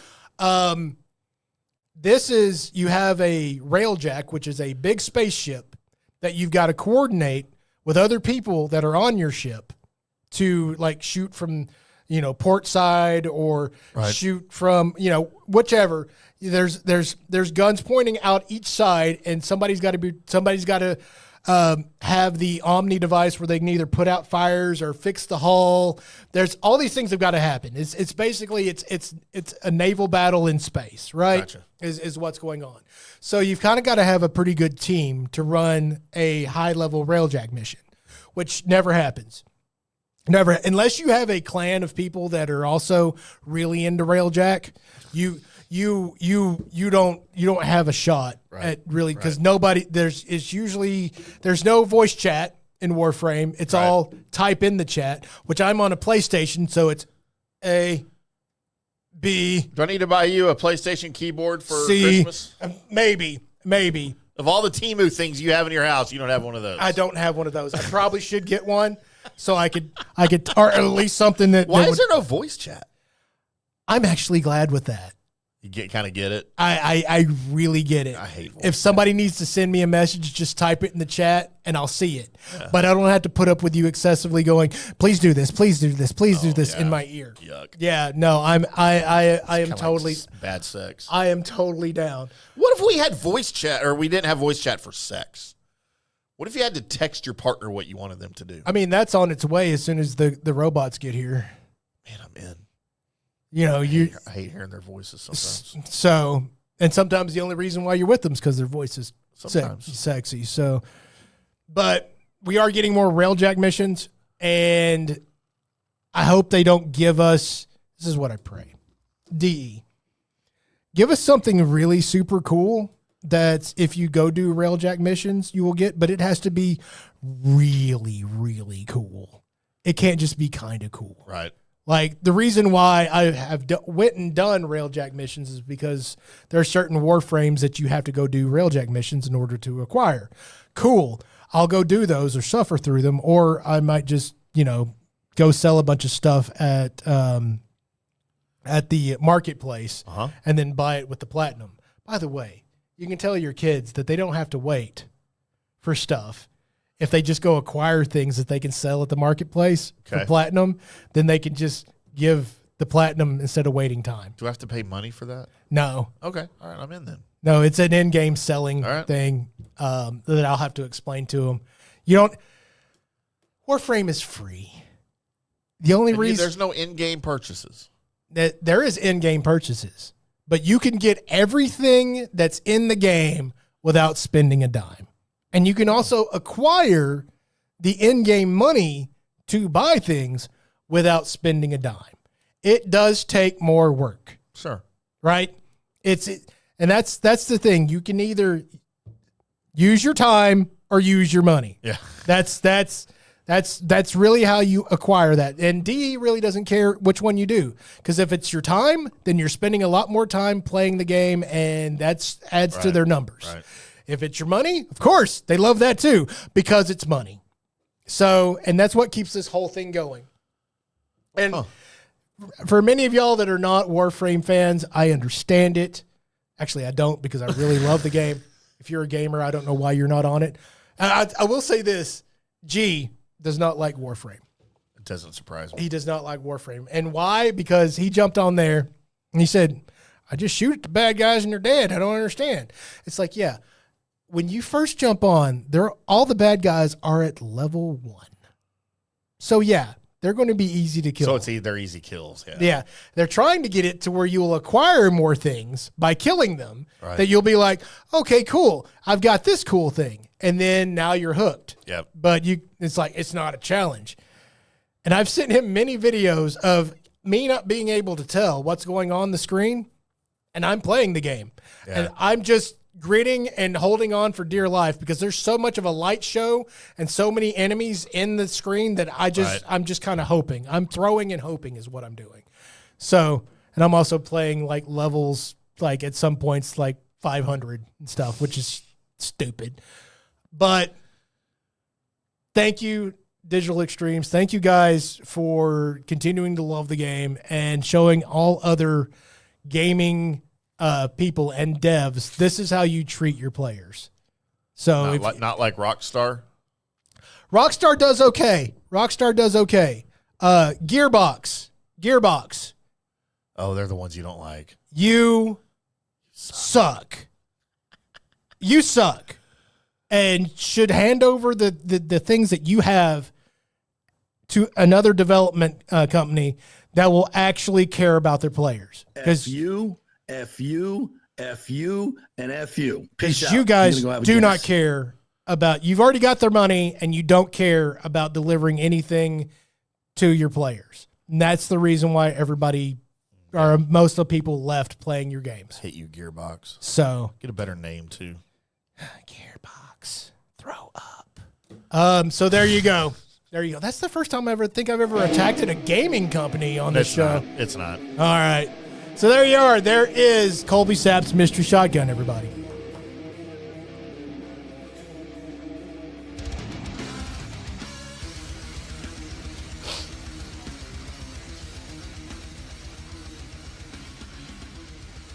This is, you have a railjack, which is a big spaceship that you've got to coordinate with other people that are on your ship to like shoot from, port side or shoot from, whichever. There's guns pointing out each side, and somebody's got to have the Omni device where they can either put out fires or fix the hull. There's all these things have got to happen. It's basically it's a naval battle in space, right? Gotcha. Is what's going on. So you've kind of got to have a pretty good team to run a high level railjack mission, which never happens. Never, unless you have a clan of people that are also really into railjack, you don't have a shot at really, because nobody there's no voice chat in Warframe. It's all type in the chat, which I'm on a PlayStation, so it's A, B. Do I need to buy you a PlayStation keyboard for C, Christmas? Maybe. Of all the Temu things you have in your house, you don't have one of those. I don't have one of those. I probably should get one so I could, or at least something that. Why is there no voice chat? I'm actually glad with that. You kind of get it. I really get it. I hate voice if somebody needs to send me a message, just type it in the chat and I'll see it. Yeah. But I don't have to put up with you excessively going, please do this, please do this, please do this in my ear. Yuck. Yeah, no, I am totally like bad sex. I am totally down. What if we had voice chat, or we didn't have voice chat for sex? What if you had to text your partner what you wanted them to do? I mean, that's on its way as soon as the robots get here. Man, I'm in. I hate hearing their voices sometimes. So, and sometimes the only reason why you're with them is because their voice is sexy. So, but we are getting more railjack missions, and I hope they don't give us, this is what I pray, DE. Give us something really super cool that's, if you go do railjack missions, you will get, but it has to be really, really cool. It can't just be kind of cool. Right. Like, the reason why I have went and done railjack missions is because there are certain Warframes that you have to go do railjack missions in order to acquire. Cool. I'll go do those or suffer through them, or I might just, go sell a bunch of stuff at the marketplace and then buy it with the platinum. By the way, you can tell your kids that they don't have to wait for stuff. If they just go acquire things that they can sell at the marketplace for platinum, then they can just give the platinum instead of waiting time. Do I have to pay money for that? No. Okay. All right. I'm in then. No, it's an in-game selling thing that I'll have to explain to them. Warframe is free. The only reason there's no in-game purchases. That there is in-game purchases, but you can get everything that's in the game without spending a dime. And you can also acquire the in-game money to buy things without spending a dime. It does take more work. Sure. Right? And that's the thing. You can either use your time or use your money. Yeah. That's really how you acquire that. And DE really doesn't care which one you do, because if it's your time, then you're spending a lot more time playing the game, and that adds to their numbers. Right. If it's your money, of course, they love that too, because it's money. So, and that's what keeps this whole thing going. And for many of y'all that are not Warframe fans, I understand it. Actually, I don't, because I really love the game. If you're a gamer, I don't know why you're not on it. I will say this. G does not like Warframe. It doesn't surprise me. He does not like Warframe. And why? Because he jumped on there and he said, I just shoot at the bad guys and they're dead. I don't understand. It's like, yeah. When you first jump on, all the bad guys are at level 1. So yeah, they're going to be easy to kill. So they're easy kills. Yeah. Yeah. They're trying to get it to where you will acquire more things by killing them. Right. That you'll be like, okay, cool. I've got this cool thing. And then now you're hooked. Yep. But it's like, it's not a challenge. And I've sent him many videos of me not being able to tell what's going on the screen, and I'm playing the game. Yeah. And I'm just gritting and holding on for dear life because there's so much of a light show and so many enemies in the screen that I'm just kind of hoping. I'm throwing and hoping is what I'm doing. So, and I'm also playing like levels, like at some points, like 500 and stuff, which is stupid. But thank you, Digital Extremes. Thank you guys for continuing to love the game and showing all other gaming people and devs, this is how you treat your players. So not like Rockstar. Rockstar does okay. Gearbox. Oh, they're the ones you don't like. You suck. You suck. And should hand over the things that you have to another development company that will actually care about their players. F you, and F you. Because you guys do not care about, you've already got their money and you don't care about delivering anything to your players. And that's the reason why everybody, or most of the people left playing your games. Hate you, Gearbox. So get a better name too. Gearbox. Throw up. So there you go. That's the first time I've ever attacked a gaming company on this show. It's not. All right. So there you are. There is Colby Sapp's Mystery Shotgun, everybody.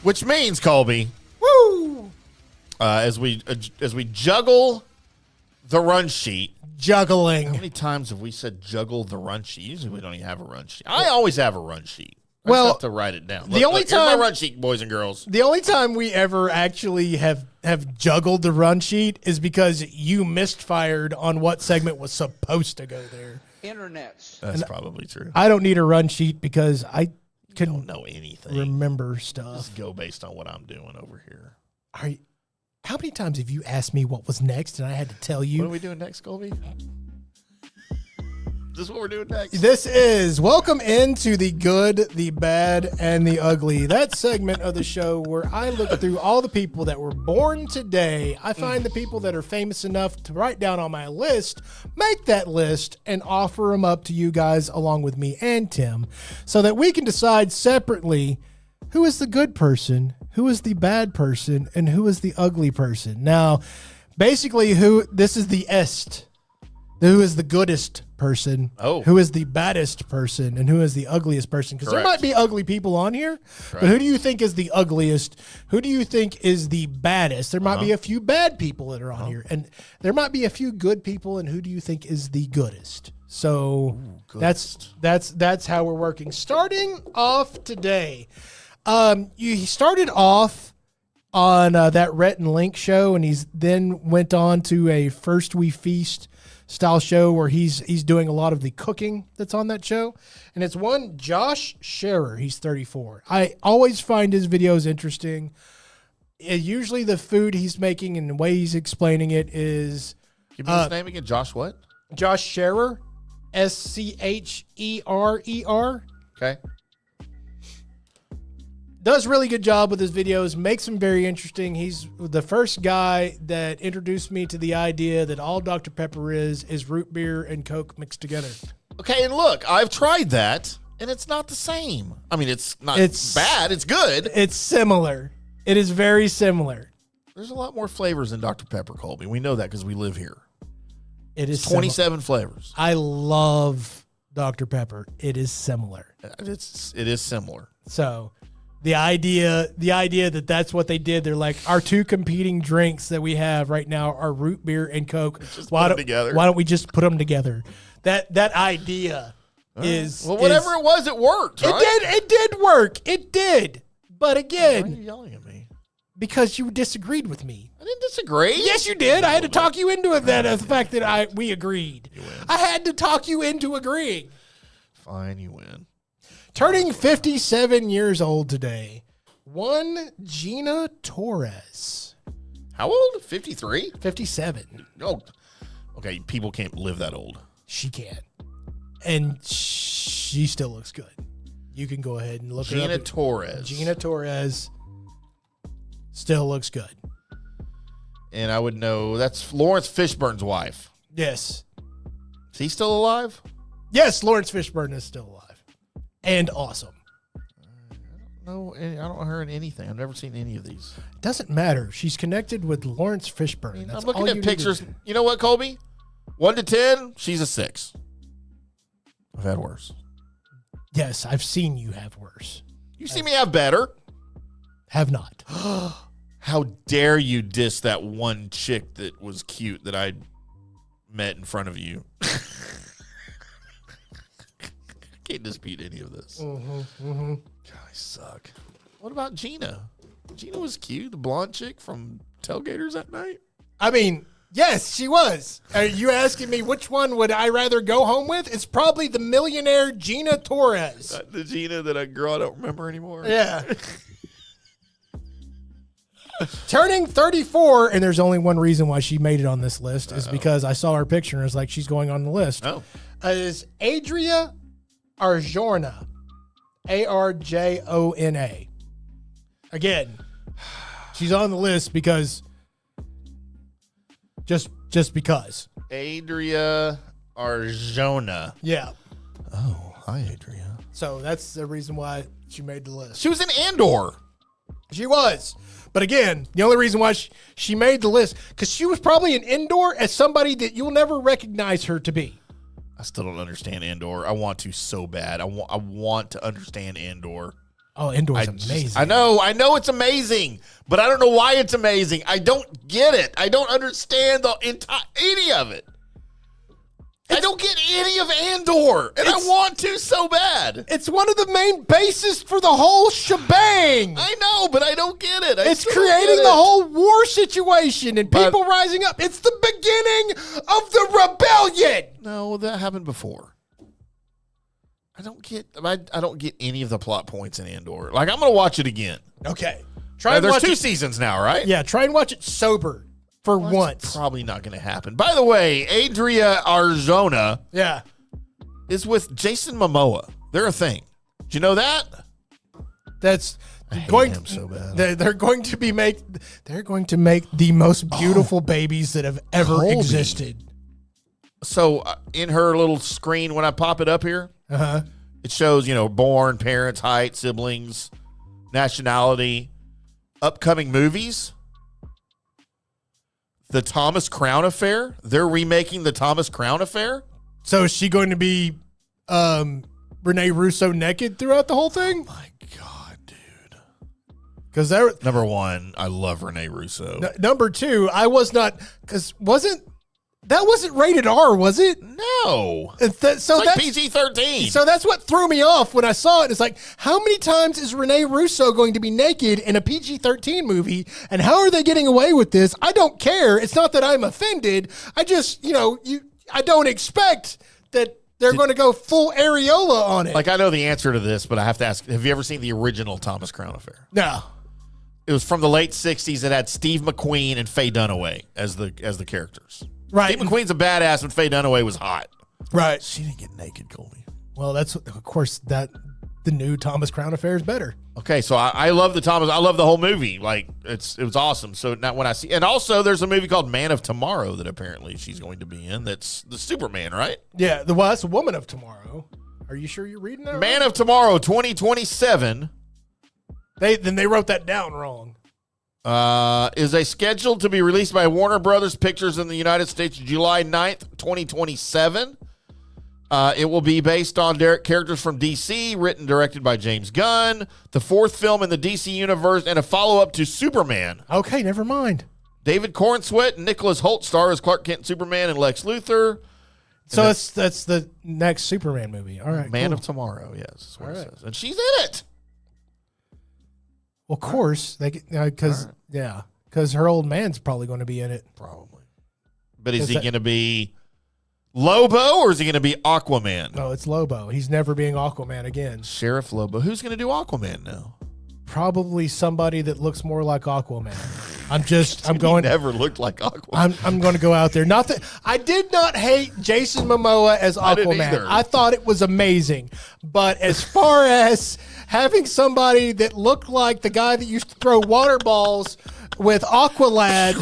Which means, Colby, woo! As we juggle the run sheet. Juggling. How many times have we said juggle the run sheet? Usually we don't even have a run sheet. I always have a run sheet. I just have to write it down. Here's my run sheet, boys and girls. The only time we ever actually have juggled the run sheet is because you misfired on what segment was supposed to go there. Internets. That's probably true. I don't need a run sheet because I don't know anything. Remember stuff. Just go based on what I'm doing over here. How many times have you asked me what was next and I had to tell you? What are we doing next, Colby? This is what we're doing next. This is Welcome into the Good, the Bad, and the Ugly. That segment of the show where I look through all the people that were born today. I find the people that are famous enough to write down on my list, make that list, and offer them up to you guys along with me and Tim so that we can decide separately who is the good person, who is the bad person, and who is the ugly person. Now, basically, this is the est. Who is the goodest person, who is the baddest person, and who is the ugliest person. Because there might be ugly people on here, but who do you think is the ugliest? Who do you think is the baddest? There might be a few bad people that are on here, and there might be a few good people, and who do you think is the goodest? So that's how we're working. Starting off today, you started off on that Rhett and Link show, and he's then went on to a First We Feast style show where he's doing a lot of the cooking that's on that show. And it's one Josh Scherer. He's 34. I always find his videos interesting. Usually the food he's making and the way he's explaining it is... Give me his name again. Josh what? Josh Scherer. Scherer. Okay. Does really good job with his videos, makes them very interesting. He's the first guy that introduced me to the idea that all Dr. Pepper is root beer and Coke mixed together. Okay, and look, I've tried that, and it's not the same. I mean, it's not bad. It's good. It's similar. It is very similar. There's a lot more flavors in Dr. Pepper, Colby. We know that because we live here. It is 27 flavors. I love Dr. Pepper. It is similar. It is similar. So... The idea that that's what they did, they're like, our two competing drinks that we have right now are root beer and Coke. Why don't we just put them together? That idea is... Well, whatever it was, it worked, right? It did work. It did. But again... Why are you yelling at me? Because you disagreed with me. I didn't disagree. Yes, you did. I had to talk you into it, the fact that we agreed. I had to talk you into agreeing. Fine, you win. Turning 57 years old today, one Gina Torres. How old? 53? 57. Oh, okay. People can't live that old. She can. And she still looks good. You can go ahead and look her up. Gina Torres. Gina Torres still looks good. And I would know that's Lawrence Fishburne's wife. Yes. Is he still alive? Yes, Lawrence Fishburne is still alive. And awesome. No, I don't know her in anything. I've never seen any of these. Doesn't matter. She's connected with Lawrence Fishburne. I'm looking at pictures. You know what, Colby? 1 to 10, she's a 6. I've had worse. Yes, I've seen you have worse. You see me have better. Have not. How dare you diss that one chick that was cute that I met in front of you? Can't dispute any of this. God, I suck. What about Gina? Gina was cute, the blonde chick from Tailgaters that night. I mean, yes, she was. Are you asking me which one would I rather go home with? It's probably the millionaire Gina Torres. The Gina that girl I don't remember anymore. Yeah. Turning 34, and there's only one reason why she made it on this list is because I saw her picture and it was like she's going on the list. Oh. Is Adria Arjona. Arjona. Again, she's on the list because just because. Adria Arjona. Yeah. Oh, hi, Adria. So that's the reason why she made the list. She was in Andor. She was. But again, the only reason why she made the list, because she was probably an Andor as somebody that you'll never recognize her to be. I still don't understand Andor. I want to so bad. I want to understand Andor. Oh, Andor's amazing. I know it's amazing, but I don't know why it's amazing. I don't get it. I don't understand any of it. I don't get any of Andor, and I want to so bad. It's one of the main bases for the whole shebang. I know, but I don't get it. It's creating the whole war situation and people rising up. It's the beginning of the rebellion. No, that happened before. I don't get any of the plot points in Andor. Like, I'm going to watch it again. Okay. There's 2 seasons now, right? Yeah, try and watch it sober for once. Probably not going to happen. By the way, Adria Arjona is with Jason Momoa. They're a thing. Do you know that? That's going him so bad. They're going to make the most beautiful babies that have ever existed. So in her little screen, when I pop it up here, it shows, born, parents, height, siblings, nationality, upcoming movies. The Thomas Crown Affair. They're remaking the Thomas Crown Affair. So is she going to be Rene Russo naked throughout the whole thing? Oh my God, dude. Because number one, I love Rene Russo. Number two, I was not, because that wasn't rated R, was it? No. It's like PG-13. So that's what threw me off when I saw it. It's like, how many times is Rene Russo going to be naked in a PG-13 movie? And how are they getting away with this? I don't care. It's not that I'm offended. I just, I don't expect that they're going to go full areola on it. Like, I know the answer to this, but I have to ask, have you ever seen the original Thomas Crown Affair? No. It was from the late 60s. It had Steve McQueen and Faye Dunaway as the characters. Right. Steve McQueen's a badass when Faye Dunaway was hot. Right. She didn't get naked, Colby. Well, that's, of course, the new Thomas Crown Affair is better. Okay, so I love I love the whole movie. Like, it was awesome. So now when I see, and also there's a movie called Man of Tomorrow that apparently she's going to be in. That's the Superman, right? Yeah, that's Woman of Tomorrow. Are you sure you're reading that? Man of Tomorrow 2027. They wrote that down wrong. Is scheduled to be released by Warner Brothers Pictures in the United States July 9th, 2027. It will be based on characters from DC, written and directed by James Gunn, the 4th film in the DC universe, and a follow-up to Superman. Okay, never mind. David Cornsweet and Nicholas Hoult star as Clark Kent, Superman, and Lex Luthor. So that's the next Superman movie. All right, Man cool. of Tomorrow, yes. That's what it says. And she's in it. Well, of course, because her old man's probably going to be in it. Probably. But is he going to be Lobo, or is he going to be Aquaman? No, it's Lobo. He's never being Aquaman again. Sheriff Lobo. Who's going to do Aquaman now? Probably somebody that looks more like Aquaman. I'm going. He never looked like Aquaman. I'm going to go out there. Not that I did not hate Jason Momoa as Aquaman. I thought it was amazing. But as far as having somebody that looked like the guy that used to throw water balls with Aqualad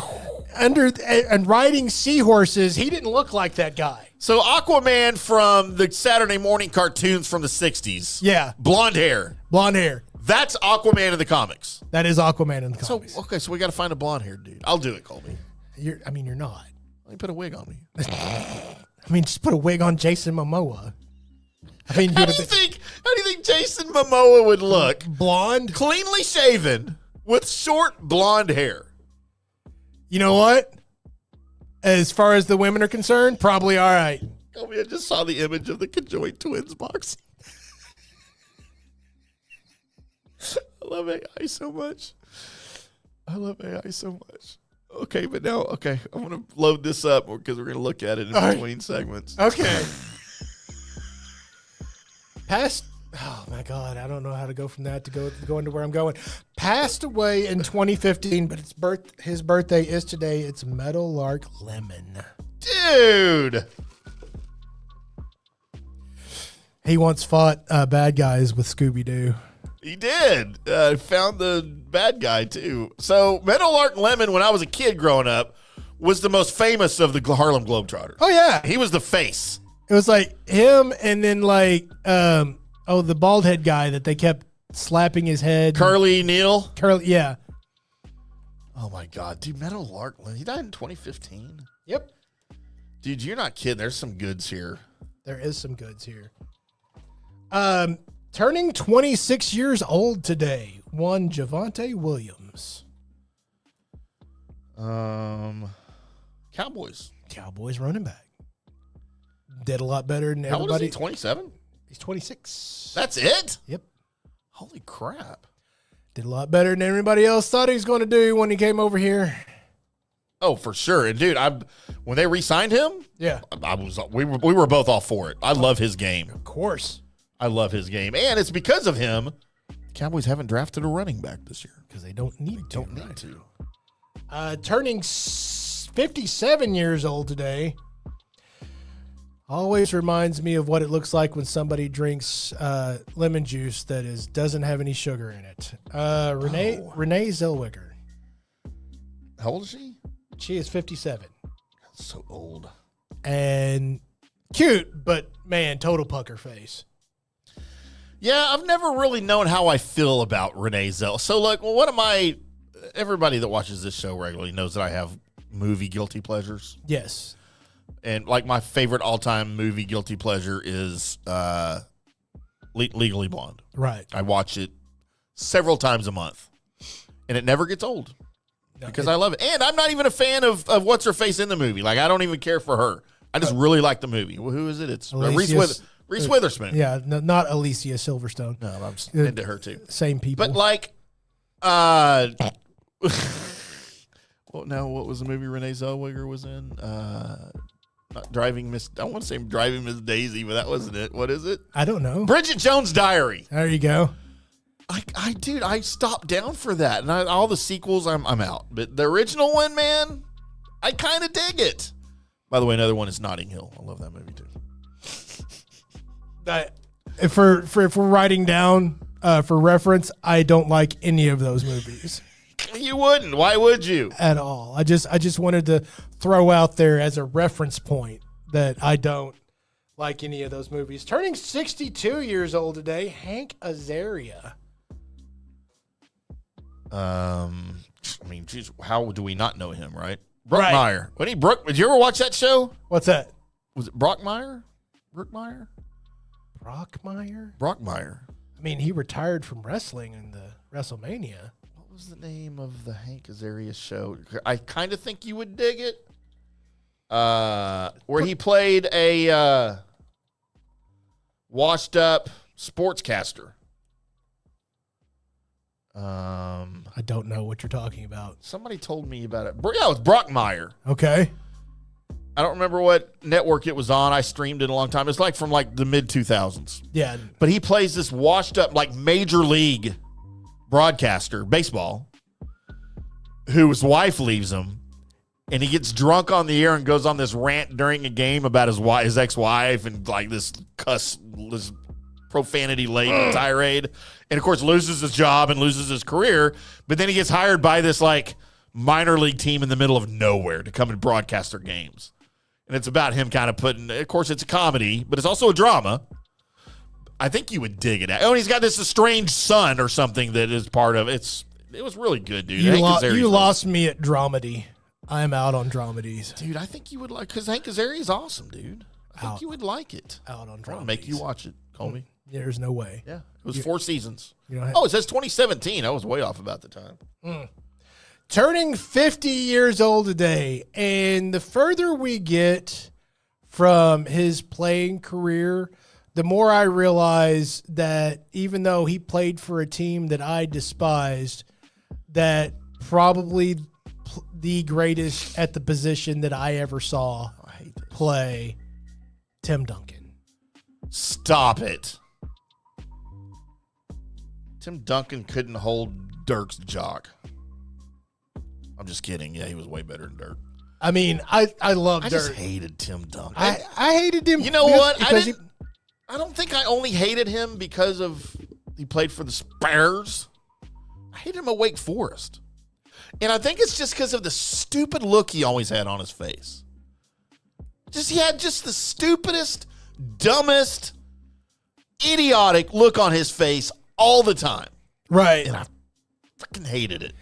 and riding seahorses, he didn't look like that guy. So Aquaman from the Saturday morning cartoons from the 60s. Yeah. Blonde hair. Blonde hair. That's Aquaman in the comics. That is Aquaman in the comics. So we got to find a blonde-haired dude. I'll do it, Colby. You're not. Let me put a wig on me. Just put a wig on Jason Momoa. How do you think Jason Momoa would look? Blonde, cleanly shaven, with short blonde hair. You know what? As far as the women are concerned, probably all right. Colby, I just saw the image of the conjoined twins boxing. I love AI so much. Okay, but now, I'm going to load this up because we're going to look at it in between segments. Okay. Oh my God, I don't know how to go from that to go into where I'm going. Passed away in 2015, but his birthday is today. It's Meadowlark Lemon. Dude. He once fought bad guys with Scooby-Doo. He did. Found the bad guy, too. So, Meadowlark Lemon, when I was a kid growing up, was the most famous of the Harlem Globetrotters. Oh, yeah. He was the face. It was like him and then the bald head guy that they kept slapping his head. Curly Neal? Yeah. Oh, my God. Dude, Meadowlark Lemon. He died in 2015? Yep. Dude, you're not kidding. There's some goods here. There is some goods here. Turning 26 years old today, one Javonte Williams. Cowboys running back. Did a lot better than everybody. How old is he, 27? He's 26. That's it? Yep. Holy crap. Did a lot better than everybody else thought he was going to do when he came over here. Oh, for sure. And, dude, when they re-signed him, yeah, we were both all for it. I love his game. Of course. I love his game. And it's because of him, Cowboys haven't drafted a running back this year. Because they don't need to. Turning 57 years old today. Always reminds me of what it looks like when somebody drinks lemon juice that doesn't have any sugar in it. Renee Zellweger. How old is she? She is 57. That's so old. And cute, but man, total pucker face. Yeah, I've never really known how I feel about Renee Zell. So, everybody that watches this show regularly knows that I have movie guilty pleasures. Yes. And, my favorite all-time movie guilty pleasure is Legally Blonde. Right. I watch it several times a month, and it never gets old because I love it. And I'm not even a fan of what's-her-face in the movie. I don't even care for her. I just really like the movie. Well, who is it? It's Reese Witherspoon. Yeah, not Alicia Silverstone. No, I'm into her too. Same people. But what was the movie Renee Zellweger was in? I want to say Driving Miss Daisy, but that wasn't it. What is it? I don't know. Bridget Jones' Diary. There you go. I stopped down for that, and all the sequels, I'm out. But the original one, man, I kind of dig it. By the way, another one is Notting Hill. I love that movie too. If we're writing down for reference, I don't like any of those movies. You wouldn't. Why would you? At all. I just wanted to throw out there as a reference point that I don't like any of those movies. Turning 62 years old today, Hank Azaria. Geez, how do we not know him, right? Brookmeyer. Right. Did you ever watch that show? What's that? Was it Brockmeyer? Brookmeyer? Brockmeyer. I mean, he retired from wrestling in the WrestleMania. What was the name of the Hank Azaria show? I kind of think you would dig it. Where he played a washed-up sportscaster. I don't know what you're talking about. Somebody told me about it. Yeah, it was Brockmeyer. Okay. I don't remember what network it was on. I streamed it a long time. It's like from like the mid-2000s. Yeah. But he plays this washed-up, like, major league broadcaster, baseball, whose wife leaves him, and he gets drunk on the air and goes on this rant during a game about his ex-wife and, like, this profanity-laden tirade. And, of course, loses his job and loses his career. But then he gets hired by this, like, minor league team in the middle of nowhere to come and broadcast their games. And it's about him kind of putting, of course, it's a comedy, but it's also a drama. I think you would dig it. Oh, and he's got this estranged son or something that is part of it. It was really good, dude. You lost me at dramedy. I'm out on dramedies. Dude, I think you would like, because Hank Azaria is awesome, dude. I think you would like it. Out on dramedies. I'll make you watch it, Colby. There's no way. Yeah. It was 4 seasons. It says 2017. I was way off about the time. Turning 50 years old today, and the further we get from his playing career, the more I realize that even though he played for a team that I despised, that probably the greatest at the position that I ever saw play, Tim Duncan. Stop it. Tim Duncan couldn't hold Dirk's jock. I'm just kidding. Yeah, he was way better than Dirk. I mean, I love Dirk. I just hated Tim Duncan. I hated him. You know what? I don't think I only hated him because of he played for the Spurs. I hated him at Wake Forest. And I think it's just because of the stupid look he always had on his face. He had just the stupidest, dumbest, idiotic look on his face all the time. Right. And I freaking hated it.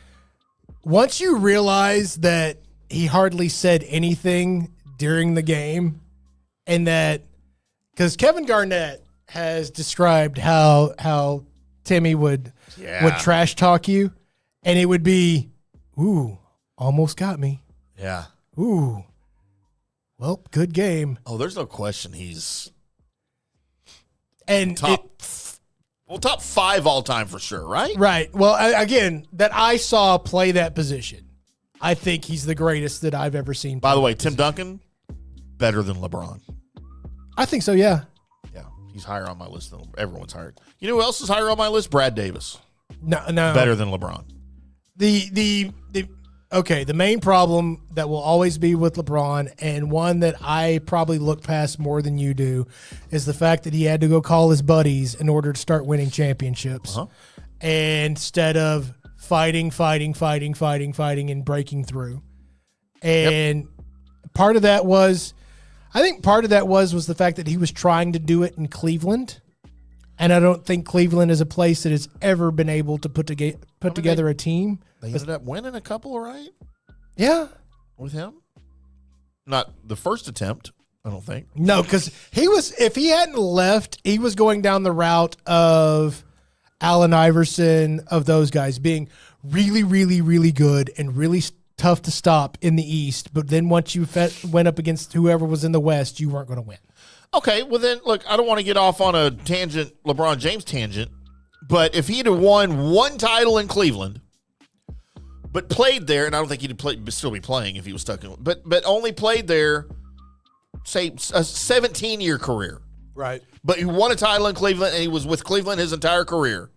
Once you realize that he hardly said anything during the game, and that because Kevin Garnett has described how Timmy would trash talk you, and it would be, ooh, almost got me. Yeah. Ooh. Well, good game. Oh, there's no question he's and top 5 all time for sure, right? Right. Well, again, that I saw play that position, I think he's the greatest that I've ever seen. By the way, Tim Duncan, better than LeBron. I think so, yeah. Yeah, he's higher on my list than everyone's higher. You know who else is higher on my list? Brad Davis. No. Better than LeBron. The main problem that will always be with LeBron, and one that I probably look past more than you do, is the fact that he had to go call his buddies in order to start winning championships, instead of fighting, and breaking through. And part of that was the fact that he was trying to do it in Cleveland. And I don't think Cleveland is a place that has ever been able to put together a team. They ended up winning a couple, right? Yeah. With him? Not the first attempt, I don't think. No, because if he hadn't left, he was going down the route of Allen Iverson, of those guys being really, really, really good and really tough to stop in the East. But then once you went up against whoever was in the West, you weren't going to win. Okay, well then, look, I don't want to get off on a tangent, LeBron James tangent, but if he'd have won one title in Cleveland, but played there, and I don't think he'd still be playing if he was stuck in, but only played there, say, a 17-year career. Right. But he won a title in Cleveland, and he was with Cleveland his entire career.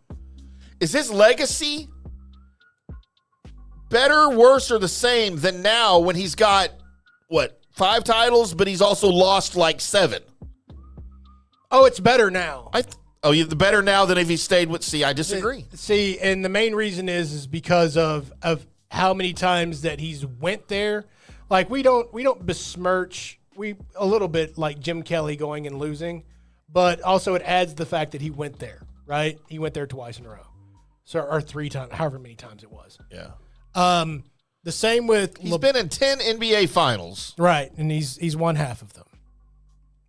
Is his legacy better, worse, or the same than now when he's got, 5 titles, but he's also lost like 7? Oh, it's better now. The better now than if he stayed with. See, I disagree. See, and the main reason is because of how many times that he's went there. Like we don't besmirch a little bit like Jim Kelly going and losing, but also it adds the fact that he went there. Right, he went there twice in a row, or 3 times, however many times it was. Yeah. The same with he's been in 10 NBA finals. Right, and he's won half of them.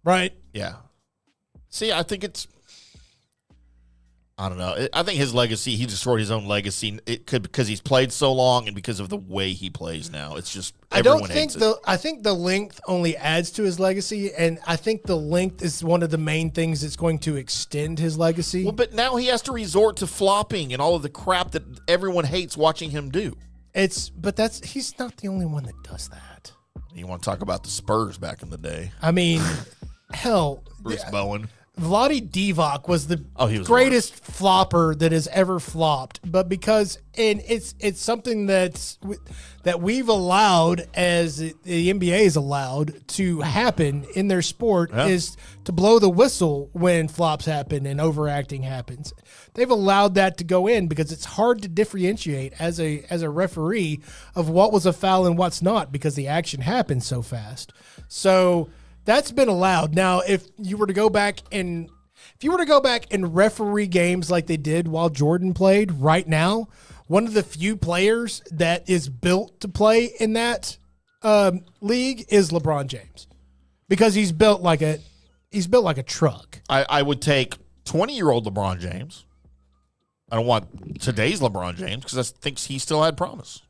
Right. Yeah. See, I think I don't know. I think his legacy, he destroyed his own legacy. It could because he's played so long and because of the way he plays now. It's just everyone hates it. I think the length only adds to his legacy, and I think the length is one of the main things that's going to extend his legacy. Well, but now he has to resort to flopping and all of the crap that everyone hates watching him do. He's not the only one that does that. You want to talk about the Spurs back in the day? I mean, hell, Bruce Bowen. Vlade Divac was the he was greatest flopper that has ever flopped, but because it's something that we've allowed, as the NBA is allowed to happen in their sport, is to blow the whistle when flops happen and overacting happens. They've allowed that to go in because it's hard to differentiate as a referee of what was a foul and what's not because the action happens so fast. So that's been allowed. Now, if you were to go back and referee games like they did while Jordan played right now, one of the few players that is built to play in that league is LeBron James, because he's built like a truck. I would take 20-year-old LeBron James. I don't want today's LeBron James because I think he still had promise.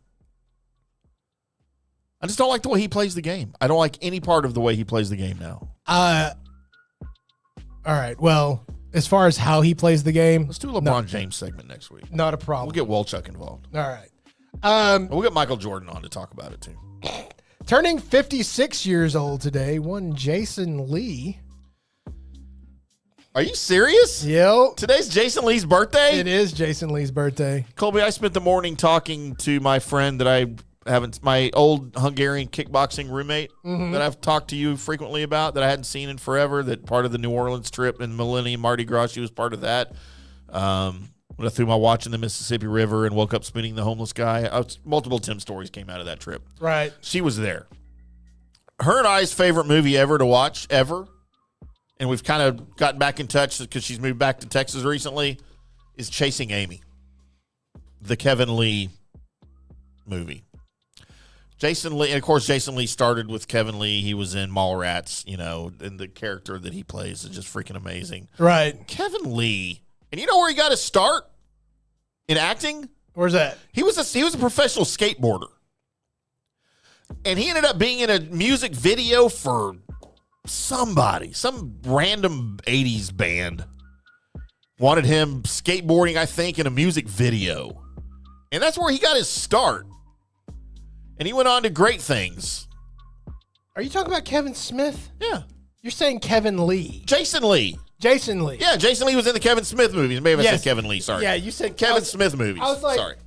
I just don't like the way he plays the game. I don't like any part of the way he plays the game now. All right. Well, as far as how he plays the game, let's do a LeBron James segment next week. Not a problem. We'll get Wolchuk involved. All right. We'll get Michael Jordan on to talk about it too. Turning 56 years old today, one Jason Lee. Are you serious? Yep. Today's Jason Lee's birthday? It is Jason Lee's birthday. Colby, I spent the morning talking to my friend that my old Hungarian kickboxing roommate that I've talked to you frequently about, that I hadn't seen in forever, that part of the New Orleans trip and Millennium Mardi Gras, she was part of that. When I threw my watch in the Mississippi River and woke up spooning the homeless guy. Multiple Tim stories came out of that trip. Right. She was there. Her and I's favorite movie ever to watch, ever, and we've kind of gotten back in touch because she's moved back to Texas recently, is Chasing Amy, the Kevin Lee movie. Jason Lee, and of course, Jason Lee started with Kevin Lee. He was in Mallrats, and the character that he plays is just freaking amazing. Right. Kevin Lee, and you know where he got his start in acting? Where's that? He was a professional skateboarder, and he ended up being in a music video for some random 80s band. Wanted him skateboarding, I think, in a music video, and that's where he got his start. And he went on to great things. Are you talking about Kevin Smith? Yeah. You're saying Kevin Lee. Jason Lee. Jason Lee. Yeah, Jason Lee was in the Kevin Smith movies. Maybe I said Kevin Lee, sorry. Yeah, you said Kevin Smith movies. I was like, sorry.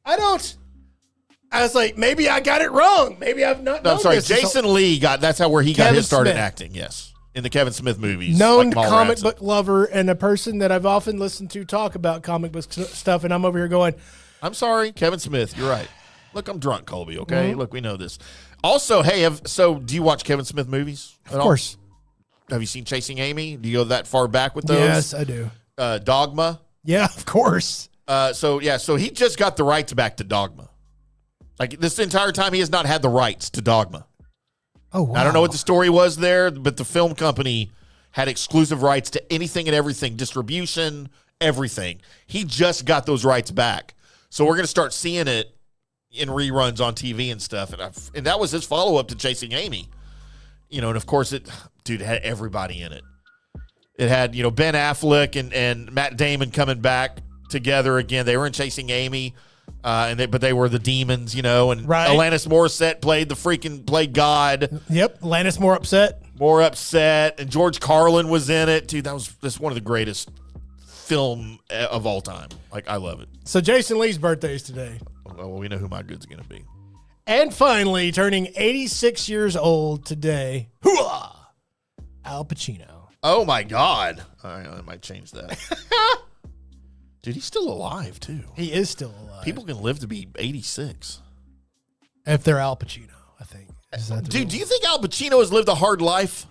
I was like, maybe I got it wrong. Maybe I've not known I'm sorry. this. Jason Lee that's how he got his start in acting, yes. In the Kevin Smith movies. Known like comic book lover and a person that I've often listened to talk about comic book stuff, and I'm over here going, I'm sorry, Kevin Smith, you're right. Look, I'm drunk, Colby, okay? Mm-hmm. Look, we know this. Also, hey, do you watch Kevin Smith movies? Of course. Have you seen Chasing Amy? Do you go that far back with those? Yes, I do. Dogma? Yeah, of course. So he just got the rights back to Dogma. Like, this entire time, he has not had the rights to Dogma. Oh, wow. I don't know what the story was there, but the film company had exclusive rights to anything and everything, distribution, everything. He just got those rights back. So we're going to start seeing it in reruns on TV and stuff. And that was his follow-up to Chasing Amy. And of course, it had everybody in it. It had, Ben Affleck and Matt Damon coming back together again. They were in Chasing Amy, but they were the demons, and right. Alanis Morissette played God. Yep, Alanis More Upset. And George Carlin was in it. Dude, that's one of the greatest film of all time. Like, I love it. So Jason Lee's birthday is today. Well, we know who my good's going to be. And finally, turning 86 years old today, Al Pacino. Oh, my God. All right, I might change that. Dude, he's still alive, too. He is still alive. People can live to be 86. If they're Al Pacino, I think. Dude, do you think Al Pacino has lived a hard life?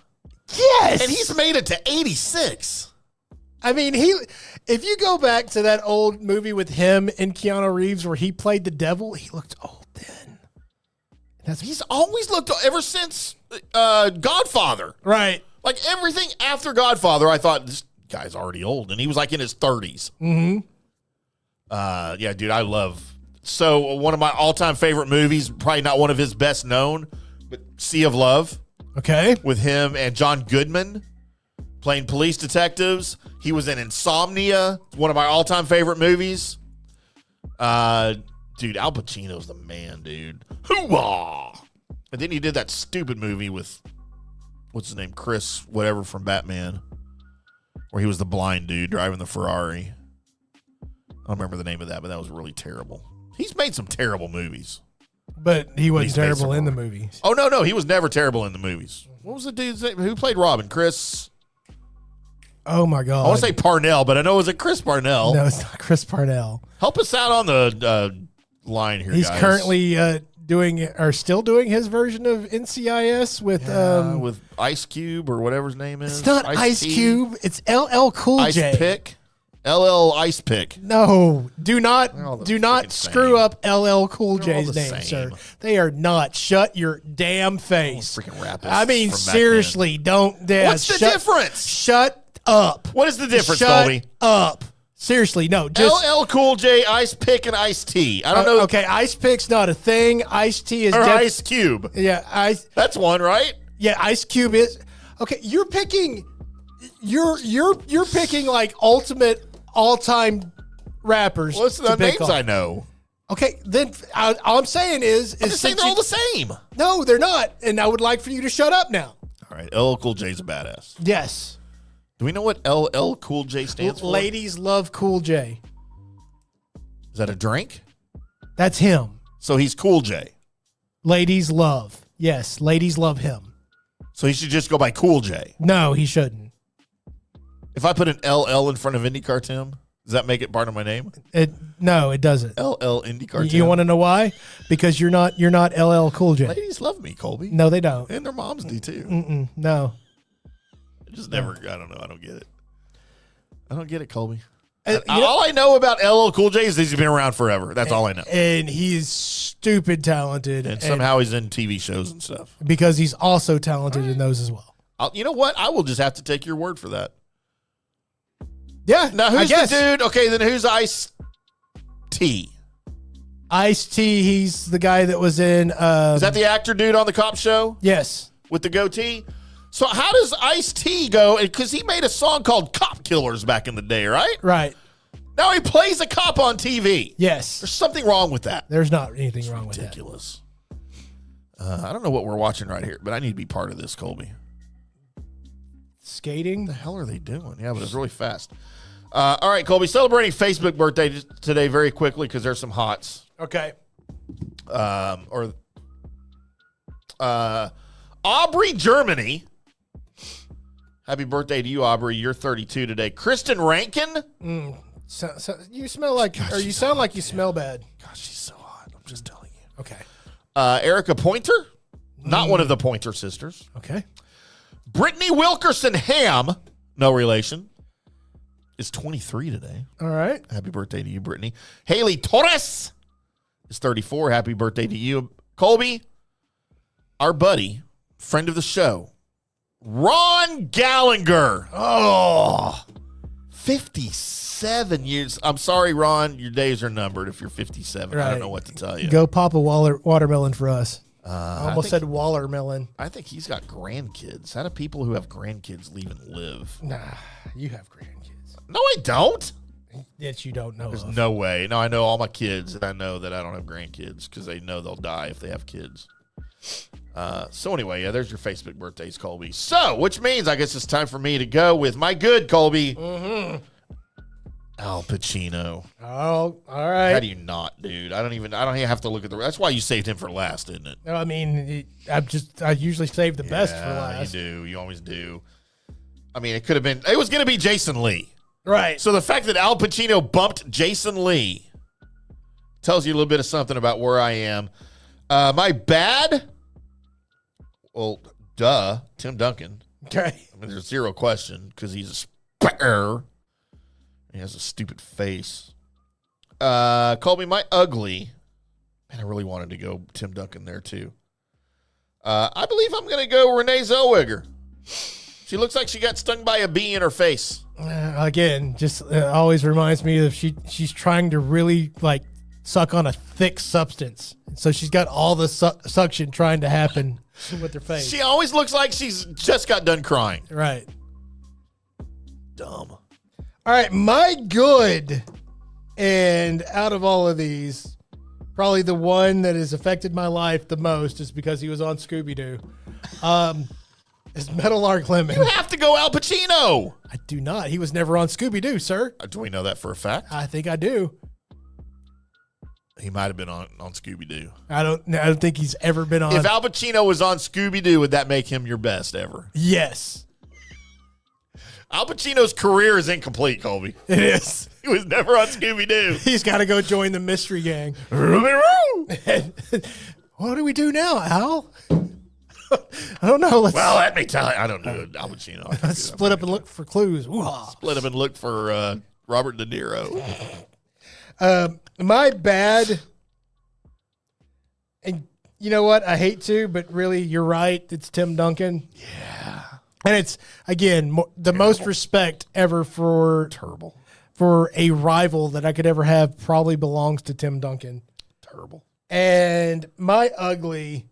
Yes! And he's made it to 86. I mean, if you go back to that old movie with him and Keanu Reeves where he played the devil, he looked old then. He's always looked, ever since Godfather. Right. Like, everything after Godfather, I thought, this guy's already old. And he was, like, in his 30s. Mm-hmm. Yeah, dude, I love. So, one of my all-time favorite movies, probably not one of his best known, but Sea of Love. Okay. With him and John Goodman playing police detectives. He was in Insomnia, one of my all-time favorite movies. Dude, Al Pacino's the man, dude. Hoo-wah! And then he did that stupid movie with, what's his name, Chris whatever from Batman, where he was the blind dude driving the Ferrari. I don't remember the name of that, but that was really terrible. He's made some terrible movies. But he wasn't terrible in the movies. Oh, no. He was never terrible in the movies. What was the dude's name? Who played Robin? Chris? Oh, my God. I want to say Parnell, but I know it was Chris Parnell. No, it's not Chris Parnell. Help us out on the line here, He's guys. currently still doing his version of NCIS with Ice Cube or whatever his name is. It's not Ice Cube. It's LL Cool J. Ice Pick. LL Ice Pick. No, do not screw up LL Cool J's the name, same. sir. They are not. Shut your damn face. Freaking rapists I mean, from back seriously, don't. What's the difference? Shut up. What is the difference, Shut Colby? up. Seriously, no. Just LL Cool J, Ice Pick, and Ice T. I don't know. Okay, Ice Pick's not a thing. Ice T is or Ice Cube. Yeah, That's one, right? Yeah, Ice Cube is. Okay, you're picking. You're picking like ultimate all-time rappers. What's the to pick names on. I know? Okay, then all I'm saying is I'm just saying they're all the same. No, they're not, and I would like for you to shut up now. All right, LL Cool J's a badass. Yes. Do we know what LL Cool J stands for? Ladies love Cool J. Is that a drink? That's him. So he's Cool J. Ladies love. Yes, ladies love him. So he should just go by Cool J. No, he shouldn't. If I put an LL in front of IndyCarTim, does that make it part of my name? No, it doesn't. LL IndyCarTim. You want to know why? Because you're not LL Cool J. Ladies love me, Colby. No, they don't. And their moms do too. No. I just never. I don't know. I don't get it. I don't get it, Colby. You all I know about LL Cool J is he's been around forever. That's all I know. And he's stupid talented. And somehow he's in TV shows and stuff. Because he's also talented in those as well. You know what? I will just have to take your word for that. Yeah. Now, who's the dude? Okay, then who's Ice T? Ice T, he's the guy that was in... is that the actor dude on the cop show? Yes. With the goatee? So how does Ice T go? Because he made a song called Cop Killers back in the day, right? Right. Now he plays a cop on TV. Yes. There's something wrong with that. There's not anything wrong with that. Ridiculous. I don't know what we're watching right here, but I need to be part of this, Colby. Skating? What the hell are they doing? Yeah, but it's really fast. All right, Colby, celebrating Facebook birthday today very quickly because there's some hots. Okay. Aubrey, Germany. Happy birthday to you, Aubrey. You're 32 today. Kristen Rankin. So you smell like, or you sound like you smell bad. Gosh, she's so hot. I'm just telling you. Okay. Erica Pointer. Not one of the Pointer sisters. Okay. Brittany Wilkerson Ham. No relation. Is 23 today. All right. Happy birthday to you, Brittany. Haley Torres is 34. Happy birthday to you. Colby, our buddy, friend of the show, Ron Gallagher. Oh, 57 years. I'm sorry, Ron. Your days are numbered if you're 57. Right. I don't know what to tell you. Go pop a watermelon for us. I almost said Wallermelon. I think he's got grandkids. How do people who have grandkids leave and live? Nah, you have grandkids. No, I don't. That you don't know There's of. no way. No, I know all my kids, and I know that I don't have grandkids because they know they'll die if they have kids. So anyway, yeah, there's your Facebook birthdays, Colby. So, which means I guess it's time for me to go with my good Colby. Mm-hmm. Al Pacino. Oh, all right. How do you not, dude? I don't even have to look at the. That's why you saved him for last, isn't it? No, I mean, I usually save the best for last. You do. You always do. I mean, it could have been. It was going to be Jason Lee. Right. So the fact that Al Pacino bumped Jason Lee tells you a little bit of something about where I am. My bad. Well, duh, Tim Duncan. Okay. I mean, there's zero question because he's a spare. He has a stupid face. Colby, my ugly. Man, I really wanted to go Tim Duncan there too. I believe I'm going to go Renee Zellweger. She looks like she got stung by a bee in her face. Again, just always reminds me of she's trying to really like suck on a thick substance. So she's got all the suction trying to happen with her face. She always looks like she's just got done crying. Right. Dumb. All right, my good. And out of all of these, Probably the one that has affected my life the most is because he was on Scooby-Doo. Is Meadowlark Lemon. You have to go Al Pacino. I do not. He was never on Scooby-Doo, sir. Do we know that for a fact? I think I do. He might have been on Scooby-Doo. I don't think he's ever been on. If Al Pacino was on Scooby-Doo, would that make him your best ever? Yes. Al Pacino's career is incomplete, Colby. It is. He was never on Scooby-Doo. He's got to go join the mystery gang. What do we do now, Al? I don't know. Well, let me tell you. I don't know Al Pacino. Let's split up and look for clues. Split up and look for Robert De Niro. My bad. And you know what? I hate to, but really, you're right. It's Tim Duncan. Yeah. And it's, again, the most respect ever for a rival that I could ever have probably belongs to Tim Duncan. Terrible. And my ugly,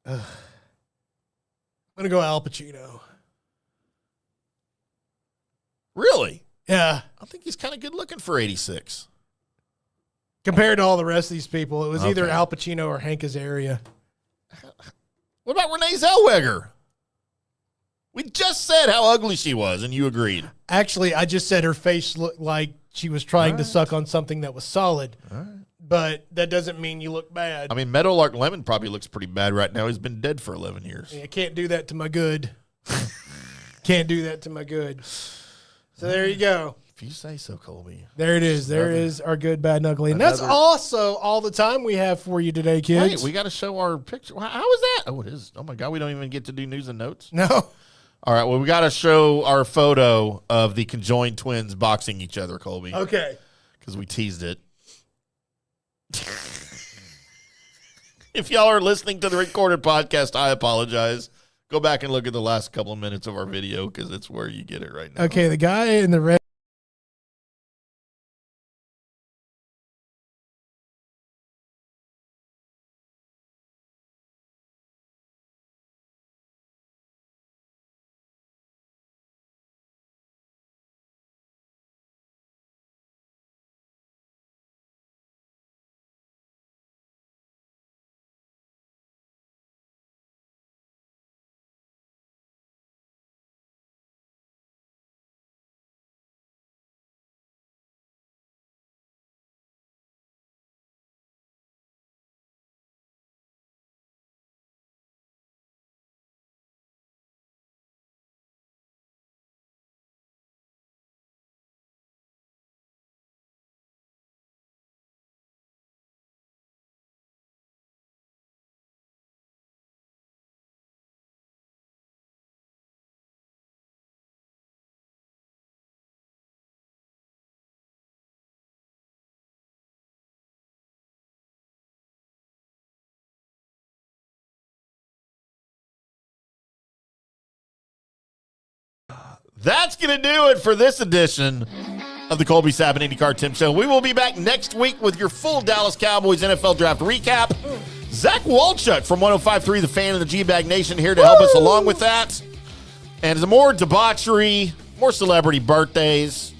I'm going to go Al Pacino. Really? Yeah. I think he's kind of good looking for 86. Compared to all the rest of these people, it was either Al Pacino or Hank Azaria. What about Renee Zellweger? We just said how ugly she was, and you agreed. Actually, I just said her face looked like she was trying to suck on something that was solid. All right. But that doesn't mean you look bad. I mean, Meadowlark Lemon probably looks pretty bad right now. He's been dead for 11 years. Yeah, can't do that to my good. Can't do that to my good. So there you go. If you say so, Colby. There it is. There is our good, bad, and ugly. And that's also all the time we have for you today, kids. Wait, we got to show our picture. How is that? Oh, it is. Oh, my God. We don't even get to do news and notes? No. All right. Well, we got to show our photo of the conjoined twins boxing each other, Colby. Okay. Because we teased it. If y'all are listening to the recorded podcast, I apologize. Go back and look at the last couple of minutes of our video because it's where you get it right now. Okay, the guy in the red. That's going to do it for this edition of the Colby Sapp IndyCarTim Show. We will be back next week with your full Dallas Cowboys NFL Draft recap. Zach Walchuk from 105.3 The Fan and the G-Bag Nation here to help us along with that. And more debauchery, more celebrity birthdays,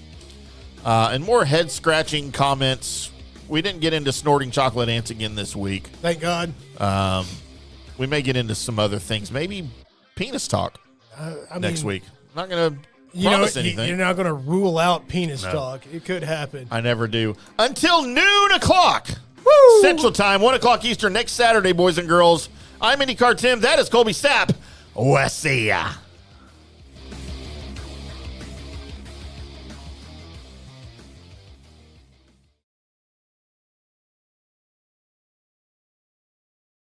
and more head-scratching comments. We didn't get into snorting chocolate ants again this week. Thank God. We may get into some other things. Maybe penis talk next week. I'm not going to promise anything. You're not going to rule out penis talk. It could happen. I never do. Until noon o'clock Central Time, 1 o'clock Eastern next Saturday, boys and girls. I'm IndyCarTim. That is Colby Sapp. We'll see ya.